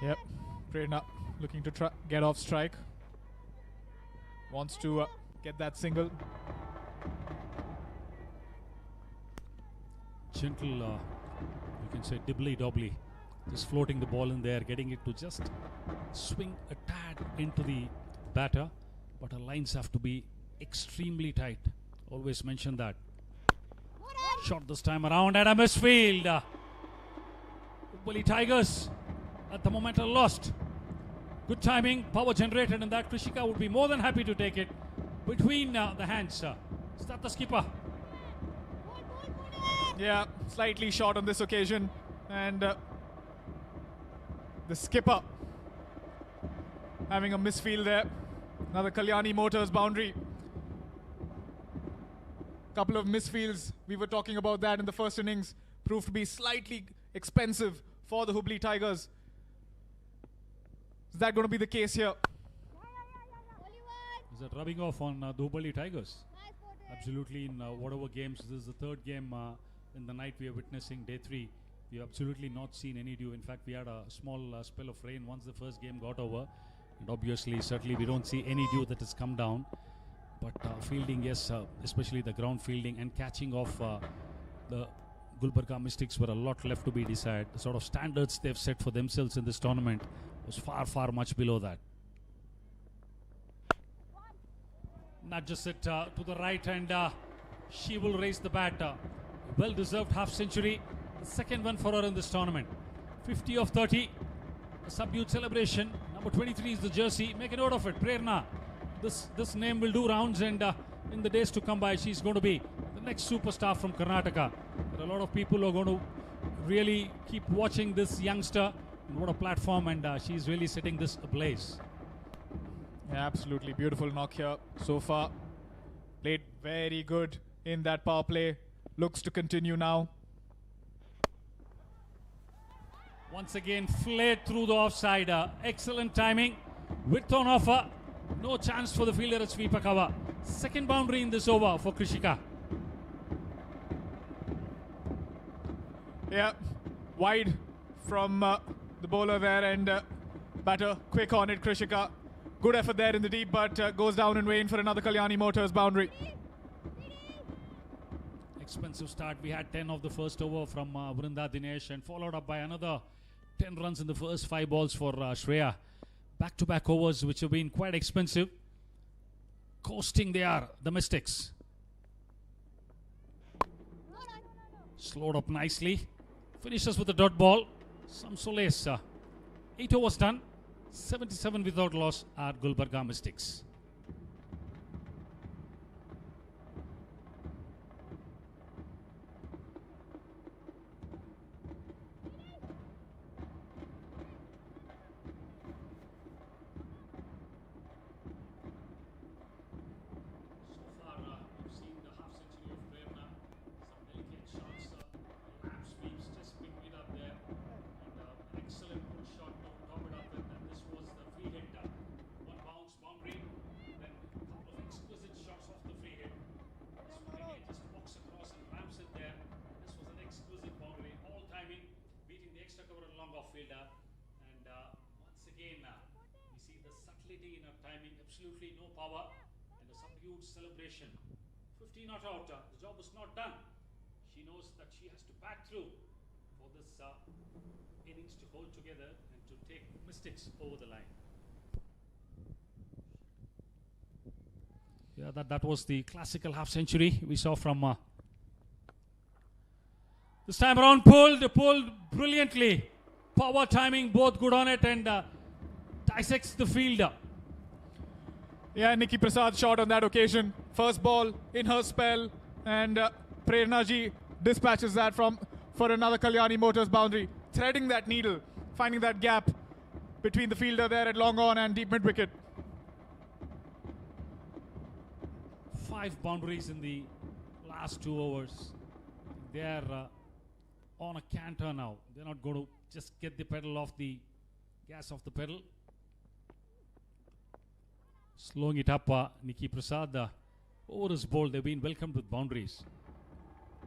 Yep, Prerna looking to get off strike. Wants to get that single. Gentle, you can say dibbly-dobbly. Just floating the ball in there, getting it to just swing a tad into the batter. But our lines have to be extremely tight. Always mention that. Shot this time around at a misfield. Hubli Tigers at the moment are lost. Good timing, power generated in that. Krishika would be more than happy to take it between the hands. Is that the skipper? Yeah, slightly short on this occasion. And the skipper having a misfield there. Another Kalyani Motors boundary. Couple of misfields. We were talking about that in the first innings. Proved to be slightly expensive for the Hubli Tigers. Is that going to be the case here? Is that rubbing off on the Hubli Tigers? Absolutely, in whatever games. This is the third game in the night we are witnessing, day 3. We have absolutely not seen any dew. In fact, we had a small spell of rain once the first game got over. And obviously, certainly we don't see any dew that has come down. But fielding, yes, especially the ground fielding and catching off the Gulbarga Mystics were a lot left to be desired. The sort of standards they've set for themselves in this tournament was far, far much below that. Nudges it to the right, and she will raise the bat. Well-deserved half-century. The second one for her in this tournament. 50 of 30. A subdued celebration. Number 23 is the jersey. Make a note of it. Prerna. This name will do rounds, and in the days to come by, she's going to be the next superstar from Karnataka. There are a lot of people who are going to really keep watching this youngster. And what a platform, and she's really setting this ablaze. Yeah, absolutely beautiful knock here so far. Played very good in that power play. Looks to continue now. Once again, flared through the offside. Excellent timing. Width on offer. No chance for the fielder at sweeper cover. Second boundary in this over for Krishika. Yeah, wide from the bowler there, and batter quick on it, Krishika. Good effort there in the deep, but goes down and vain for another Kalyani Motors boundary. Expensive start. We had 10 of the first over from Vrinda Dinesh, and followed up by another 10 runs in the first 5 balls for Shreya. Back-to-back overs which have been quite expensive. Coasting they are, the Mystics. Slowed up nicely. Finishes with a dot ball. Some solace. 8 overs done. 77 without loss are Gulbarga Mystics. Absolutely no power and a subdued celebration. 50 not out. The job is not done. She knows that she has to bat through for this innings to hold together and to take Mystics over the line. Yeah, that was the classical half century we saw from this time around. Pulled brilliantly. Power, timing, both good on it, and dissects the fielder. Yeah, Nikki Prasad shot on that occasion. First ball in her spell, and Prerna ji dispatches that for another Kalyani Motors boundary. Threading that needle, finding that gap between the fielder there at long on and deep mid wicket. 5 boundaries in the last 2 overs. They are on a canter now. They're not going to just get the pedal off the gas off the pedal. Slowing it up, Nikki Prasad. Over his ball, they've been welcomed with boundaries.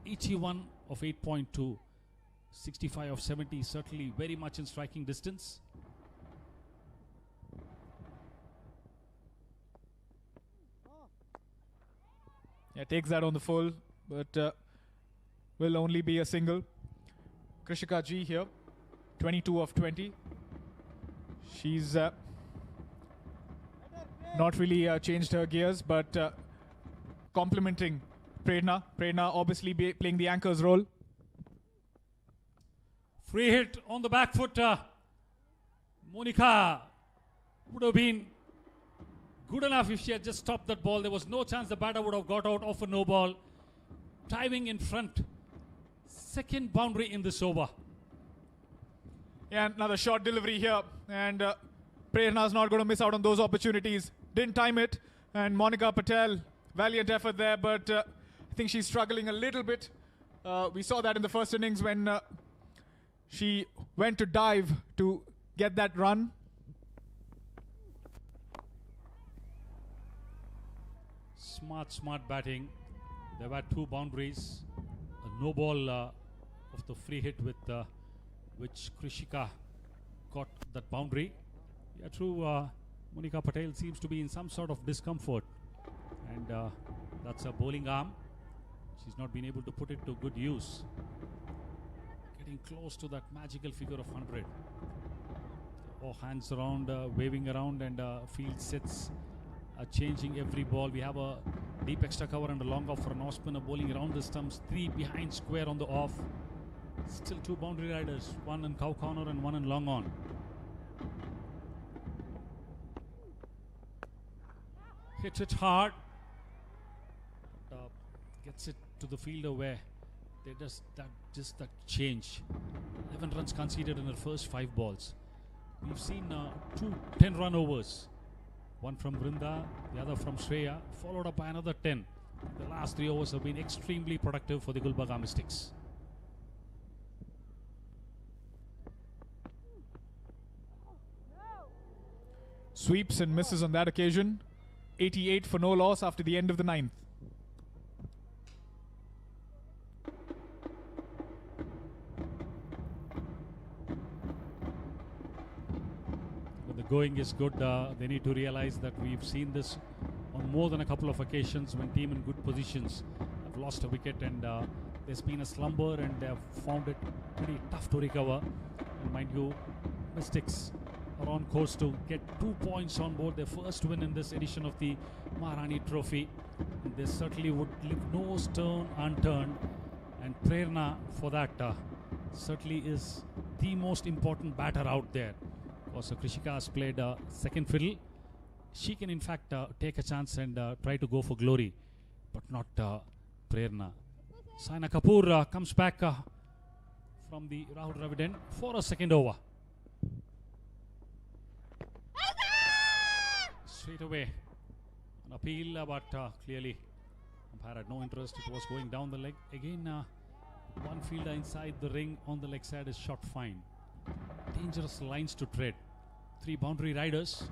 81 of 8.2, 65 of 70, certainly very much in striking distance. Yeah, takes that on the full, but will only be a single. Krishika G here, 22 of 20. She's not really changed her gears, but complementing Prerna. Prerna obviously playing the anchor's role. Free hit on the back foot. Monica would have been good enough if she had just stopped that ball. There was no chance the batter would have got out of a no ball. Diving in front. Second boundary in this over. Yeah, another short delivery here, and Prerna's not going to miss out on those opportunities. Didn't time it, and Monica Patel, valiant effort there, but I think she's struggling a little bit. We saw that in the first innings when she went to dive to get that run. Smart batting. There were 2 boundaries. A no ball of the free hit with which Krishika got that boundary. Yeah, true. Monica Patel seems to be in some sort of discomfort, and that's a bowling arm. She's not been able to put it to good use. Getting close to that magical figure of 100. Oh, hands around, waving around, and field sets are changing every ball. We have a deep extra cover and a long off for an off spinner bowling around the stumps. 3 behind square on the off. Still 2 boundary riders, 1 in cow corner and 1 in long on. Hits it hard. Gets it to the fielder where they just that change. 11 runs conceded in their first 5 balls. We've seen 2 10-run overs. One from Brinda, the other from Shreya, followed up by another 10. The last 3 overs have been extremely productive for the Gulbarga Mystics. Sweeps and misses on that occasion. 88 for no loss after the end of the 9th. When the going is good, they need to realize that we've seen this on more than a couple of occasions when team in good positions have lost a wicket, and there's been a slumber and they have found it pretty tough to recover. And mind you, Mystics are on course to get 2 points on board, their first win in this edition of the Maharani Trophy. And they certainly would leave no stone unturned, and Prerna for that certainly is the most important batter out there. Because Krishika has played second fiddle. She can in fact take a chance and try to go for glory, but not Prerna. Saina Kapoor comes back from the Rahul Dravid end for a second over. Straight away an appeal, but clearly umpire had no interest. It was going down the leg. Again, one fielder inside the ring on the leg side is shot fine. Dangerous lines to tread. 3 boundary riders.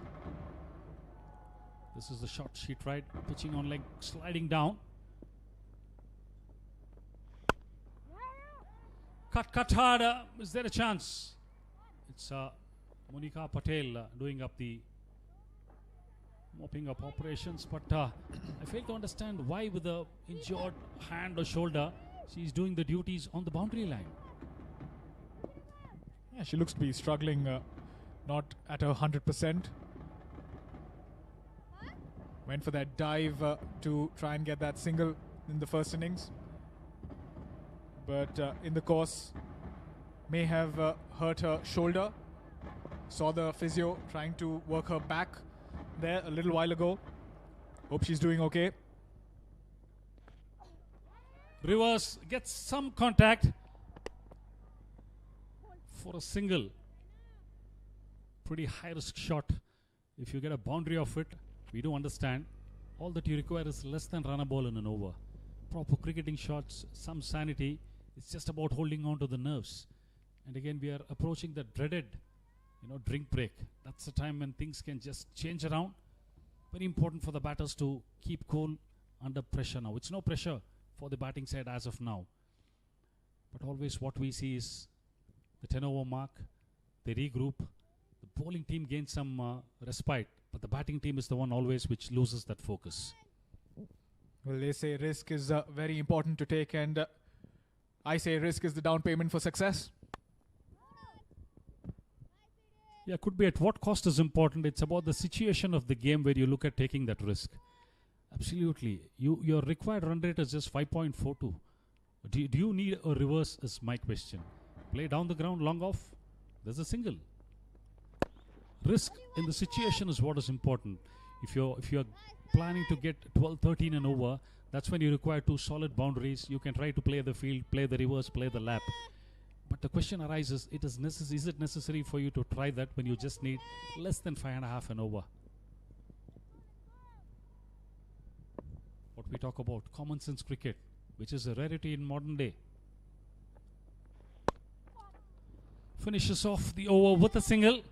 This is the shot she tried, pitching on leg, sliding down. Cut hard. Is there a chance? It's Monica Patel doing up the mopping up operations, but I fail to understand why with the injured hand or shoulder she's doing the duties on the boundary line. Yeah, she looks to be struggling, not at 100%. Went for that dive to try and get that single in the first innings, but in the course may have hurt her shoulder. Saw the physio trying to work her back there a little while ago. Hope she's doing okay. Reverse gets some contact for a single. pretty high risk shot. If you get a boundary of it, we do understand. All that you require is less than run a ball in an over. Proper cricketing shots, some sanity. It's just about holding on to the nerves. And again, we are approaching the dreaded, drink break. That's the time when things can just change around. Very important for the batters to keep cool under pressure now. It's no pressure for the batting side as of now. But always what we see is the 10-over mark, they regroup. The bowling team gains some respite, but the batting team is the one always which loses that focus. Well, they say risk is very important to take, and I say risk is the down payment for success. Yeah, could be at what cost is important. It's about the situation of the game where you look at taking that risk. Absolutely. Your required run rate is just 5.42. Do you need a reverse is my question. Play down the ground, long off. There's a single. Risk in the situation is what is important. If you're planning to get 12, 13 and over, that's when you require two solid boundaries. You can try to play the field, play the reverse, play the lap. But the question arises, is it necessary for you to try that when you just need less than 5.5 and over? What we talk about, common sense cricket, which is a rarity in modern day. Finishes off the over with a single.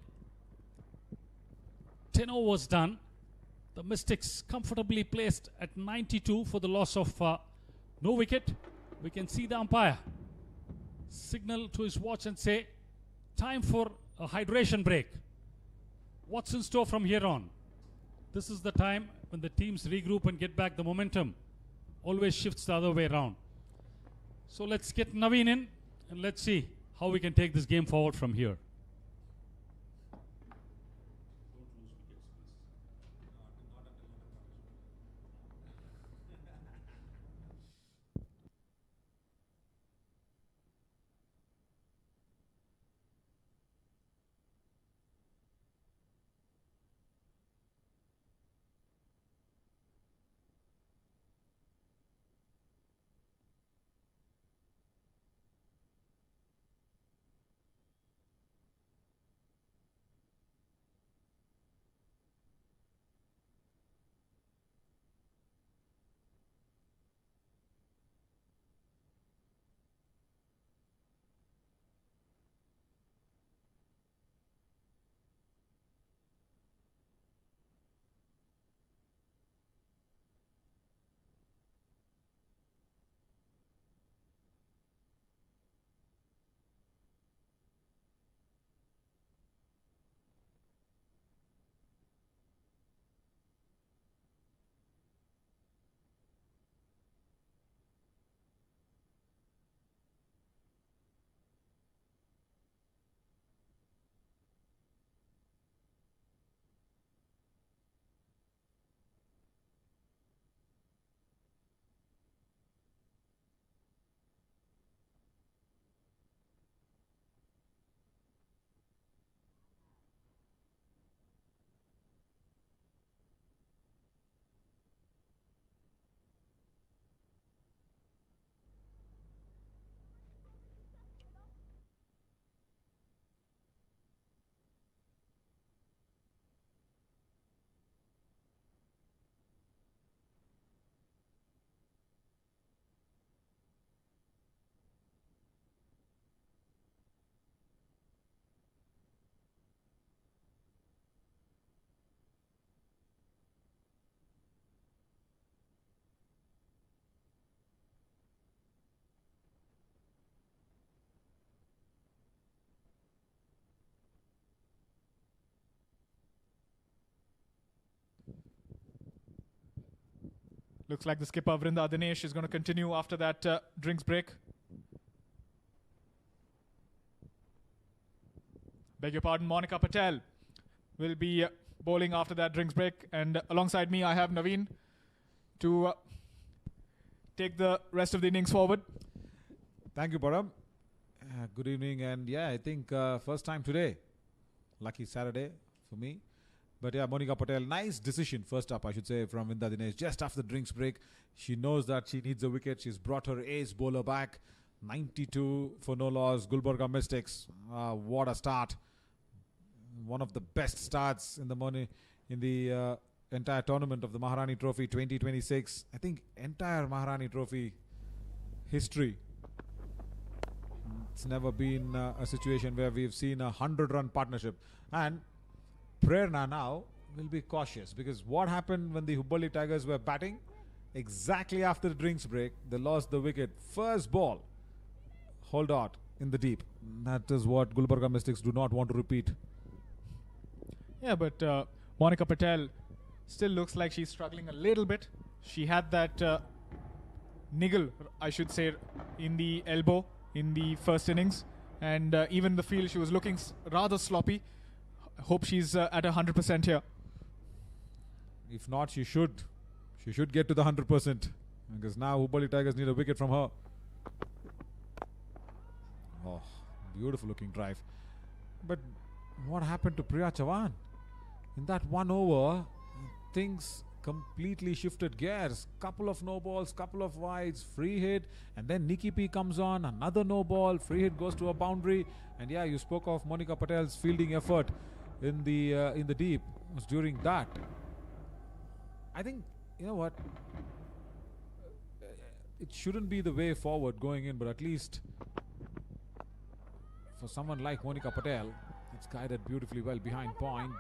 10 overs done. The Mystics comfortably placed at 92 for the loss of no wicket. We can see the umpire signal to his watch and say, time for a hydration break. What's in store from here on? This is the time when the teams regroup and get back the momentum. Always shifts the other way around. So let's get Naveen in and let's see how we can take this game forward from here. Looks like the skipper Vrinda Dinesh is going to continue after that drinks break. Beg your pardon, Monica Patel will be bowling after that drinks break. And alongside me, I have Naveen to take the rest of the innings forward. Thank you, Param. Good evening. And yeah, I think first time today. Lucky Saturday for me. But yeah, Monica Patel, nice decision first up, I should say, from Vrinda Dinesh. Just after the drinks break, she knows that she needs a wicket. She's brought her ace bowler back. 92 for no loss. Gulbarga Mystics. What a start. one of the best starts in the entire tournament of the Maharani Trophy 2026. I think entire Maharani Trophy history. It's never been a situation where we've seen a 100-run partnership. And Prerna now will be cautious, because what happened when the Hubli Tigers were batting? Exactly after the drinks break, they lost the wicket. First ball, hold out in the deep. That is what Gulbarga Mystics do not want to repeat. Yeah, but Monica Patel still looks like she's struggling a little bit. She had that niggle, I should say, in the elbow in the first innings, and even the field, she was looking rather sloppy. Hope she's at 100% here. If not, she should get to the 100%, because now Hubli Tigers need a wicket from her. Oh, beautiful looking drive. But what happened to Priya Chavan? In that 1 over, things completely shifted gears. Couple of no balls, couple of wides, free hit, and then Nikki P comes on, another no ball, free hit goes to a boundary. And yeah, you spoke of Monica Patel's fielding effort in the deep. It was during that. I think, you know what, it shouldn't be the way forward going in, but at least for someone like Monica Patel, it's guided beautifully well behind point.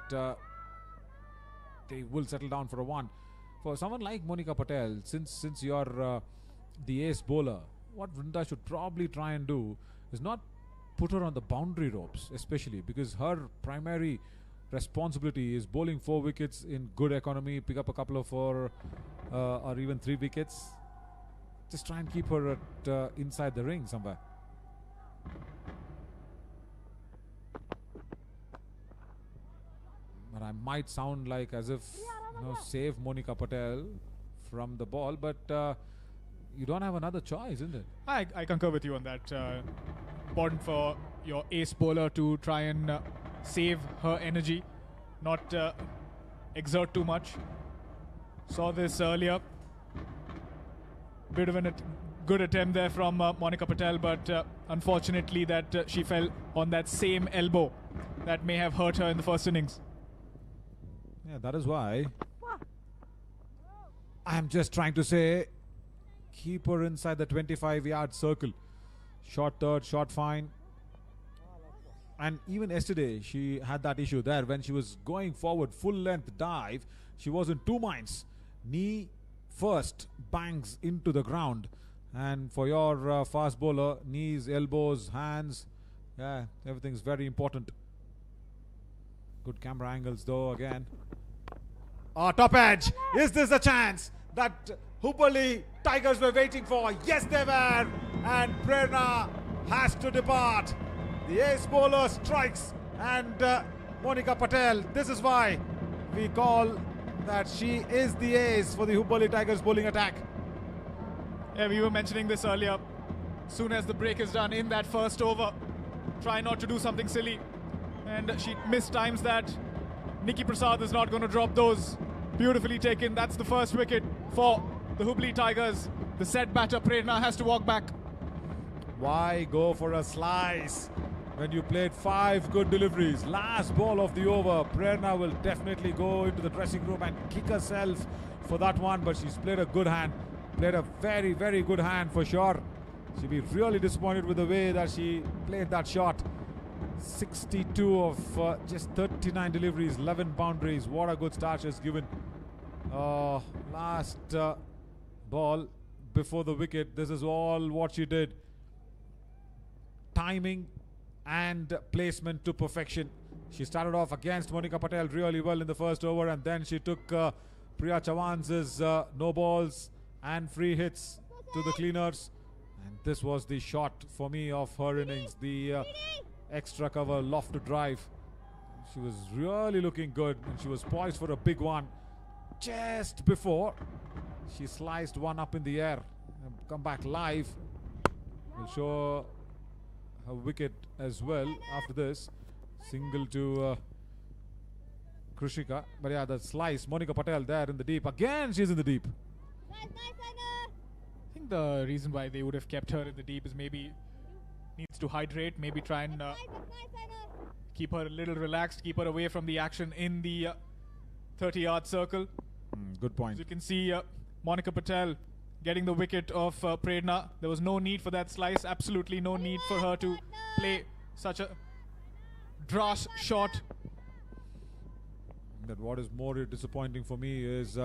They will settle down for a 1. For someone like Monica Patel, since you're the ace bowler, what Vrinda should probably try and do is not put her on the boundary ropes, especially because her primary responsibility is bowling 4 wickets in good economy, pick up a couple of 4 or even 3 wickets. Just try and keep her at inside the ring somewhere. But I might sound like as if, save Monica Patel from the ball, but you don't have another choice, isn't it? I concur with you on that. Important for your ace bowler to try and save her energy, not exert too much. Saw this earlier. Bit of a good attempt there from Monica Patel, but unfortunately that she fell on that same elbow that may have hurt her in the first innings. Yeah, that is why I'm just trying to say, keep her inside the 25-yard circle. Short third, short fine. And even yesterday, she had that issue there when she was going forward, full length dive. She was in 2 minds. Knee first bangs into the ground. And for your fast bowler, knees, elbows, hands, yeah, everything's very important. Good camera angles though again. Top edge. Is this a chance that Hubli Tigers were waiting for? Yes, they were. And Prerna has to depart. The ace bowler strikes, and Monica Patel, this is why we call that she is the ace for the Hubli Tigers bowling attack. Yeah, we were mentioning this earlier. Soon as the break is done in that first over, try not to do something silly. And she mistimes that. Nikki Prasad is not going to drop those. Beautifully taken. That's the first wicket for the Hubli Tigers. The set batter Prerna has to walk back. Why go for a slice when you played 5 good deliveries? Last ball of the over, Prerna will definitely go into the dressing room and kick herself for that one, but she's played a good hand. Played a very, very good hand for sure. She'll be really disappointed with the way that she played that shot. 62 of just 39 deliveries, 11 boundaries. What a good start she's given. Last ball before the wicket, this is all what she did. Timing and placement to perfection. She started off against Monica Patel really well in the first over, and then she took Priya Chavan's no balls and free hits to the cleaners. And this was the shot for me of her innings. The extra cover loft to drive. She was really looking good, and she was poised for a big one. Just before she sliced one up in the air and come back live. We'll show her wicket as well after this. Single to Krishika. But yeah, the slice, Monica Patel there in the deep. Again, she's in the deep. I think the reason why they would have kept her in the deep is maybe needs to hydrate, maybe try and keep her a little relaxed, keep her away from the action in the 30-yard circle. Good point. As you can see, Monica Patel getting the wicket of Prerna. There was no need for that slice, absolutely no need for her to play such a drash shot. That what is more disappointing for me is,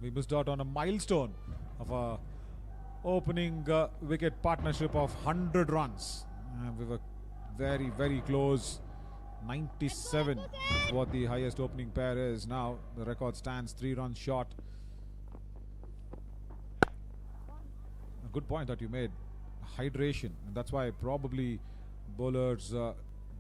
we missed out on a milestone of a opening wicket partnership of 100 runs. We were very, very close. 97 is what the highest opening pair is now. The record stands 3 runs short. A good point that you made. Hydration. And that's why probably bowlers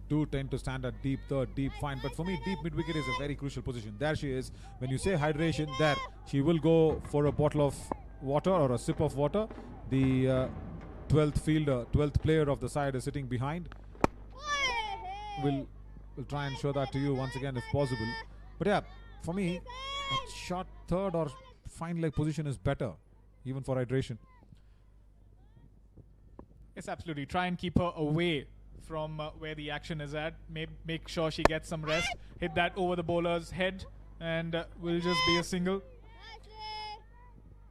do tend to stand at deep third, deep fine. But for me, deep mid-wicket is a very crucial position. There she is. When you say hydration, there she will go for a bottle of water or a sip of water. The 12th fielder, 12th player of the side is sitting behind. We'll try and show that to you once again if possible. But yeah, for me, a short third or fine leg position is better, even for hydration. Yes, absolutely. Try and keep her away from where the action is at. Make sure she gets some rest. Hit that over the bowler's head and will just be a single.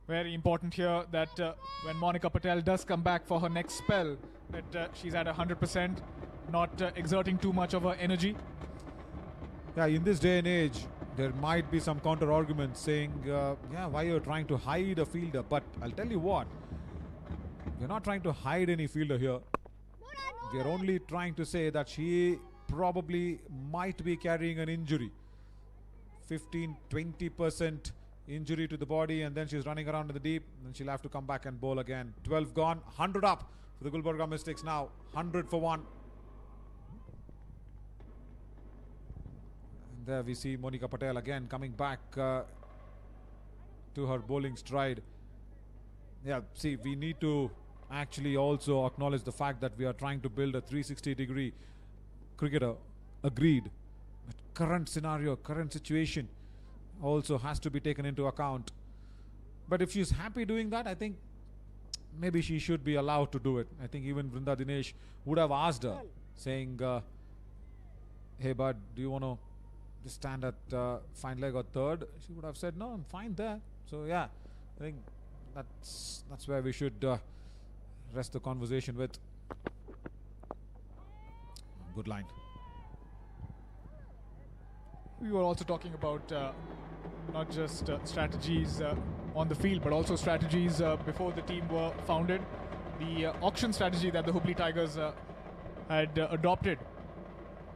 Very important here that when Monica Patel does come back for her next spell, that she's at 100%, not exerting too much of her energy. Yeah, in this day and age, there might be some counter arguments saying, why you're trying to hide a fielder? But I'll tell you what, we're not trying to hide any fielder here. We're only trying to say that she probably might be carrying an injury. 15-20% injury to the body, and then she's running around in the deep, and she'll have to come back and bowl again. 12 gone, 100 up for the Gulbarga Mystics now. 100 for 1. And there we see Monica Patel again coming back to her bowling stride. Yeah, see, we need to actually also acknowledge the fact that we are trying to build a 360-degree cricketer. Agreed. But current scenario, current situation also has to be taken into account. But if she's happy doing that, I think maybe she should be allowed to do it. I think even Vrinda Dinesh would have asked her, saying, hey bud, do you want to just stand at fine leg or third? She would have said, no, I'm fine there. So yeah, I think that's where we should rest the conversation with. Good line. We were also talking about not just strategies on the field, but also strategies before the team were founded. The auction strategy that the Hubli Tigers had adopted.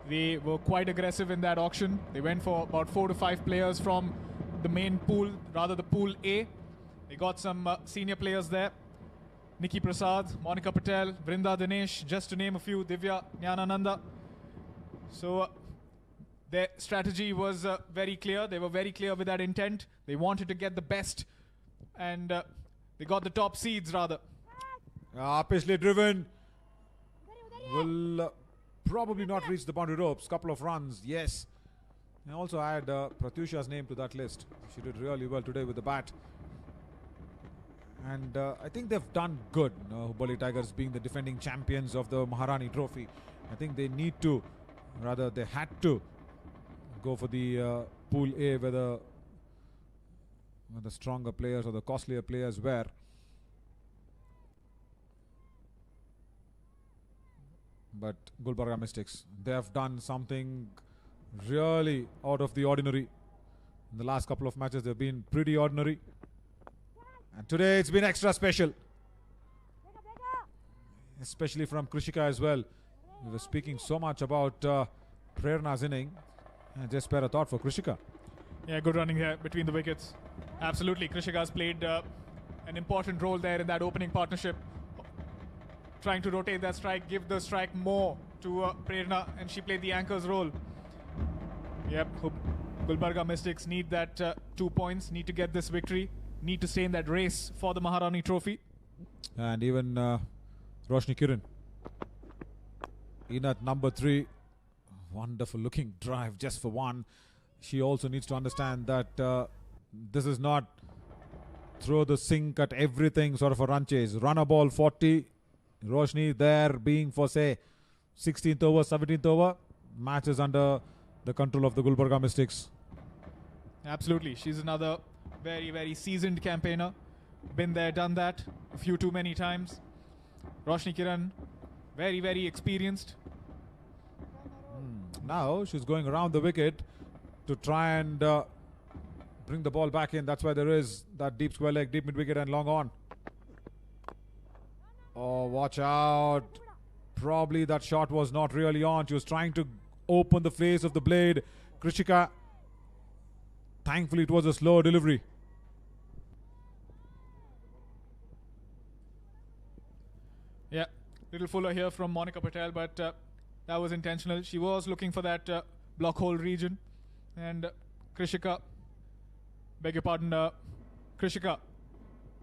They were quite aggressive in that auction. They went for about 4 to 5 players from the main pool, rather the pool A. They got some senior players there. Nikki Prasad, Monica Patel, Vrinda Dinesh, just to name a few, Divya Nyanananda. So their strategy was very clear. They were very clear with that intent. They wanted to get the best, and they got the top seeds rather. Uppishly driven. Will probably not reach the boundary ropes. Couple of runs, yes. I also add Pratyusha's name to that list. She did really well today with the bat. And I think they've done good. Hubli Tigers being the defending champions of the Maharani Trophy. I think they need to, rather they had to, go for the pool A where the stronger players or the costlier players were. But Gulbarga Mystics, they have done something really out of the ordinary. In the last couple of matches, they've been pretty ordinary. And today, it's been extra special. Especially from Krishika as well. We were speaking so much about Prerna's inning. And just spare a thought for Krishika. Yeah, good running here between the wickets. Absolutely, Krishika has played an important role there in that opening partnership. Trying to rotate that strike, give the strike more to Prerna, and she played the anchor's role. Yep, Gulbarga Mystics need that 2 points, need to get this victory, need to stay in that race for the Maharani Trophy. And even Roshni Kiran in at number 3. Wonderful looking drive just for 1. She also needs to understand that this is not throw the sink at everything sort of a run chase. Run a ball 40. Roshni there being for say 16th over, 17th over, match is under the control of the Gulbarga Mystics. Absolutely. She's another very, very seasoned campaigner. Been there, done that a few too many times. Roshni Kiran, very, very experienced. Now she's going around the wicket to try and bring the ball back in. That's why there is that deep square leg, deep mid wicket and long on. Oh, watch out. Probably that shot was not really on. She was trying to open the face of the blade. Krishika, thankfully it was a slow delivery. Yeah, little fuller here from Monica Patel, but that was intentional. She was looking for that block hole region. And Krishika, beg your pardon, Krishika,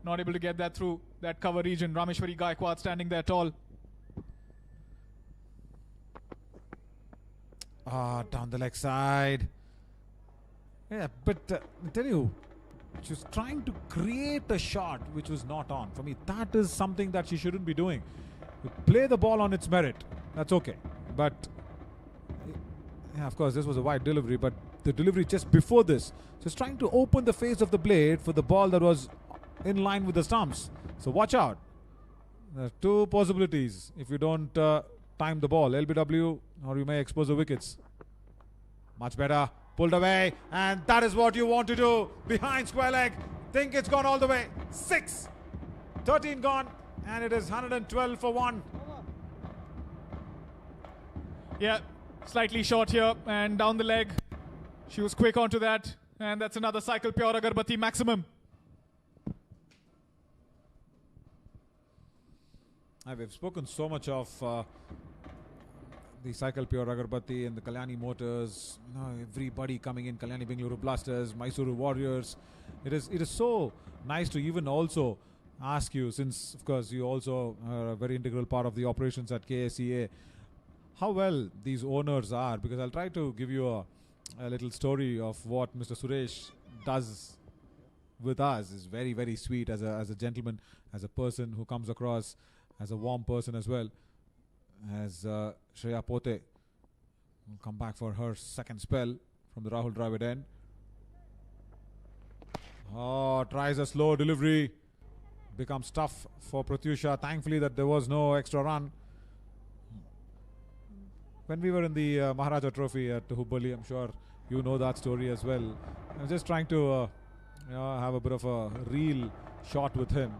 not able to get that through that cover region. Rameshwari Gaikwad standing there tall. Down the leg side. Yeah, but I tell you, she was trying to create a shot which was not on. For me, that is something that she shouldn't be doing. You play the ball on its merit. That's okay. But, yeah, of course, this was a wide delivery. But the delivery just before this, she was trying to open the face of the blade for the ball that was in line with the stumps. So watch out. There are two possibilities if you don't time the ball. LBW, or you may expose the wickets. Much better. Pulled away, and that is what you want to do. Behind square leg. Think it's gone all the way. 6. 13 gone, and it is 112 for 1. Yeah, slightly short here, and down the leg. She was quick onto that, and that's another cycle pure Agarbatti maximum. We've spoken so much of the cycle pure Agarbatti and the Kalyani Motors. You know, everybody coming in, Kalyani Bengaluru Blasters, Mysuru Warriors. It is so nice to even also ask you, since of course you also are a very integral part of the operations at KSCA, how well these owners are, because I'll try to give you a little story of what Mr. Suresh does with us. Is very, very sweet as a gentleman, as a person who comes across as a warm person as well. As Shreya Pote will come back for her second spell from the Rahul Dravid end. Oh, tries a slow delivery. Becomes tough for Pratyusha. Thankfully that there was no extra run. When we were in the Maharaja Trophy at Hubli, I'm sure you know that story as well. I was just trying to have a bit of a real shot with him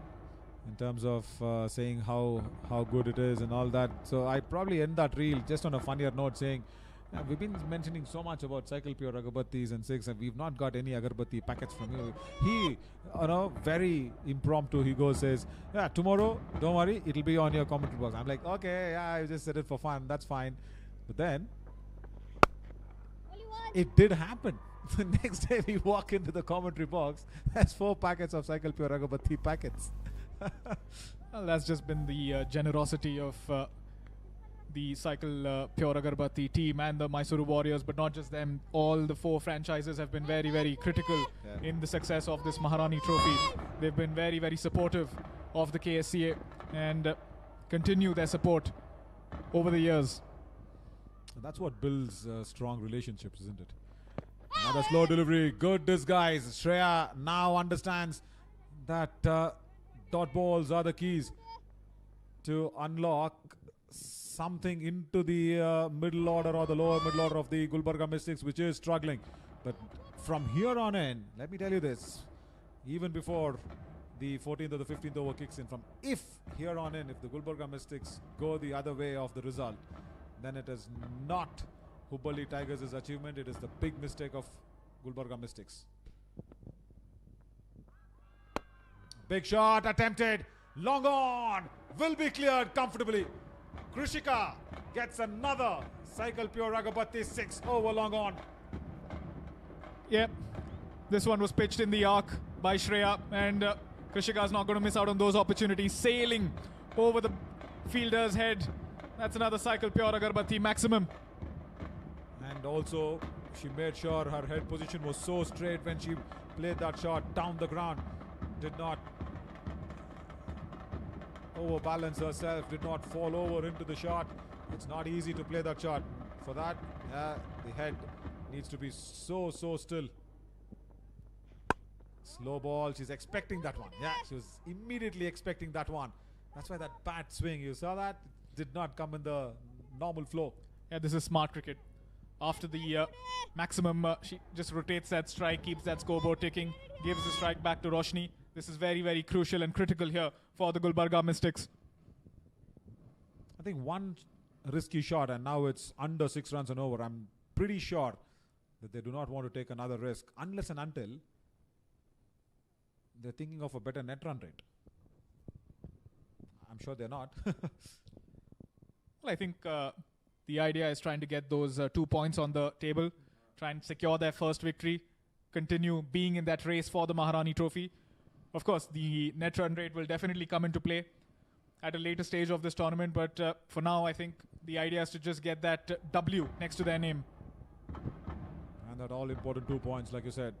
in terms of saying how good it is and all that. So I probably end that reel just on a funnier note saying, we've been mentioning so much about cycle pure Agarbattis and 6, and we've not got any Agarbatti packets from you. He, very impromptu, he goes, says, yeah, tomorrow, don't worry, it'll be on your commentary box. I'm like, okay, yeah, I just said it for fun, that's fine. But then, it did happen. The next day we walk into the commentary box, there's 4 packets of cycle pure Agarbatti packets. Well, that's just been the generosity of the Cycle Pure Agarbatti team and the Mysuru Warriors, but not just them. All the 4 franchises have been very, very critical in the success of this Maharani Trophy. They've been very, very supportive of the KSCA and continue their support over the years. That's what builds strong relationships, isn't it? Another slow delivery, good disguise. Shreya now understands that dot balls are the keys to unlock something into the middle order or the lower middle order of the Gulbarga Mystics, which is struggling. But from here on in, let me tell you this, even before the 14th or the 15th over kicks in, if here on in, if the Gulbarga Mystics go the other way of the result, then it is not Hubli Tigers' achievement, it is the big mistake of Gulbarga Mystics. Big shot attempted, long on, will be cleared comfortably. Krishika gets another cycle pure Agarbatti 6 over long on. Yep, this one was pitched in the arc by Shreya, and Krishika is not going to miss out on those opportunities. Sailing over the fielder's head. That's another cycle pure Agarbatti maximum. And also, she made sure her head position was so straight when she played that shot down the ground. Did not overbalance herself, did not fall over into the shot. It's not easy to play that shot. For that, the head needs to be so still. Slow ball. She's expecting that one. Yeah, she was immediately expecting that one. That's why that bat swing, you saw that, did not come in the normal flow. Yeah, this is smart cricket. After the maximum, she just rotates that strike, keeps that scoreboard ticking, gives the strike back to Roshni. This is very, very crucial and critical here for the Gulbarga Mystics. I think one risky shot and now it's under 6 runs and over. I'm pretty sure that they do not want to take another risk unless and until they're thinking of a better net run rate. I'm sure they're not. Well, I think the idea is trying to get those 2 points on the table, try and secure their first victory, continue being in that race for the Maharani Trophy. Of course, the net run rate will definitely come into play at a later stage of this tournament, but for now, I think the idea is to just get that W next to their name. And that all important 2 points, like you said.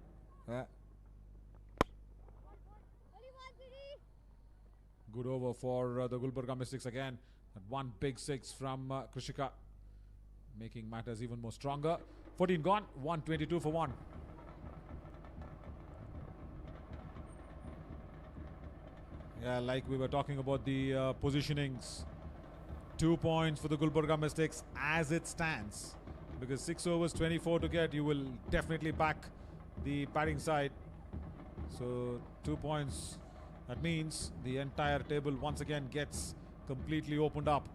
Good over for the Gulbarga Mystics again. And one big 6 from Krishika, making matters even more stronger. 14 gone, 122 for 1. Yeah, like we were talking about the positionings. 2 points for the Gulbarga Mystics as it stands. Because 6 overs, 24 to get, you will definitely back the batting side. So 2 points, that means the entire table once again gets completely opened up.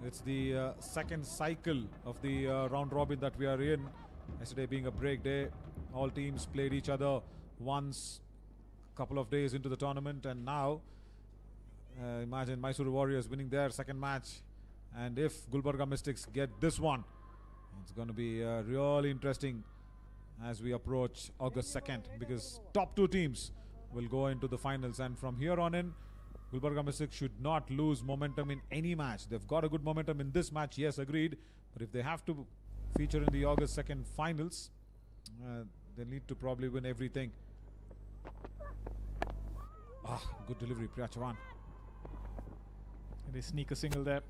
It's the second cycle of the round robin that we are in. Yesterday being a break day, all teams played each other once a couple of days into the tournament, and now imagine Mysuru Warriors winning their second match, and if Gulbarga Mystics get this one, it's going to be really interesting as we approach August 2nd, because top 2 teams will go into the finals, and from here on in, Gulbarga Mystics should not lose momentum in any match. They've got a good momentum in this match, yes, agreed, but if they have to feature in the August 2nd finals, they need to probably win everything. Good delivery, Priya Chavan. They sneak a single there.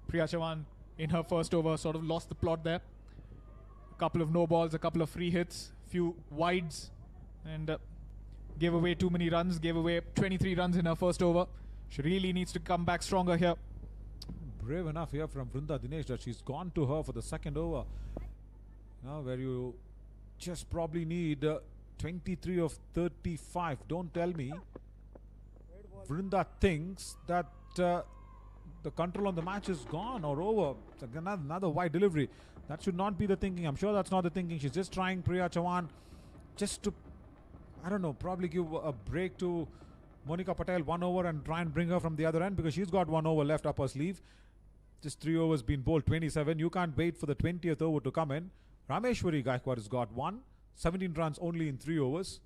Priya Chavan in her first over sort of lost the plot there. A couple of no balls, a couple of free hits, few wides, and gave away too many runs, gave away 23 runs in her first over. She really needs to come back stronger here. Brave enough here from Vrunda Dinesh that she's gone to her for the second over. Now where you just probably need 23 of 35. Don't tell me Vrunda thinks that the control on the match is gone or over. It's another wide delivery. That should not be the thinking. I'm sure that's not the thinking. She's just trying Priya Chavan just to, I don't know, probably give a break to Monica Patel 1 over and try and bring her from the other end, because she's got 1 over left up her sleeve. Just 3 overs been bowled, 27. You can't wait for the 20th over to come in. Rameshwari Gaikwad has got 17 runs only in 3 overs.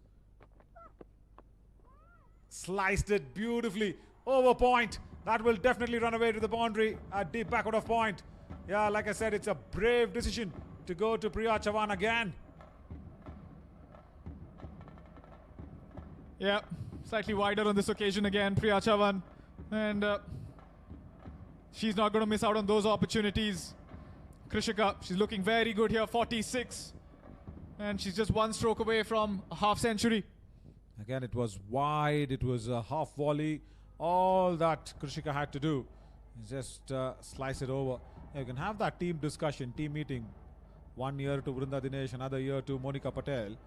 Sliced it beautifully. Over point. That will definitely run away to the boundary at deep backward of point. Yeah, like I said, it's a brave decision to go to Priya Chavan again. Yeah, slightly wider on this occasion again, Priya Chavan. And she's not going to miss out on those opportunities. Krishika, she's looking very good here, 46. And she's just 1 stroke away from a half century. Again, it was wide, it was a half volley. All that Krishika had to do is just slice it over. You can have that team discussion, team meeting. 1 year to Vrunda Dinesh, another year to Monica Patel.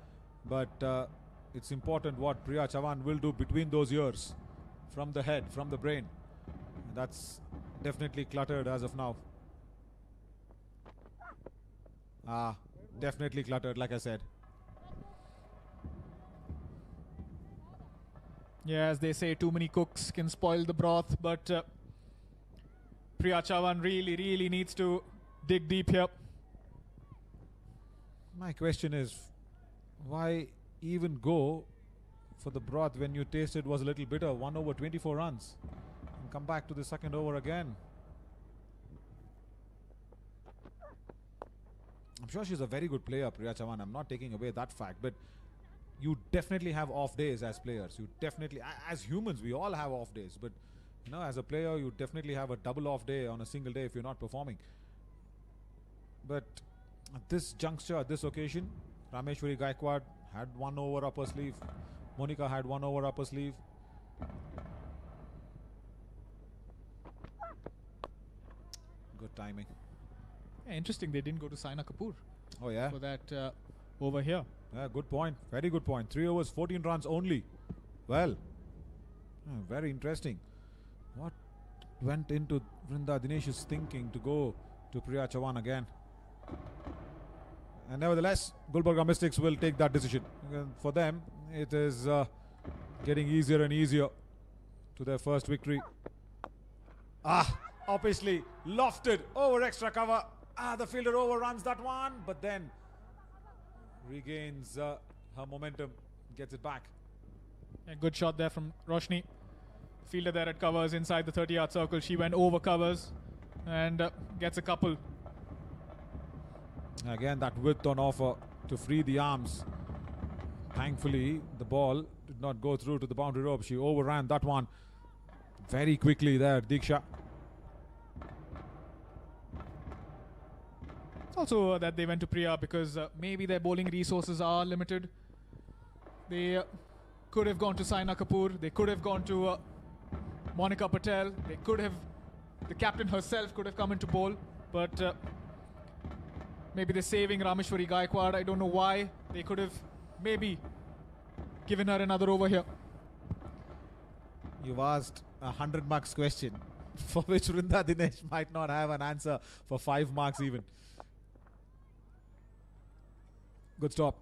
But it's important what Priya Chavan will do between those years. From the head, from the brain. And that's definitely cluttered as of now. Definitely cluttered, like I said. Yeah, as they say, too many cooks can spoil the broth, but Priya Chavan really needs to dig deep here. My question is, why even go for the broth when you tasted was a little bitter? 1 over 24 runs. And come back to the second over again. I'm sure she's a very good player, Priya Chavan. I'm not taking away that fact, but you definitely have off days as players. You definitely, as humans, we all have off days. But, you know, as a player, you definitely have a double off day on a single day if you're not performing. But at this juncture, at this occasion, Rameshwari Gaikwad had 1 over up her sleeve. Monica had 1 over up her sleeve. Good timing. Yeah, interesting, they didn't go to Saina Kapoor Oh yeah. for that over here. Yeah, good point. Very good point. 3 overs, 14 runs only. Well, very interesting. What went into Vrinda Dinesh's thinking to go to Priya Chauhan again? And nevertheless, Gulbarga Mystics will take that decision. For them, it is getting easier and easier to their first victory. Obviously lofted over extra cover. The fielder overruns that one, but then regains her momentum, gets it back. A good shot there from Roshni. Fielder there at covers inside the 30-yard circle. She went over covers and gets a couple. Again, that width on offer to free the arms. Thankfully, the ball did not go through to the boundary rope. She overran that one very quickly there, Diksha. Also that they went to Priya because maybe their bowling resources are limited. They could have gone to Saina Kapoor. They could have gone to Monica Patel. They could have, the captain herself could have come into bowl. But maybe they're saving Rameshwari Gaikwad. I don't know why. They could have maybe given her another over here. You've asked a 100 marks question for which Vrinda Dinesh might not have an answer for 5 marks even. Good stop.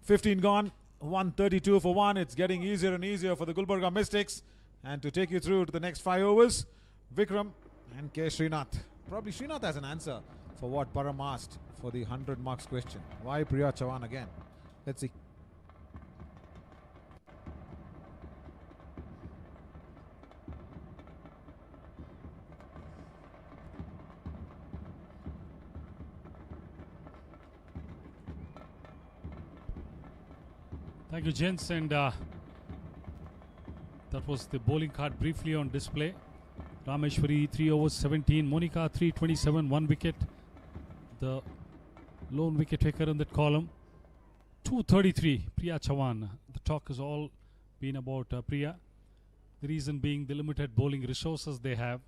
15 gone. 132 for 1. It's getting easier and easier for the Gulbarga Mystics. And to take you through to the next 5 overs, Vikram and K. Srinath. Probably Srinath has an answer for what Param asked for the 100 marks question. Why Priya Chauhan again? Let's see. Thank you, gents, and that was the bowling card briefly on display. Rameshwari 3 overs 17, Monica 327, 1 wicket. The lone wicket taker in that column. 233, Priya Chauhan. The talk has all been about Priya. The reason being the limited bowling resources they have.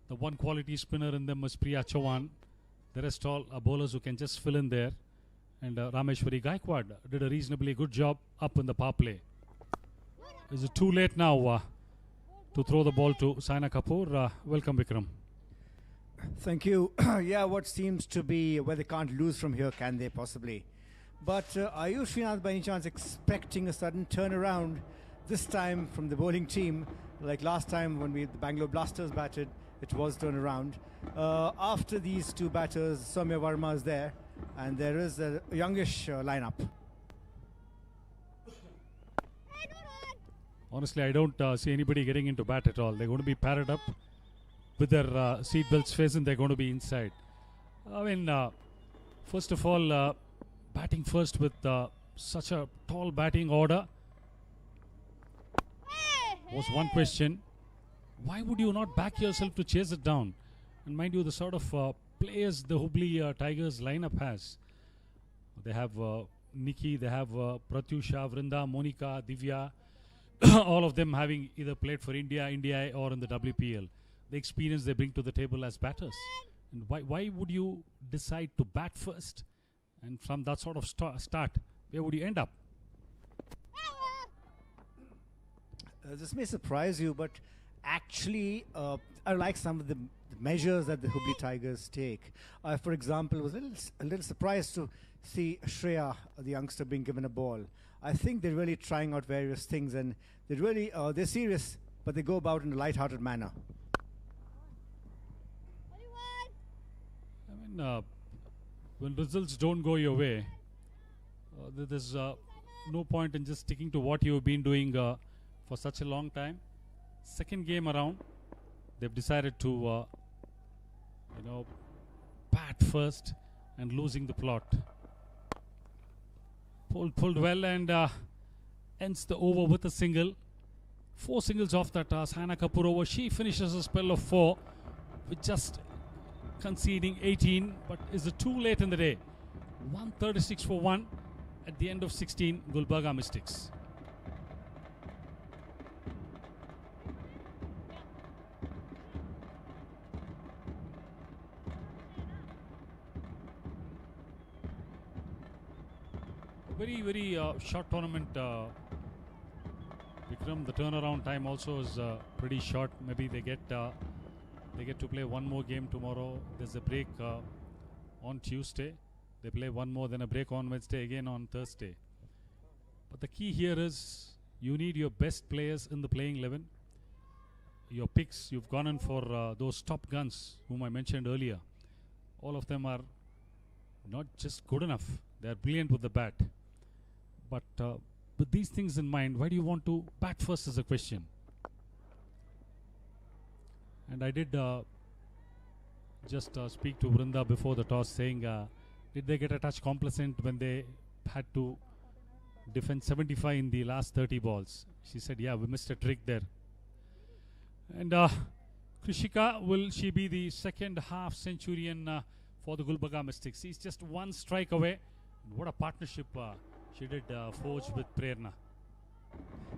The one quality spinner in them is Priya Chauhan. The rest all are bowlers who can just fill in there. And Rameshwari Gaikwad did a reasonably good job up in the power play. Is it too late now to throw the ball to Saina Kapoor? Welcome, Vikram. Thank you. Yeah, what seems to be where they can't lose from here, can they possibly? But are you, Srinath, by any chance expecting a sudden turnaround this time from the bowling team? Like last time when the Bangalore Blasters batted, it was turnaround. After these two batters, Soumya Verma is there. And there is a youngish lineup. Honestly, I don't see anybody getting into bat at all. They're going to be padded up with their seat belts facing. They're going to be inside. I mean, first of all, batting first with such a tall batting order was one question. Why would you not back yourself to chase it down? And mind you, the sort of players the Hubli Tigers lineup has. They have Nikki, they have Pratyusha, Vrinda, Monica, Divya, all of them having either played for India, or in the WPL. The experience they bring to the table as batters. And why would you decide to bat first? And from that sort of start, where would you end up? This may surprise you, but actually, I like some of the measures that the Hubli Tigers take. For example, I was a little surprised to see Shreya, the youngster, being given a ball. I think they're really trying out various things, and they're serious, but they go about in a light-hearted manner. I mean, when results don't go your way, there's no point in just sticking to what you've been doing for such a long time. Second game around, they've decided to bat first and losing the plot. Pulled well and ends the over with a single. 4 singles off that Saina Kapoor over. She finishes a spell of 4 with just conceding 18, but is it too late in the day? 136 for 1 at the end of 16, Gulbarga Mystics. Very short tournament, Vikram. The turnaround time also is pretty short. Maybe they get to play one more game tomorrow. There's a break on Tuesday. They play one more, then a break on Wednesday, again on Thursday. But the key here is you need your best players in the playing 11. Your picks, you've gone in for those top guns whom I mentioned earlier. All of them are not just good enough. They are brilliant with the bat. But with these things in mind, why do you want to bat first is a question. And I did just speak to Vrinda before the toss, saying, did they get a touch complacent when they had to defend 75 in the last 30 balls? She said, yeah, we missed a trick there. And Krishika, will she be the second half centurion for the Gulbarga Mystics? He's just one strike away. What a partnership she did forge with Prerna.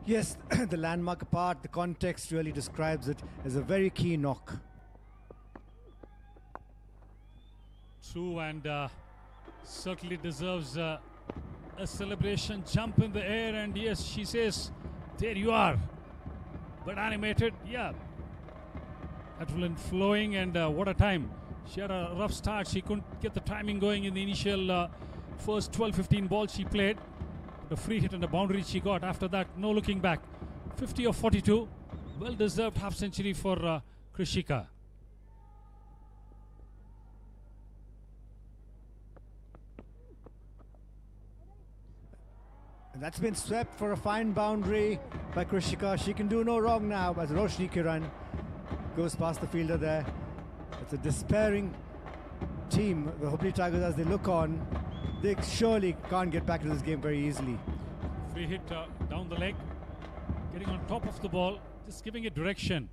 Yes, the landmark apart, the context really describes it as a very key knock. True, and certainly deserves a celebration. Jump in the air, and yes, she says, there you are. But animated, yeah. Adrenaline flowing, and what a time. She had a rough start. She couldn't get the timing going in the initial first 12-15 balls she played. The free hit and the boundary she got. After that, no looking back. 50 of 42. Well-deserved half century for Krishika. That's been swept for a fine boundary by Krishika. She can do no wrong now as Roshni Kiran goes past the fielder there. It's a despairing team, the Hubli Tigers, as they look on. They surely can't get back into this game very easily. Free hit down the leg, getting on top of the ball, just giving it direction.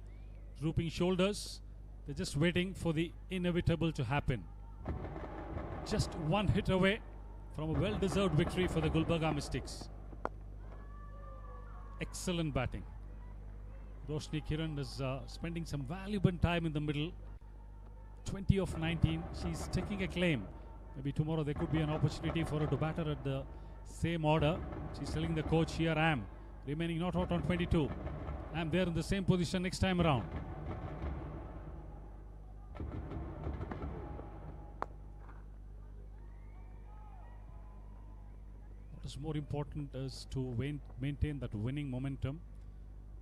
Drooping shoulders, they're just waiting for the inevitable to happen. Just one hit away from a well-deserved victory for the Gulbarga Mystics. Excellent batting. Roshni Kiran is spending some valuable time in the middle. 20 of 19, she's taking a claim. Maybe tomorrow there could be an opportunity for her to batter at the same order. She's telling the coach, here I am, remaining not out on 22. I'm there in the same position next time around. What is more important is to maintain that winning momentum.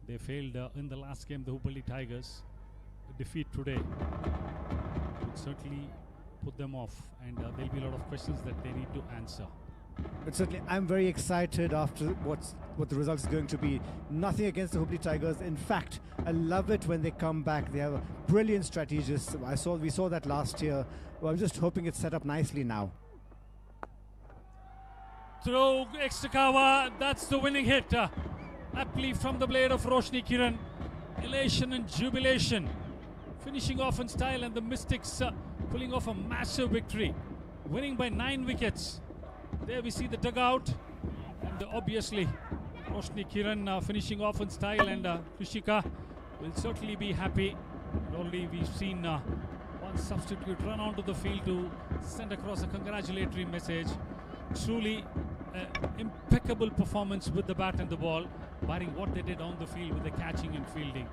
They failed in the last game, the Hubli Tigers. The defeat today would certainly put them off, and there'll be a lot of questions that they need to answer. But certainly, I'm very excited after what the result is going to be. Nothing against the Hubli Tigers. In fact, I love it when they come back. They have a brilliant strategist. We saw that last year. Well, I'm just hoping it's set up nicely now. Throw Ekstakawa, that's the winning hit. Aptly from the blade of Roshni Kiran. Elation and jubilation. Finishing off in style, and the Mystics pulling off a massive victory. Winning by 9 wickets. There we see the dugout. And obviously, Roshni Kiran finishing off in style, and Krishika will certainly be happy. And already we've seen one substitute run onto the field to send across a congratulatory message. Truly impeccable performance with the bat and the ball, barring what they did on the field with the catching and fielding.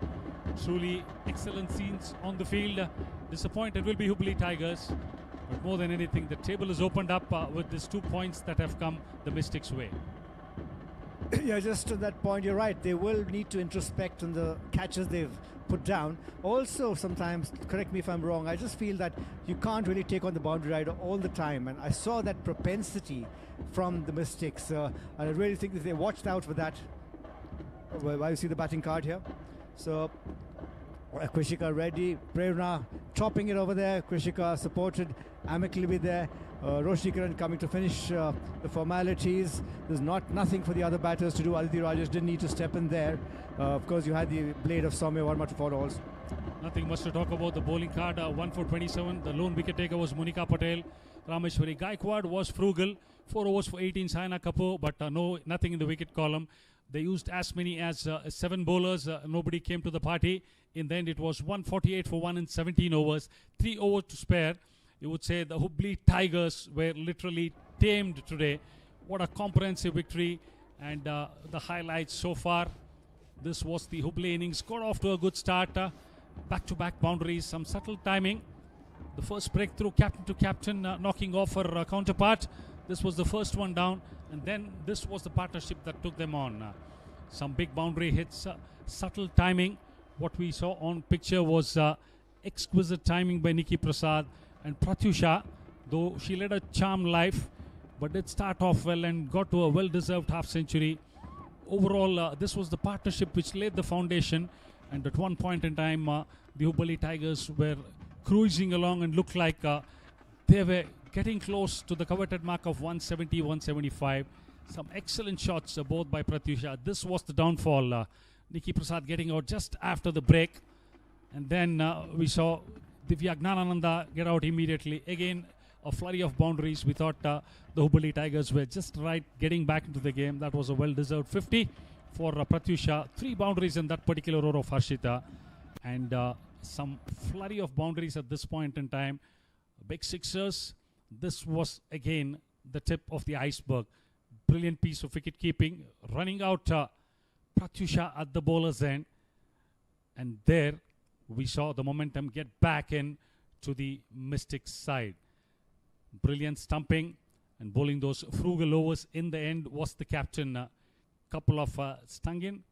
Truly excellent scenes on the field. Disappointed will be Hubli Tigers, but more than anything, the table is opened up with these 2 points that have come the Mystics' way. Yeah, just to that point, you're right. They will need to introspect on the catches they've put down. Also, sometimes, correct me if I'm wrong, I just feel that you can't really take on the boundary rider all the time. And I saw that propensity from the Mystics. And I really think that they watched out for that. Why you see the batting card here. So, Krishika ready. Prerna chopping it over there. Krishika supported amicably there. Roshni Kiran coming to finish the formalities. There's nothing for the other batters to do. Aditi Rajesh didn't need to step in there. Of course, you had the blade of Soumya Verma to follow also. Nothing much to talk about. The bowling card, 1 for 27. The lone wicket taker was Monica Patel. Rameshwari Gaikwad was frugal. 4 overs for 18, Saina Kapoor, but nothing in the wicket column. They used as many as 7 bowlers. Nobody came to the party. In the end, it was 148 for 1 in 17 overs. 3 overs to spare. You would say the Hubli Tigers were literally tamed today. What a comprehensive victory. And the highlights so far. This was the Hubli innings. Got off to a good start. Back-to-back boundaries, some subtle timing. The first breakthrough, captain to captain, knocking off her counterpart. This was the first one down, and then this was the partnership that took them on. Some big boundary hits, subtle timing. What we saw on picture was exquisite timing by Nikki Prasad and Pratyusha, though she led a charmed life, but did start off well and got to a well-deserved half-century. Overall, this was the partnership which laid the foundation, and at one point in time, the Hubli Tigers were cruising along and looked like they were getting close to the coveted mark of 170, 175. Some excellent shots both by Pratyusha. This was the downfall. Nikki Prasad getting out just after the break. And then we saw Divya Gnanananda get out immediately. Again, a flurry of boundaries. We thought the Hubli Tigers were just right getting back into the game. That was a well-deserved 50 for Pratyusha. 3 boundaries in that particular over of Harshita. And some flurry of boundaries at this point in time. Big sixers. This was again the tip of the iceberg. Brilliant piece of wicket keeping. Running out Pratyusha at the bowler's end. And there we saw the momentum get back in to the Mystics side. Brilliant stumping and bowling those frugal overs in the end was the captain. Couple of stung in.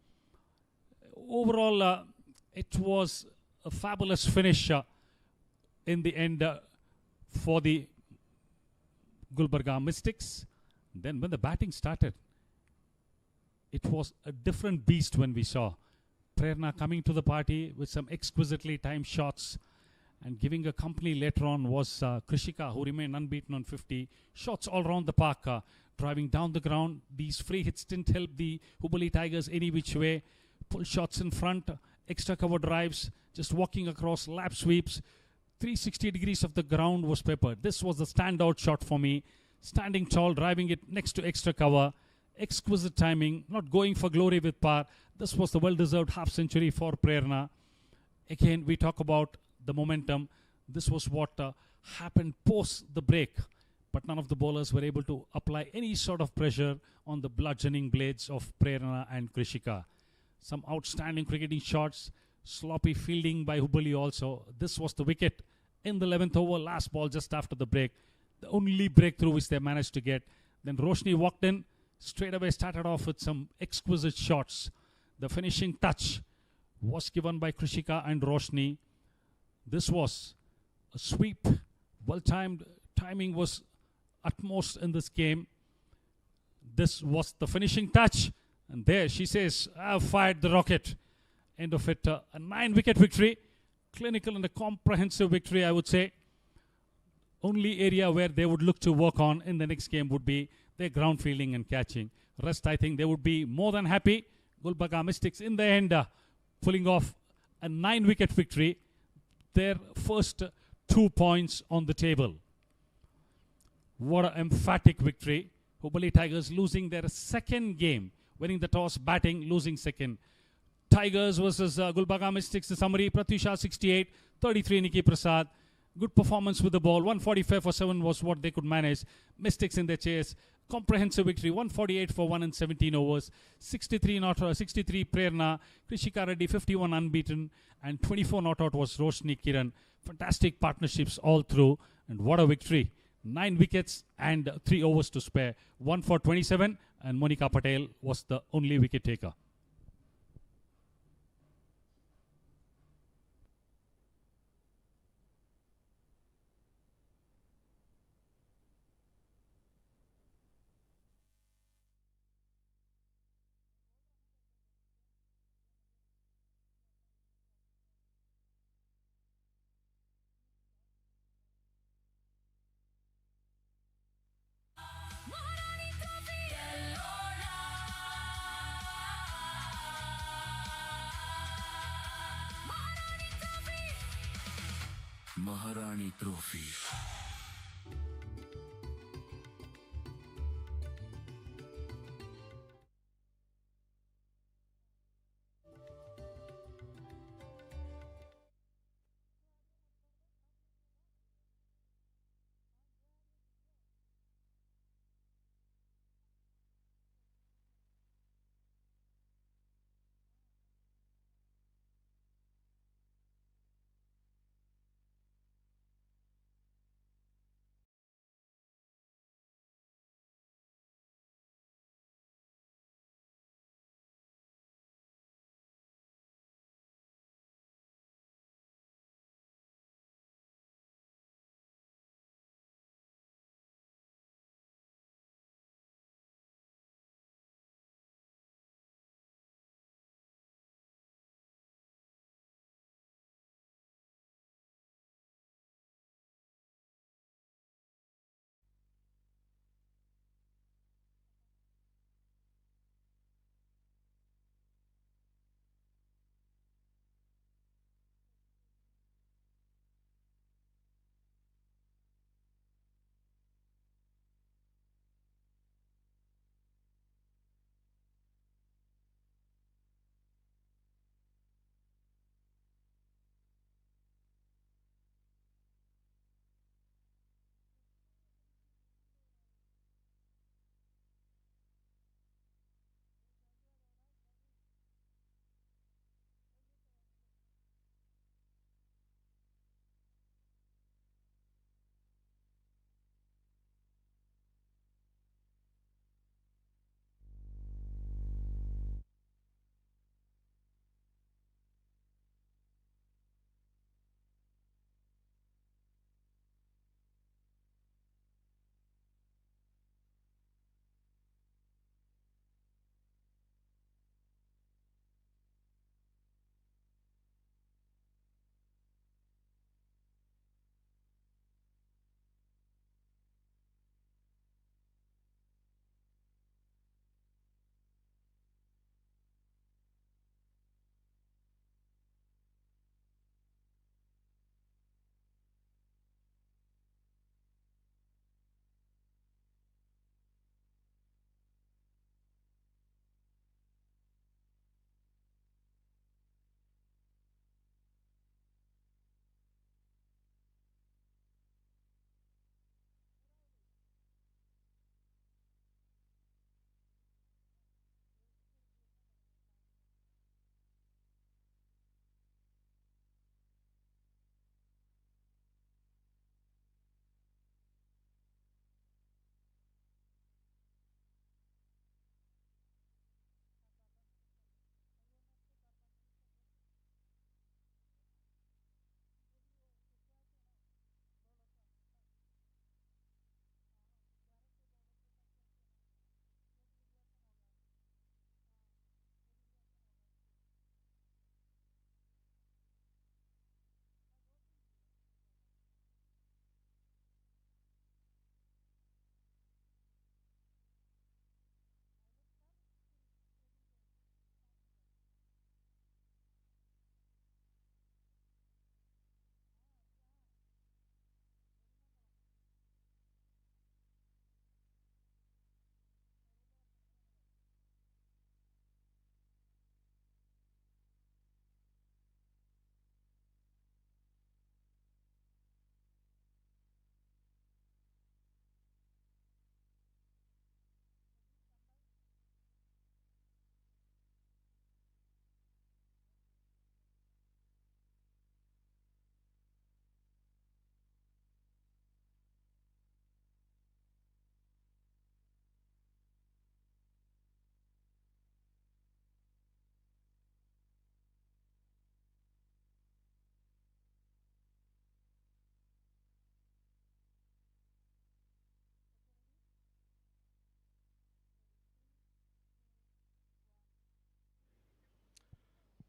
Overall, it was a fabulous finish in the end for the Gulbarga Mystics. Then when the batting started, it was a different beast when we saw Prerna coming to the party with some exquisitely timed shots, and giving a company later on was Krishika, who remained unbeaten on 50. Shots all around the park, driving down the ground. These free hits didn't help the Hubli Tigers any which way. Pull shots in front, extra cover drives, just walking across, lap sweeps. 360 degrees of the ground was peppered. This was the standout shot for me. Standing tall, driving it next to extra cover. Exquisite timing, not going for glory with par. This was the well-deserved half-century for Prerna. Again, we talk about the momentum. This was what happened post the break. But none of the bowlers were able to apply any sort of pressure on the bludgeoning blades of Prerna and Krishika. Some outstanding cricketing shots. Sloppy fielding by Hubli also. This was the wicket in the 11th over, last ball just after the break. The only breakthrough which they managed to get. Then Roshni walked in, straight away started off with some exquisite shots. The finishing touch was given by Krishika and Roshni. This was a sweep, well-timed. Timing was utmost in this game. This was the finishing touch. And there she says, I've fired the rocket. End of it, a 9-wicket victory. Clinical and a comprehensive victory, I would say. Only area where they would look to work on in the next game would be their ground fielding and catching. Rest, I think they would be more than happy. Gulbarga Mystics in the end pulling off a 9-wicket victory. Their first 2 points on the table. What an emphatic victory. Hubli Tigers losing their second game. Winning the toss, batting, losing second. Tigers versus Gulbarga Mystics. The summary: Pratyusha 68, 33 Nikki Prasad. Good performance with the ball. 145 for 7 was what they could manage. Mystics in their chase. Comprehensive victory. 148 for 1 in 17 overs. 63 Prerna. Krishika Reddy 51 unbeaten. And 24 not out was Roshni Kiran. Fantastic partnerships all through. And what a victory. 9 wickets and 3 overs to spare. 1 for 27. And Monica Patel was the only wicket taker. Maharani Trophy Maharani Trophy.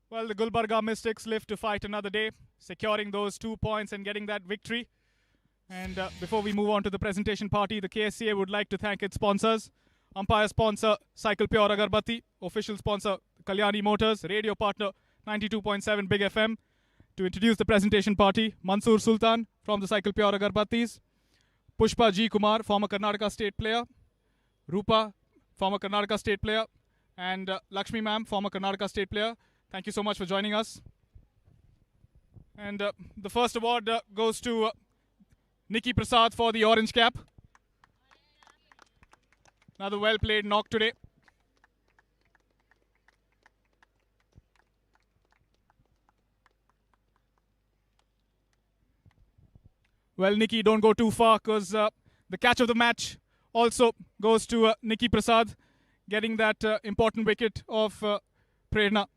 Well, the Gulbarga Mystics live to fight another day, securing those 2 points and getting that victory. And before we move on to the presentation party, the KSCA would like to thank its sponsors. Umpire sponsor, Cycle Pure Agarbatti. Official sponsor, Kalyani Motors. Radio partner, 92.7 Big FM. to introduce the presentation party, Mansoor Sultan from the Cycle Pure Agarbattis, Pushpa G. Kumar, former Karnataka state player, Rupa, former Karnataka state player, and Lakshmi ma'am, former Karnataka state player. Thank you so much for joining us. And the first award goes to Nikki Prasad for the orange cap. Another well-played knock today. Well, Nikki, don't go too far because the catch of the match also goes to Nikki Prasad, getting that important wicket of Prerna.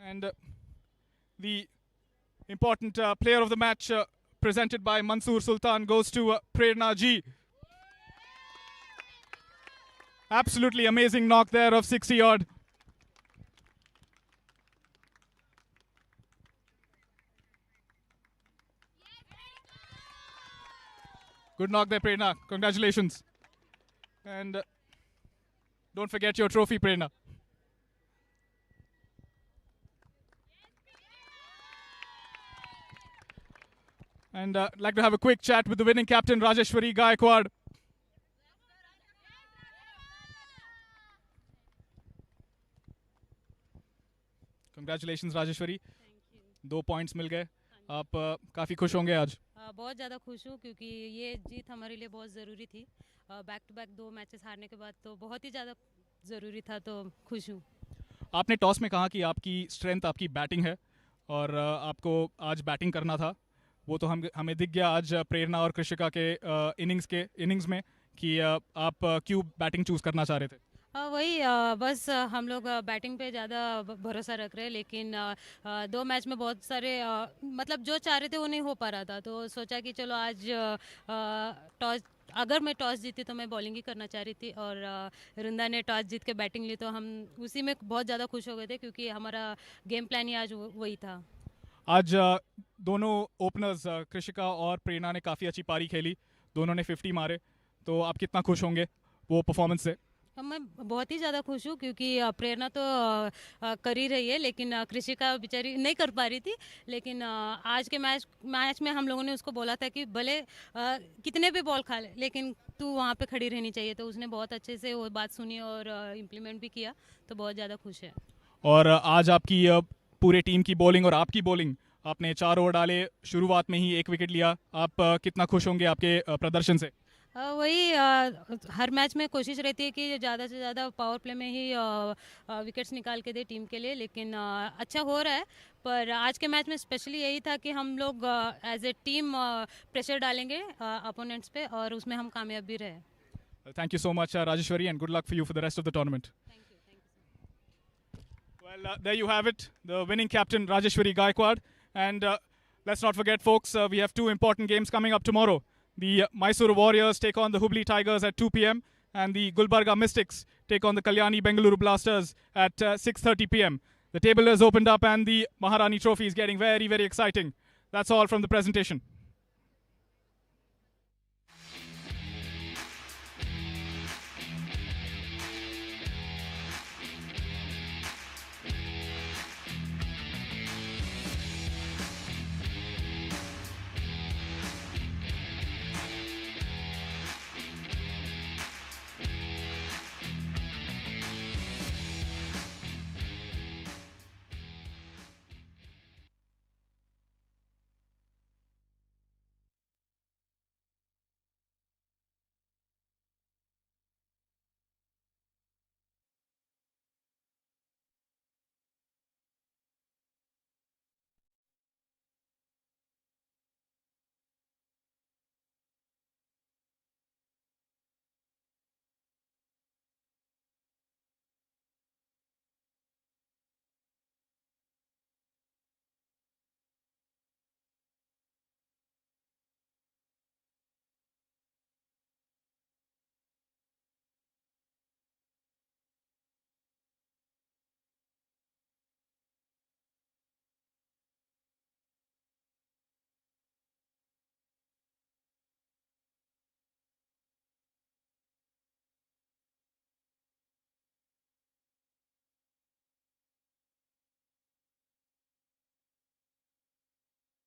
And the important player of the match presented by Mansoor Sultan goes to Prerna Ji. Absolutely amazing knock there of 60 odd. Good knock there, Prerna. Congratulations. And don't forget your trophy, Prerna. And I'd like to have a quick chat with the winning captain, Rajeshwari Gaikwad. Congratulations, Rajeshwari. दो points मिल गए. आप काफ़ी खुश होंगे आज. बहुत ज़्यादा खुश हूँ क्योंकि ये जीत हमारे लिए बहुत ज़रूरी थी. बैक टू बैक 2 मैचेस हारने के बाद तो बहुत ही ज़्यादा ज़रूरी था, तो खुश हूँ. आपने टॉस में कहा कि आपकी स्ट्रेंथ आपकी बैटिंग है और आपको आज बैटिंग करना था. वो तो हमें दिख गया आज प्रेरणा और कृषिका के इनिंग्स में कि आप क्यों बैटिंग चूज़ करना चाह रहे थे. वही बस हम लोग बैटिंग पे ज़्यादा भरोसा रख रहे हैं, लेकिन 2 मैच में बहुत सारे मतलब जो चाह रहे थे वो नहीं हो पा रहा था, तो सोचा कि चलो आज अगर मैं टॉस जीती तो मैं बॉलिंग ही करना चाह रही थी और रुंदा ने टॉस जीत के बैटिंग ली, तो हम उसी में बहुत ज़्यादा खुश हो गए थे क्योंकि हमारा गेम प्लान ही आज वही था. आज दोनों ओपनर्स कृषिका और प्रेरणा ने काफ़ी अच्छी पारी खेली, दोनों ने 50 मारे, तो आप कितना खुश होंगे वो परफॉर्मेंस से. मैं बहुत ही ज़्यादा खुश हूँ क्योंकि प्रेरणा तो कर ही रही है, लेकिन कृषिका बेचारी नहीं कर पा रही थी. लेकिन आज के मैच में हम लोगों ने उसको बोला था कि भले कितने भी बॉल खा ले लेकिन तू वहाँ पे खड़ी रहनी चाहिए, तो उसने बहुत अच्छे से वो बात सुनी और इम्प्लीमेंट भी किया, तो बहुत ज़्यादा खुश है. और आज आपकी पूरे टीम की बॉलिंग और आपकी बॉलिंग, आपने 4 ओवर डाले, शुरुआत में ही 1 विकेट लिया, आप कितना खुश होंगे आपके प्रदर्शन से. वही हर मैच में कोशिश रहती है कि ज़्यादा से ज़्यादा पावर प्ले में ही विकेट्स निकाल के दे टीम के लिए, लेकिन अच्छा हो रहा है. पर आज के मैच में स्पेशली यही था कि हम लोग एज ए टीम प्रेशर डालेंगे अपोनेंट्स पे और उसमें हम कामयाब भी रहे. Thank you so much, Rajeshwari, and good luck for you for the rest of the tournament. Thank you. Well, there you have it, the winning captain, Rajeshwari Gaikwad. And let's not forget, folks, we have 2 important games coming up tomorrow. The Mysore Warriors take on the Hubli Tigers at 2 p.m. and the Gulbarga Mystics take on the Kalyani Bengaluru Blasters at 6:30 p.m. The table has opened up and the Maharani Trophy is getting very, very exciting. That's all from the presentation.